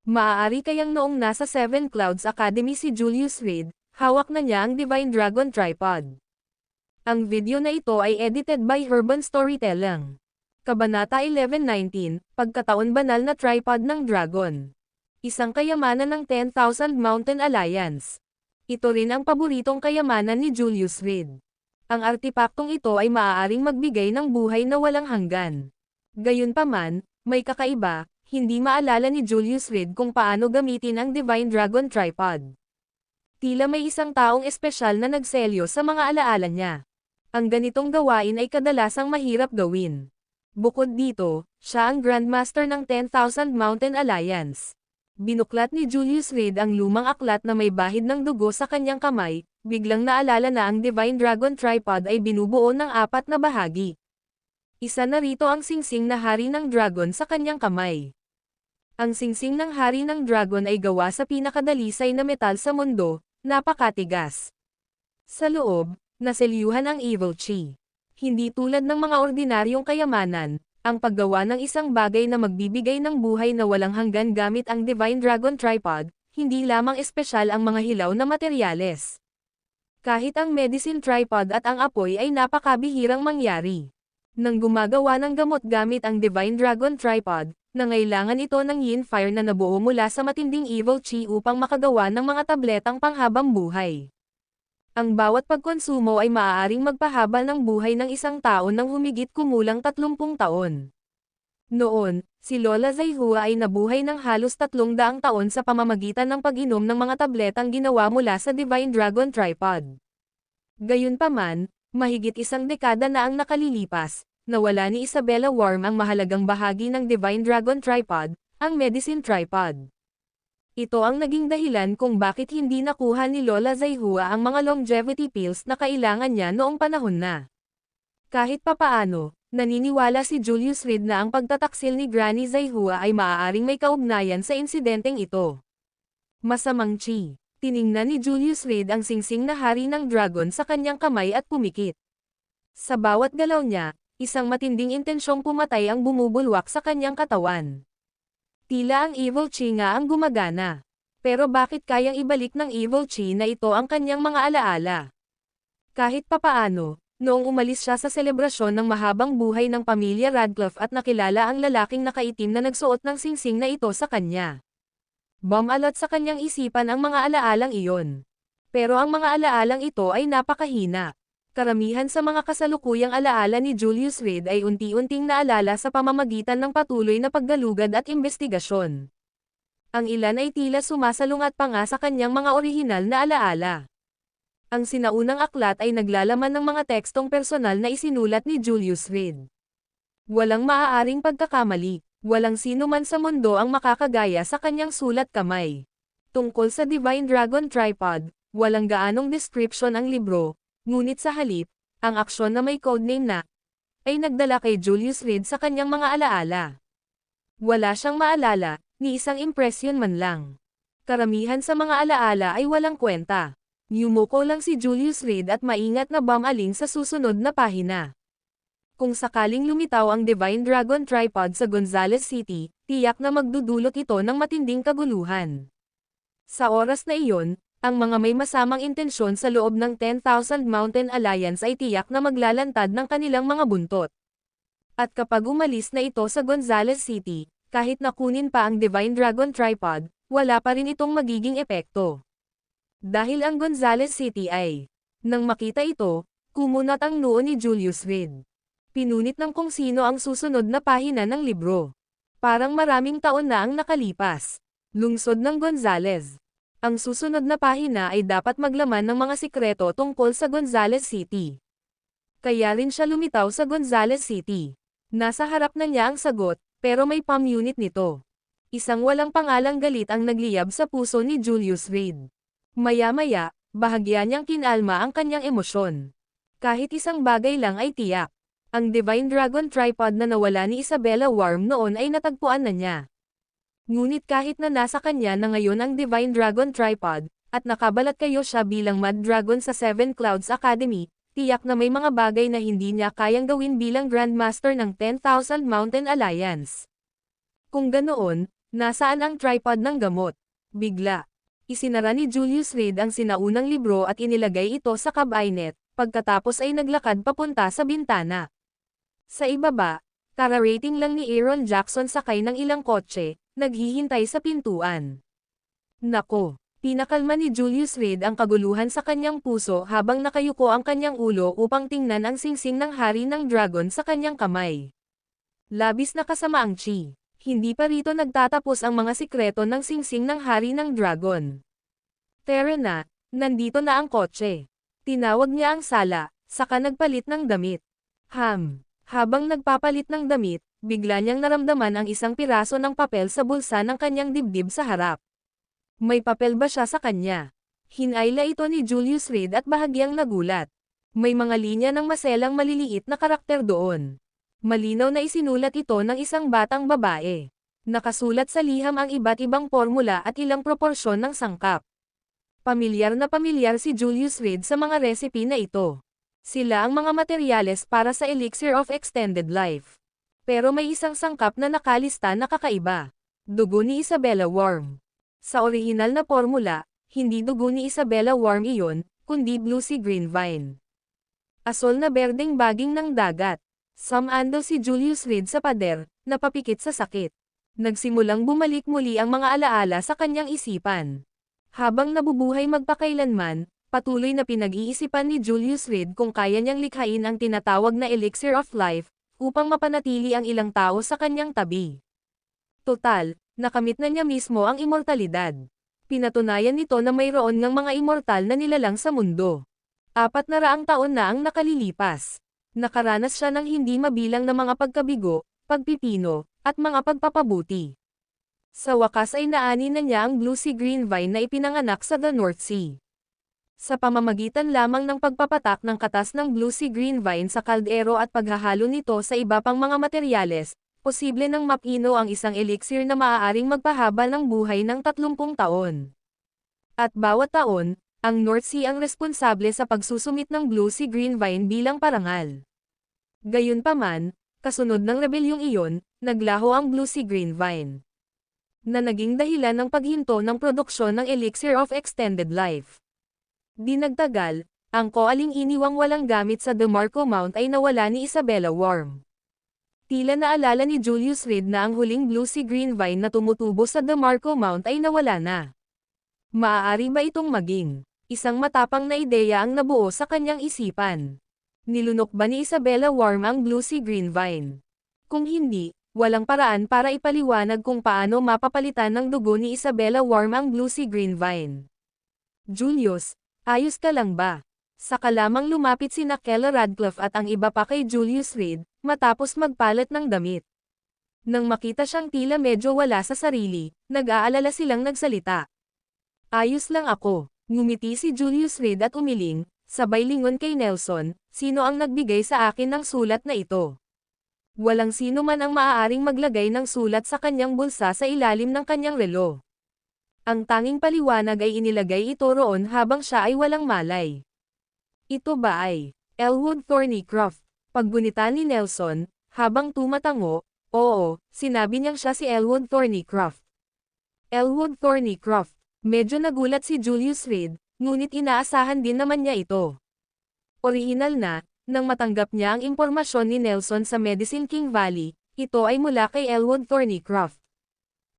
Maaari kayang noong nasa Seven Clouds Academy si Julius Reed, hawak na niya ang Divine Dragon Tripod. Ang video na ito ay edited by Urban Storytelling. Kabanata 11:19, Pagkataon banal na tripod ng dragon. Isang kayamanan ng 10,000 Mountain Alliance. Ito rin ang paboritong kayamanan ni Julius Reed. Ang artipaktong ito ay maaaring magbigay ng buhay na walang hanggan. Gayunpaman, may kakaiba, hindi maalala ni Julius Reed kung paano gamitin ang Divine Dragon Tripod. Tila may isang taong espesyal na nagselyo sa mga alaala niya. Ang ganitong gawain ay kadalasang mahirap gawin. Bukod dito, siya ang Grandmaster ng 10,000 Mountain Alliance. Binuklat ni Julius Reed ang lumang aklat na may bahid ng dugo sa kanyang kamay, biglang naalala na ang Divine Dragon Tripod ay binubuo ng 4 na bahagi. Isa na rito ang singsing na hari ng dragon sa kanyang kamay. Ang singsing ng hari ng dragon ay gawa sa pinakadalisay na metal sa mundo, napakatigas. Sa loob, Naselyuhan ang evil chi. Hindi tulad ng mga ordinaryong kayamanan, ang paggawa ng isang bagay na magbibigay ng buhay na walang hanggan gamit ang Divine Dragon Tripod, hindi lamang espesyal ang mga hilaw na materyales. Kahit ang medicine tripod at ang apoy ay napakabihirang mangyari. Nang gumagawa ng gamot gamit ang Divine Dragon Tripod, nangailangan ito ng yin fire na nabuo mula sa matinding evil chi upang makagawa ng mga tabletang panghabang buhay. Ang bawat pagkonsumo ay maaaring magpahaba ng buhay ng isang tao ng humigit kumulang 30 taon. Noon, si Lola Zaihua ay nabuhay ng halos 300 taon sa pamamagitan ng pag-inom ng mga tabletang ginawa mula sa Divine Dragon Tripod. Gayunpaman, mahigit isang dekada na ang nakalilipas, nawala ni Isabella Worm ang mahalagang bahagi ng Divine Dragon Tripod, ang medicine tripod. Ito ang naging dahilan kung bakit hindi nakuha ni Lola Zaihua ang mga longevity pills na kailangan niya noong panahon na. Kahit papaano, naniniwala si Julius Reed na ang pagtataksil ni Granny Zaihua ay maaaring may kaugnayan sa insidenteng ito. Masamang chi. Tiningnan ni Julius Reed ang singsing na hari ng dragon sa kanyang kamay at pumikit. Sa bawat galaw niya, isang matinding intensyong pumatay ang bumubulwak sa kanyang katawan. Tila ang evil chi nga ang gumagana. Pero bakit kayang ibalik ng evil chi na ito ang kanyang mga alaala? Kahit papaano, noong umalis siya sa selebrasyon ng mahabang buhay ng pamilya Radcliffe at nakilala ang lalaking nakaitim na nagsuot ng singsing na ito sa kanya. Bumalot sa kanyang isipan ang mga alaalang iyon. Pero ang mga alaalang ito ay napakahina. Karamihan sa mga kasalukuyang alaala ni Julius Reed ay unti-unting naalala sa pamamagitan ng patuloy na paggalugad at investigasyon. Ang ilan ay tila sumasalungat pa nga sa kanyang mga orihinal na alaala. Ang sinaunang aklat ay naglalaman ng mga tekstong personal na isinulat ni Julius Reed. Walang maaaring pagkakamali. Walang sino man sa mundo ang makakagaya sa kanyang sulat kamay. Tungkol sa Divine Dragon Tripod, walang gaanong description ang libro, ngunit sa halip, ang aksyon na may codename na, ay nagdala kay Julius Reed sa kanyang mga alaala. Wala siyang maalala, ni isang impresyon man lang. Karamihan sa mga alaala ay walang kwenta. Yumuko lang si Julius Reed at maingat na bumaling sa susunod na pahina. Kung sakaling lumitaw ang Divine Dragon Tripod sa Gonzales City, tiyak na magdudulot ito ng matinding kaguluhan. Sa oras na iyon, ang mga may masamang intensyon sa loob ng 10,000 Mountain Alliance ay tiyak na maglalantad ng kanilang mga buntot. At kapag umalis na ito sa Gonzales City, kahit nakunin pa ang Divine Dragon Tripod, wala pa rin itong magiging epekto. Dahil ang Gonzales City ay, nang makita ito, kumunat ang noo ni Julius Reed. Pinunit ng kung sino ang susunod na pahina ng libro. Parang maraming taon na ang nakalipas. Lungsod ng Gonzales. Ang susunod na pahina ay dapat maglaman ng mga sikreto tungkol sa Gonzales City. Kaya rin siya lumitaw sa Gonzales City. Nasa harap na niya ang sagot, pero may palm unit nito. Isang walang pangalang galit ang nagliyab sa puso ni Julius Reed. Maya-maya, bahagya niyang kinalma ang kanyang emosyon. Kahit isang bagay lang ay tiyak. Ang Divine Dragon Tripod na nawala ni Isabella Worm noon ay natagpuan na niya. Ngunit kahit na nasa kanya na ngayon ang Divine Dragon Tripod, at nakabalat kayo siya bilang Mad Dragon sa Seven Clouds Academy, tiyak na may mga bagay na hindi niya kayang gawin bilang Grandmaster ng 10,000 Mountain Alliance. Kung ganoon, nasaan ang tripod ng gamot? Bigla. Isinara ni Julius Reed ang sinaunang libro at inilagay ito sa cabinet, pagkatapos ay naglakad papunta sa bintana. Sa ibaba, kararating lang ni Aaron Jackson sakay ng ilang kotse, naghihintay sa pintuan. Nako, pinakalma ni Julius Reed ang kaguluhan sa kanyang puso habang nakayuko ang kanyang ulo upang tingnan ang singsing ng hari ng dragon sa kanyang kamay. Labis na kasama ang chi. Hindi pa rito nagtatapos ang mga sikreto ng singsing ng hari ng dragon. Tara na, nandito na ang kotse. Tinawag niya ang sala, saka nagpalit ng damit. Habang nagpapalit ng damit, bigla niyang naramdaman ang isang piraso ng papel sa bulsa ng kanyang dibdib sa harap. May papel ba siya sa kanya? Hinayla ito ni Julius Reed at bahagyang nagulat. May mga linya ng maselang maliliit na karakter doon. Malinaw na isinulat ito ng isang batang babae. Nakasulat sa liham ang iba't ibang formula at ilang proporsyon ng sangkap. Pamilyar na pamilyar si Julius Reed sa mga recipe na ito. Sila ang mga materyales para sa Elixir of Extended Life. Pero may isang sangkap na nakalista na kakaiba. Dugo ni Isabella Worm. Sa orihinal na formula, hindi dugo ni Isabella Worm iyon, kundi Blue Sea Green Vine. Asol na berdeng baging ng dagat. Sumando si Julius Reed sa pader, napapikit sa sakit. Nagsimulang bumalik muli ang mga alaala sa kanyang isipan. Habang nabubuhay magpakailanman, patuloy na pinag-iisipan ni Julius Reed kung kaya niyang likhain ang tinatawag na Elixir of Life, upang mapanatili ang ilang tao sa kanyang tabi. Total, nakamit na niya mismo ang immortalidad. Pinatunayan nito na mayroon ngang mga immortal na nilalang sa mundo. 400 taon na ang nakalilipas. Nakaranas siya ng hindi mabilang na mga pagkabigo, pagpipino, at mga pagpapabuti. Sa wakas ay naani na niya ang Blue Sea Green Vine na ipinanganak sa the North Sea. Sa pamamagitan lamang ng pagpapatak ng katas ng Blue Sea Green Vine sa kaldero at paghahalo nito sa iba pang mga materyales, posible nang mapino ang isang elixir na maaaring magpahaba ng buhay ng 30 taon. At bawat taon, ang North Sea ang responsable sa pagsusumit ng Blue Sea Green Vine bilang parangal. Gayunpaman, kasunod ng rebelyong iyon, naglaho ang Blue Sea Green Vine, na naging dahilan ng paghinto ng produksyon ng Elixir of Extended Life. Di nagtagal, ang koaling iniwang walang gamit sa DeMarco Mount ay nawala ni Isabella Worm. Tila naalala ni Julius Reed na ang huling Blue Sea Green Vine na tumutubo sa DeMarco Mount ay nawala na. Maaari ba itong maging isang matapang na ideya ang nabuo sa kanyang isipan? Nilunok ba ni Isabella Worm ang Blue Sea Green Vine? Kung hindi, walang paraan para ipaliwanag kung paano mapapalitan ng dugo ni Isabella Worm ang Blue Sea Green Vine. Julius, ayos ka lang ba? Saka lamang lumapit sina Kella Radcliffe at ang iba pa kay Julius Reed, matapos magpalit ng damit. Nang makita siyang tila medyo wala sa sarili, nag-aalala silang nagsalita. Ayos lang ako, ngumiti si Julius Reed at umiling, sabay lingon kay Nelson, sino ang nagbigay sa akin ng sulat na ito? Walang sino man ang maaaring maglagay ng sulat sa kanyang bulsa sa ilalim ng kanyang relo. Ang tanging paliwanag ay inilagay ito roon habang siya ay walang malay. Ito ba ay Elwood Thornycroft? Paggunita ni Nelson, habang tumatango, oo, sinabi niyang siya si Elwood Thornycroft. Elwood Thornycroft, medyo nagulat si Julius Reed, ngunit inaasahan din naman niya ito. Orihinal na, nang matanggap niya ang impormasyon ni Nelson sa Medicine King Valley, ito ay mula kay Elwood Thornycroft.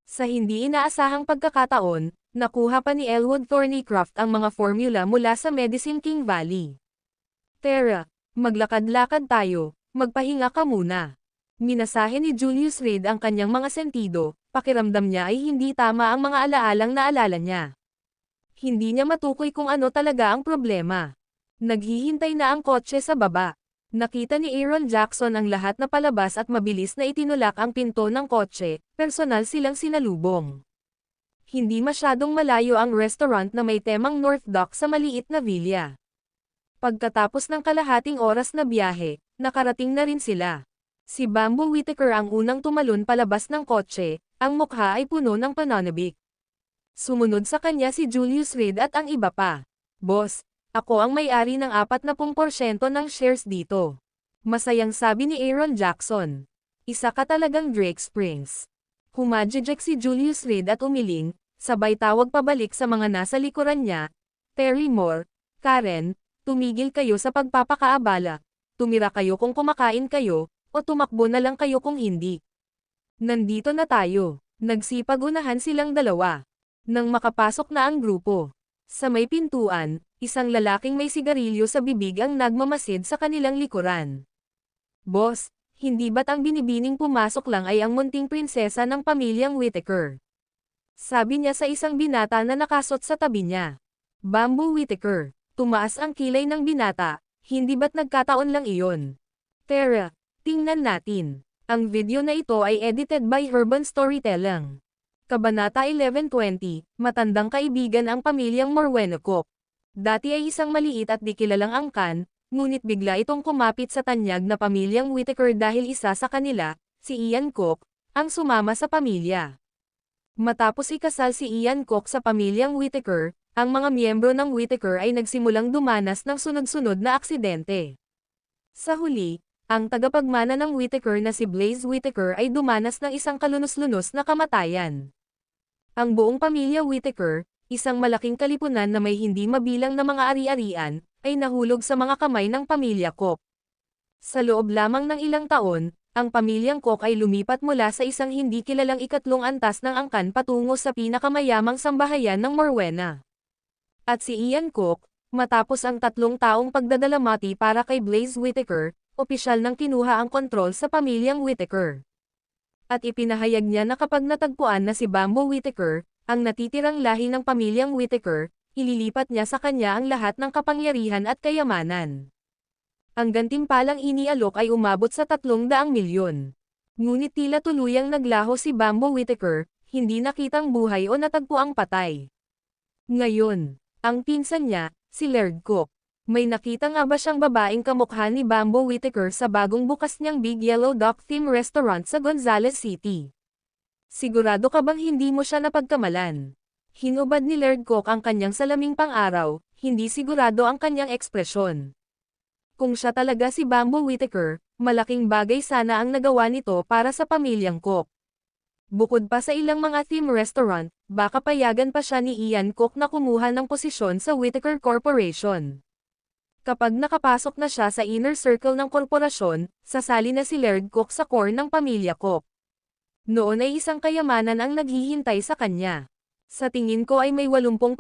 Sa hindi inaasahang pagkakataon, nakuha pa ni Elwood Thornycroft ang mga formula mula sa Medicine King Valley. Tara, maglakad-lakad tayo, magpahinga ka muna. Minasahe ni Julius Reed ang kanyang mga sentido, pakiramdam niya ay hindi tama ang mga alaalang naalala niya. Hindi niya matukoy kung ano talaga ang problema. Naghihintay na ang kotse sa baba. Nakita ni Aaron Jackson ang lahat na palabas at mabilis na itinulak ang pinto ng kotse, personal silang sinalubong. Hindi masyadong malayo ang restaurant na may temang North Dock sa maliit na villa. Pagkatapos ng kalahating oras na biyahe, nakarating na rin sila. Si Bamboo Whittaker ang unang tumalon palabas ng kotse, ang mukha ay puno ng pananabik. Sumunod sa kanya si Julius Reed at ang iba pa. Boss, ako ang may-ari ng 40% ng shares dito. Masayang sabi ni Aaron Jackson. Isa ka talagang Drake Springs. Humajijek si Julius Reed at umiling, sabay tawag pabalik sa mga nasa likuran niya. Terry Moore, Karen, tumigil kayo sa pagpapakaabala. Tumira kayo kung kumakain kayo, o tumakbo na lang kayo kung hindi. Nandito na tayo. Nagsipag-unahan silang dalawa. Nang makapasok na ang grupo. Sa may pintuan, isang lalaking may sigarilyo sa bibig ang nagmamasid sa kanilang likuran. Boss, hindi ba't ang binibining pumasok lang ay ang munting prinsesa ng pamilyang Whittaker? Sabi niya sa isang binata na nakasot sa tabi niya. Bamboo Whittaker, tumaas ang kilay ng binata, hindi ba't nagkataon lang iyon? Tara, tingnan natin. Ang video na ito ay edited by Urban Storytelling. Kabanata 1120, matandang kaibigan ang pamilyang Morwenokop. Dati ay isang maliit at di kilalang angkan, ngunit bigla itong kumapit sa tanyag na pamilyang Whittaker dahil isa sa kanila, si Ian Cook, ang sumama sa pamilya. Matapos ikasal si Ian Cook sa pamilyang Whittaker, ang mga miyembro ng Whittaker ay nagsimulang dumanas ng sunod-sunod na aksidente. Sa huli, ang tagapagmana ng Whittaker na si Blaze Whittaker ay dumanas ng isang kalunos-lunos na kamatayan. Ang buong pamilya Whittaker, isang malaking kalipunan na may hindi mabilang na mga ari-arian, ay nahulog sa mga kamay ng pamilya Koch. Sa loob lamang ng ilang taon, ang pamilyang Koch ay lumipat mula sa isang hindi kilalang ikatlong antas ng angkan patungo sa pinakamayamang sambahayan ng Morwena. At si Ian Koch, matapos ang 3 taong pagdadalamati para kay Blaze Whittaker, opisyal nang kinuha ang kontrol sa pamilyang Whittaker. At ipinahayag niya na kapag natagpuan na si Bamboo Whittaker, ang natitirang lahi ng pamilyang Whittaker, ililipat niya sa kanya ang lahat ng kapangyarihan at kayamanan. Ang gantimpalang inialok ay umabot sa 300 milyon. Ngunit tila tuluyang naglaho si Bamboo Whittaker, hindi nakitang buhay o natagpuang patay. Ngayon, ang pinsan niya, si Laird Koch, may nakita nga ba siyang babaeng kamukha ni Bamboo Whittaker sa bagong bukas niyang Big Yellow Duck Theme Restaurant sa Gonzales City? Sigurado ka bang hindi mo siya napagkamalan? Hinubad ni Laird Koch ang kanyang salaming pang-araw, hindi sigurado ang kanyang ekspresyon. Kung siya talaga si Bamboo Whittaker, malaking bagay sana ang nagawa nito para sa pamilyang Koch. Bukod pa sa ilang mga theme restaurant, baka payagan pa siya ni Ian Koch na kumuha ng posisyon sa Whittaker Corporation. Kapag nakapasok na siya sa inner circle ng korporasyon, sasali na si Laird Koch sa core ng pamilya Koch. Noon ay isang kayamanan ang naghihintay sa kanya. Sa tingin ko ay may 80%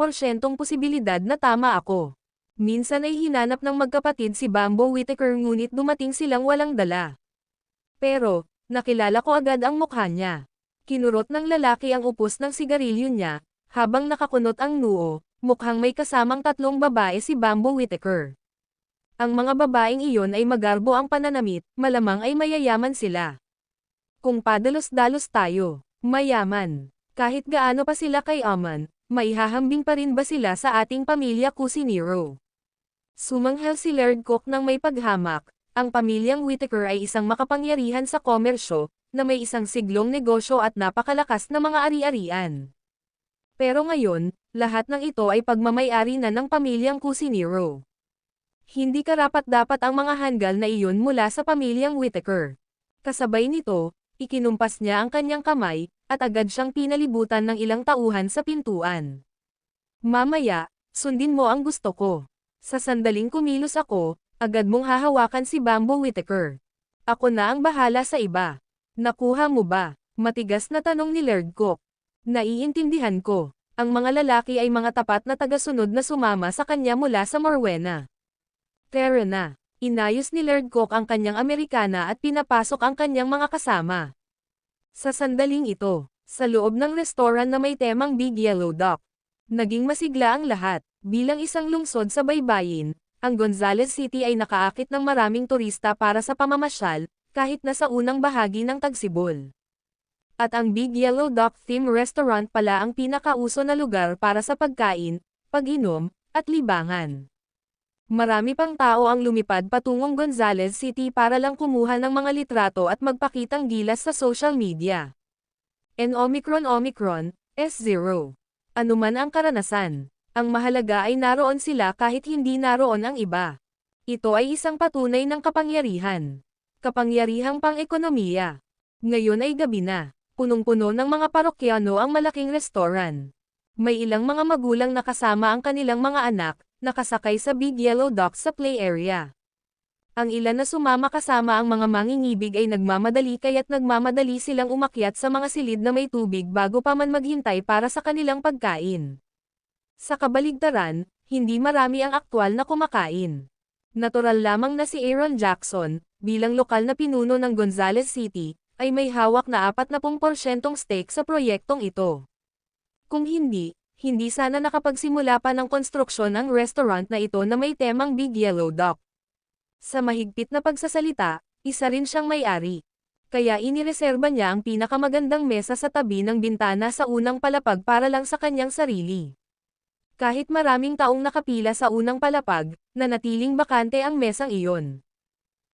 posibilidad na tama ako. Minsan ay hinanap ng magkapatid si Bamboo Whittaker ngunit dumating silang walang dala. Pero, nakilala ko agad ang mukha niya. Kinurot ng lalaki ang upos ng sigarilyo niya, habang nakakunot ang noo, mukhang may kasamang 3 babae si Bamboo Whittaker. Ang mga babaeng iyon ay magarbo ang pananamit, malamang ay mayayaman sila. Kung padalos-dalos tayo, mayaman, kahit gaano pa sila kay Aman, maihahambing pa rin ba sila sa ating pamilya Cusinero? Sumanghel si Laird Koch ng may paghamak, ang pamilyang Whittaker ay isang makapangyarihan sa komersyo, na may isang siglong negosyo at napakalakas na mga ari-arian. Pero ngayon, lahat ng ito ay pagmamay-ari na ng pamilyang Cusinero. Hindi karapat-dapat ang mga hanggal na iyon mula sa pamilyang Whittaker. Kasabay nito, ikinumpas niya ang kanyang kamay, at agad siyang pinalibutan ng ilang tauhan sa pintuan. Mamaya, sundin mo ang gusto ko. Sa sandaling kumilos ako, agad mong hahawakan si Bamboo Whittaker. Ako na ang bahala sa iba. Nakuha mo ba? Matigas na tanong ni Laird Koch. Naiintindihan ko. Ang mga lalaki ay mga tapat na tagasunod na sumama sa kanya mula sa Morwena. Tara na. Inayos ni Laird Koch ang kanyang Amerikana at pinapasok ang kanyang mga kasama. Sa sandaling ito, sa loob ng restoran na may temang Big Yellow Duck, naging masigla ang lahat. Bilang isang lungsod sa baybayin, ang Gonzales City ay nakaakit ng maraming turista para sa pamamasyal, kahit na sa unang bahagi ng Tagsibol. At ang Big Yellow Duck Theme Restaurant pala ang pinakauso na lugar para sa pagkain, pag-inom, at libangan. Marami pang tao ang lumipad patungong Gonzales City para lang kumuha ng mga litrato at magpakitang gilas sa social media. Omicron S0. Anuman ang karanasan, ang mahalaga ay naroon sila kahit hindi naroon ang iba. Ito ay isang patunay ng kapangyarihan. Kapangyarihang pang-ekonomiya. Ngayon ay gabi na. Punong-puno ng mga parokyano ang malaking restoran. May ilang mga magulang na kasama ang kanilang mga anak, nakasakay sa Big Yellow Duck sa play area. Ang ilan na sumama kasama ang mga mangingibig ay nagmamadali kaya't nagmamadali silang umakyat sa mga silid na may tubig bago pa man maghintay para sa kanilang pagkain. Sa kabaligtaran, hindi marami ang aktwal na kumakain. Natural lamang na si Aaron Jackson, bilang lokal na pinuno ng Gonzales City, ay may hawak na 40% stake sa proyektong ito. Kung hindi sana nakapagsimula pa ng konstruksyon ang restaurant na ito na may temang Big Yellow Duck. Sa mahigpit na pagsasalita, isa rin siyang may-ari. Kaya inireserba niya ang pinakamagandang mesa sa tabi ng bintana sa unang palapag para lang sa kanyang sarili. Kahit maraming taong nakapila sa unang palapag, nanatiling bakante ang mesang iyon.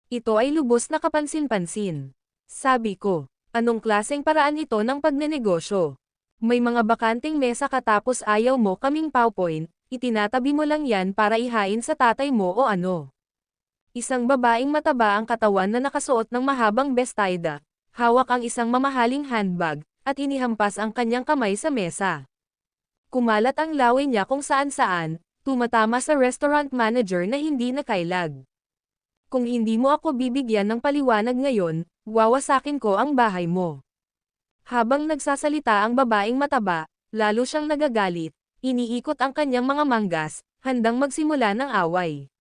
Ito ay lubos na kapansin-pansin. Sabi ko, anong klaseng paraan ito ng pagnenegosyo? May mga bakanting mesa ka tapos ayaw mo kaming PowerPoint, itinatabi mo lang yan para ihain sa tatay mo o ano. Isang babaeng mataba ang katawan na nakasuot ng mahabang bestida, hawak ang isang mamahaling handbag, at inihampas ang kanyang kamay sa mesa. Kumalat ang laway niya kung saan-saan, tumatama sa restaurant manager na hindi nakailag. Kung hindi mo ako bibigyan ng paliwanag ngayon, wawasakin ko ang bahay mo. Habang nagsasalita ang babaeng mataba, lalo siyang nagagalit, iniikot ang kanyang mga manggas, handang magsimula ng away.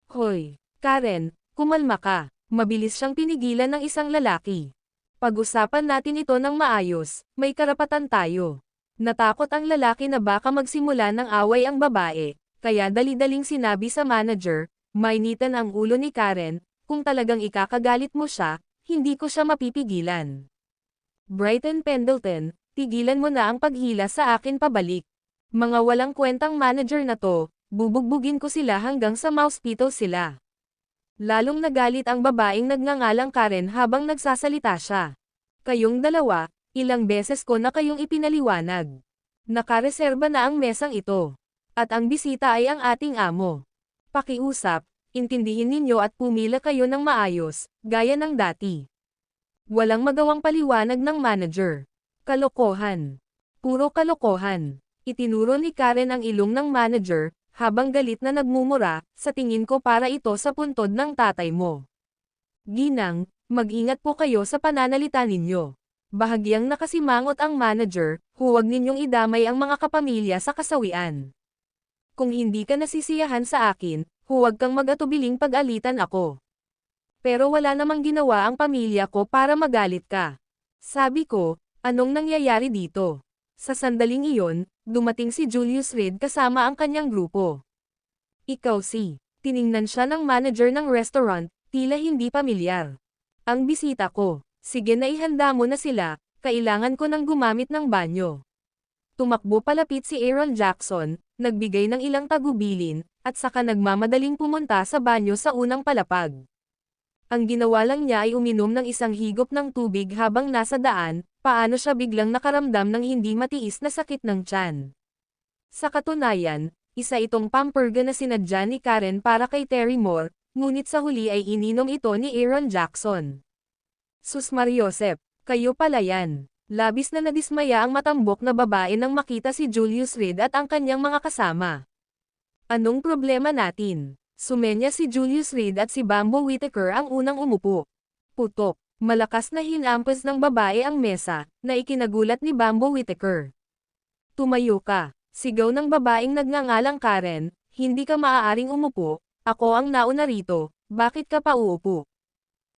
Hoy, Karen, kumalma ka. Mabilis siyang pinigilan ng isang lalaki. Pag-usapan natin ito ng maayos, may karapatan tayo. Natakot ang lalaki na baka magsimula ng away ang babae, kaya dali-daling sinabi sa manager, mainitan ang ulo ni Karen, kung talagang ikakagalit mo siya, hindi ko siya mapipigilan. Brighton Pendleton, tigilan mo na ang paghila sa akin pabalik. Mga walang kwentang manager na to, bubugbugin ko sila hanggang sa mauspito sila. Lalong nagalit ang babaeng nagngangalang Karen habang nagsasalita siya. Kayong dalawa, ilang beses ko na kayong ipinaliwanag. Nakareserba na ang mesang ito. At ang bisita ay ang ating amo. Pakiusap, intindihin ninyo at pumila kayo ng maayos, gaya ng dati. Walang magawang paliwanag ng manager. Kalokohan. Puro kalokohan. Itinuro ni Karen ang ilong ng manager, habang galit na nagmumura, sa tingin ko para ito sa puntod ng tatay mo. Ginang, mag-ingat po kayo sa pananalita ninyo. Bahagyang nakasimangot ang manager, huwag ninyong idamay ang mga kapamilya sa kasawian. Kung hindi ka nasisiyahan sa akin, huwag kang mag-atubiling pag-alitan ako. Pero wala namang ginawa ang pamilya ko para magalit ka. Sabi ko, anong nangyayari dito? Sa sandaling iyon, dumating si Julius Reed kasama ang kanyang grupo. Ikaw si, tiningnan siya ng manager ng restaurant, tila hindi pamilyar. Ang bisita ko, sige na ihanda mo na sila, kailangan ko nang gumamit ng banyo. Tumakbo palapit si Aaron Jackson, nagbigay ng ilang tagubilin, at saka nagmamadaling pumunta sa banyo sa unang palapag. Ang ginawa lang niya ay uminom ng isang higop ng tubig habang nasa daan, paano siya biglang nakaramdam ng hindi matiis na sakit ng tiyan. Sa katunayan, isa itong pampurga na sinadya ni Karen para kay Terry Moore, ngunit sa huli ay ininom ito ni Aaron Jackson. Sus Mariosep, kayo pala yan. Labis na nadismaya ang matambok na babae nang makita si Julius Reed at ang kanyang mga kasama. Anong problema natin? Sumenya si Julius Reed at si Bamboo Whittaker ang unang umupo. Putok, malakas na hinampas ng babae ang mesa, na ikinagulat ni Bamboo Whittaker. Tumayo ka, sigaw ng babaeng nagngangalang Karen, hindi ka maaaring umupo, ako ang nauna rito, bakit ka pa uupo?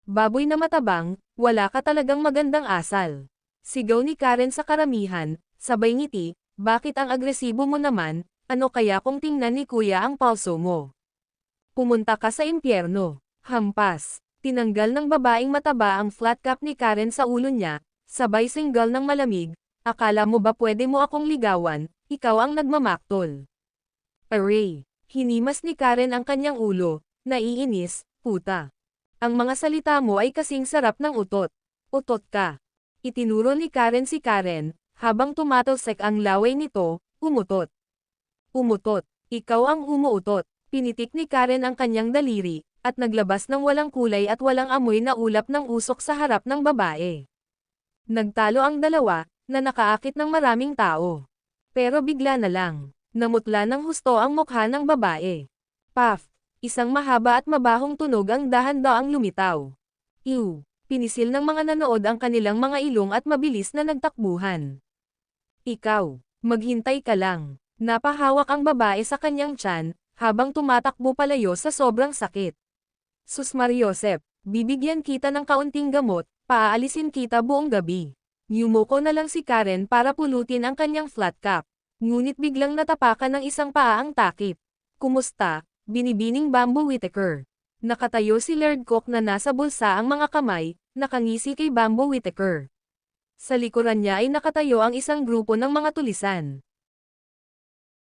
Baboy na matabang, wala ka talagang magandang asal. Sigaw ni Karen sa karamihan, sabay ngiti, bakit ang agresibo mo naman, ano kaya kung tingnan ni kuya ang palso mo? Pumunta ka sa impyerno. Hampas. Tinanggal ng babaeng mataba ang flat cap ni Karen sa ulo niya, sabay singgal ng malamig, akala mo ba pwede mo akong ligawan, ikaw ang nagmamaktol. Aray. Hinimas ni Karen ang kanyang ulo, naiinis, puta. Ang mga salita mo ay kasing sarap ng utot. Utot ka. Itinuro ni Karen si Karen, habang tumatalsik ang laway nito, umutot. Umutot. Ikaw ang umuutot. Pinitik ni Karen ang kanyang daliri, at naglabas ng walang kulay at walang amoy na ulap ng usok sa harap ng babae. Nagtalo ang dalawa, na nakaakit ng maraming tao. Pero bigla na lang, namutla ng husto ang mukha ng babae. Puff! Isang mahaba at mabahong tunog ang dahan-daang lumitaw. Ew! Pinisil ng mga nanood ang kanilang mga ilong at mabilis na nagtakbuhan. Ikaw, maghintay ka lang. Napahawak ang babae sa kanyang tiyan, habang tumatakbo palayo sa sobrang sakit. Sus Mariosep, bibigyan kita ng kaunting gamot, paaalisin kita buong gabi. Yumuko na lang si Karen para pulutin ang kanyang flat cap. Ngunit biglang natapakan ng isang paa ang takip. Kumusta? Binibining Bamboo Whittaker. Nakatayo si Lord Cook na nasa bulsa ang mga kamay, nakangisi kay Bamboo Whittaker. Sa likuran niya ay nakatayo ang isang grupo ng mga tulisan.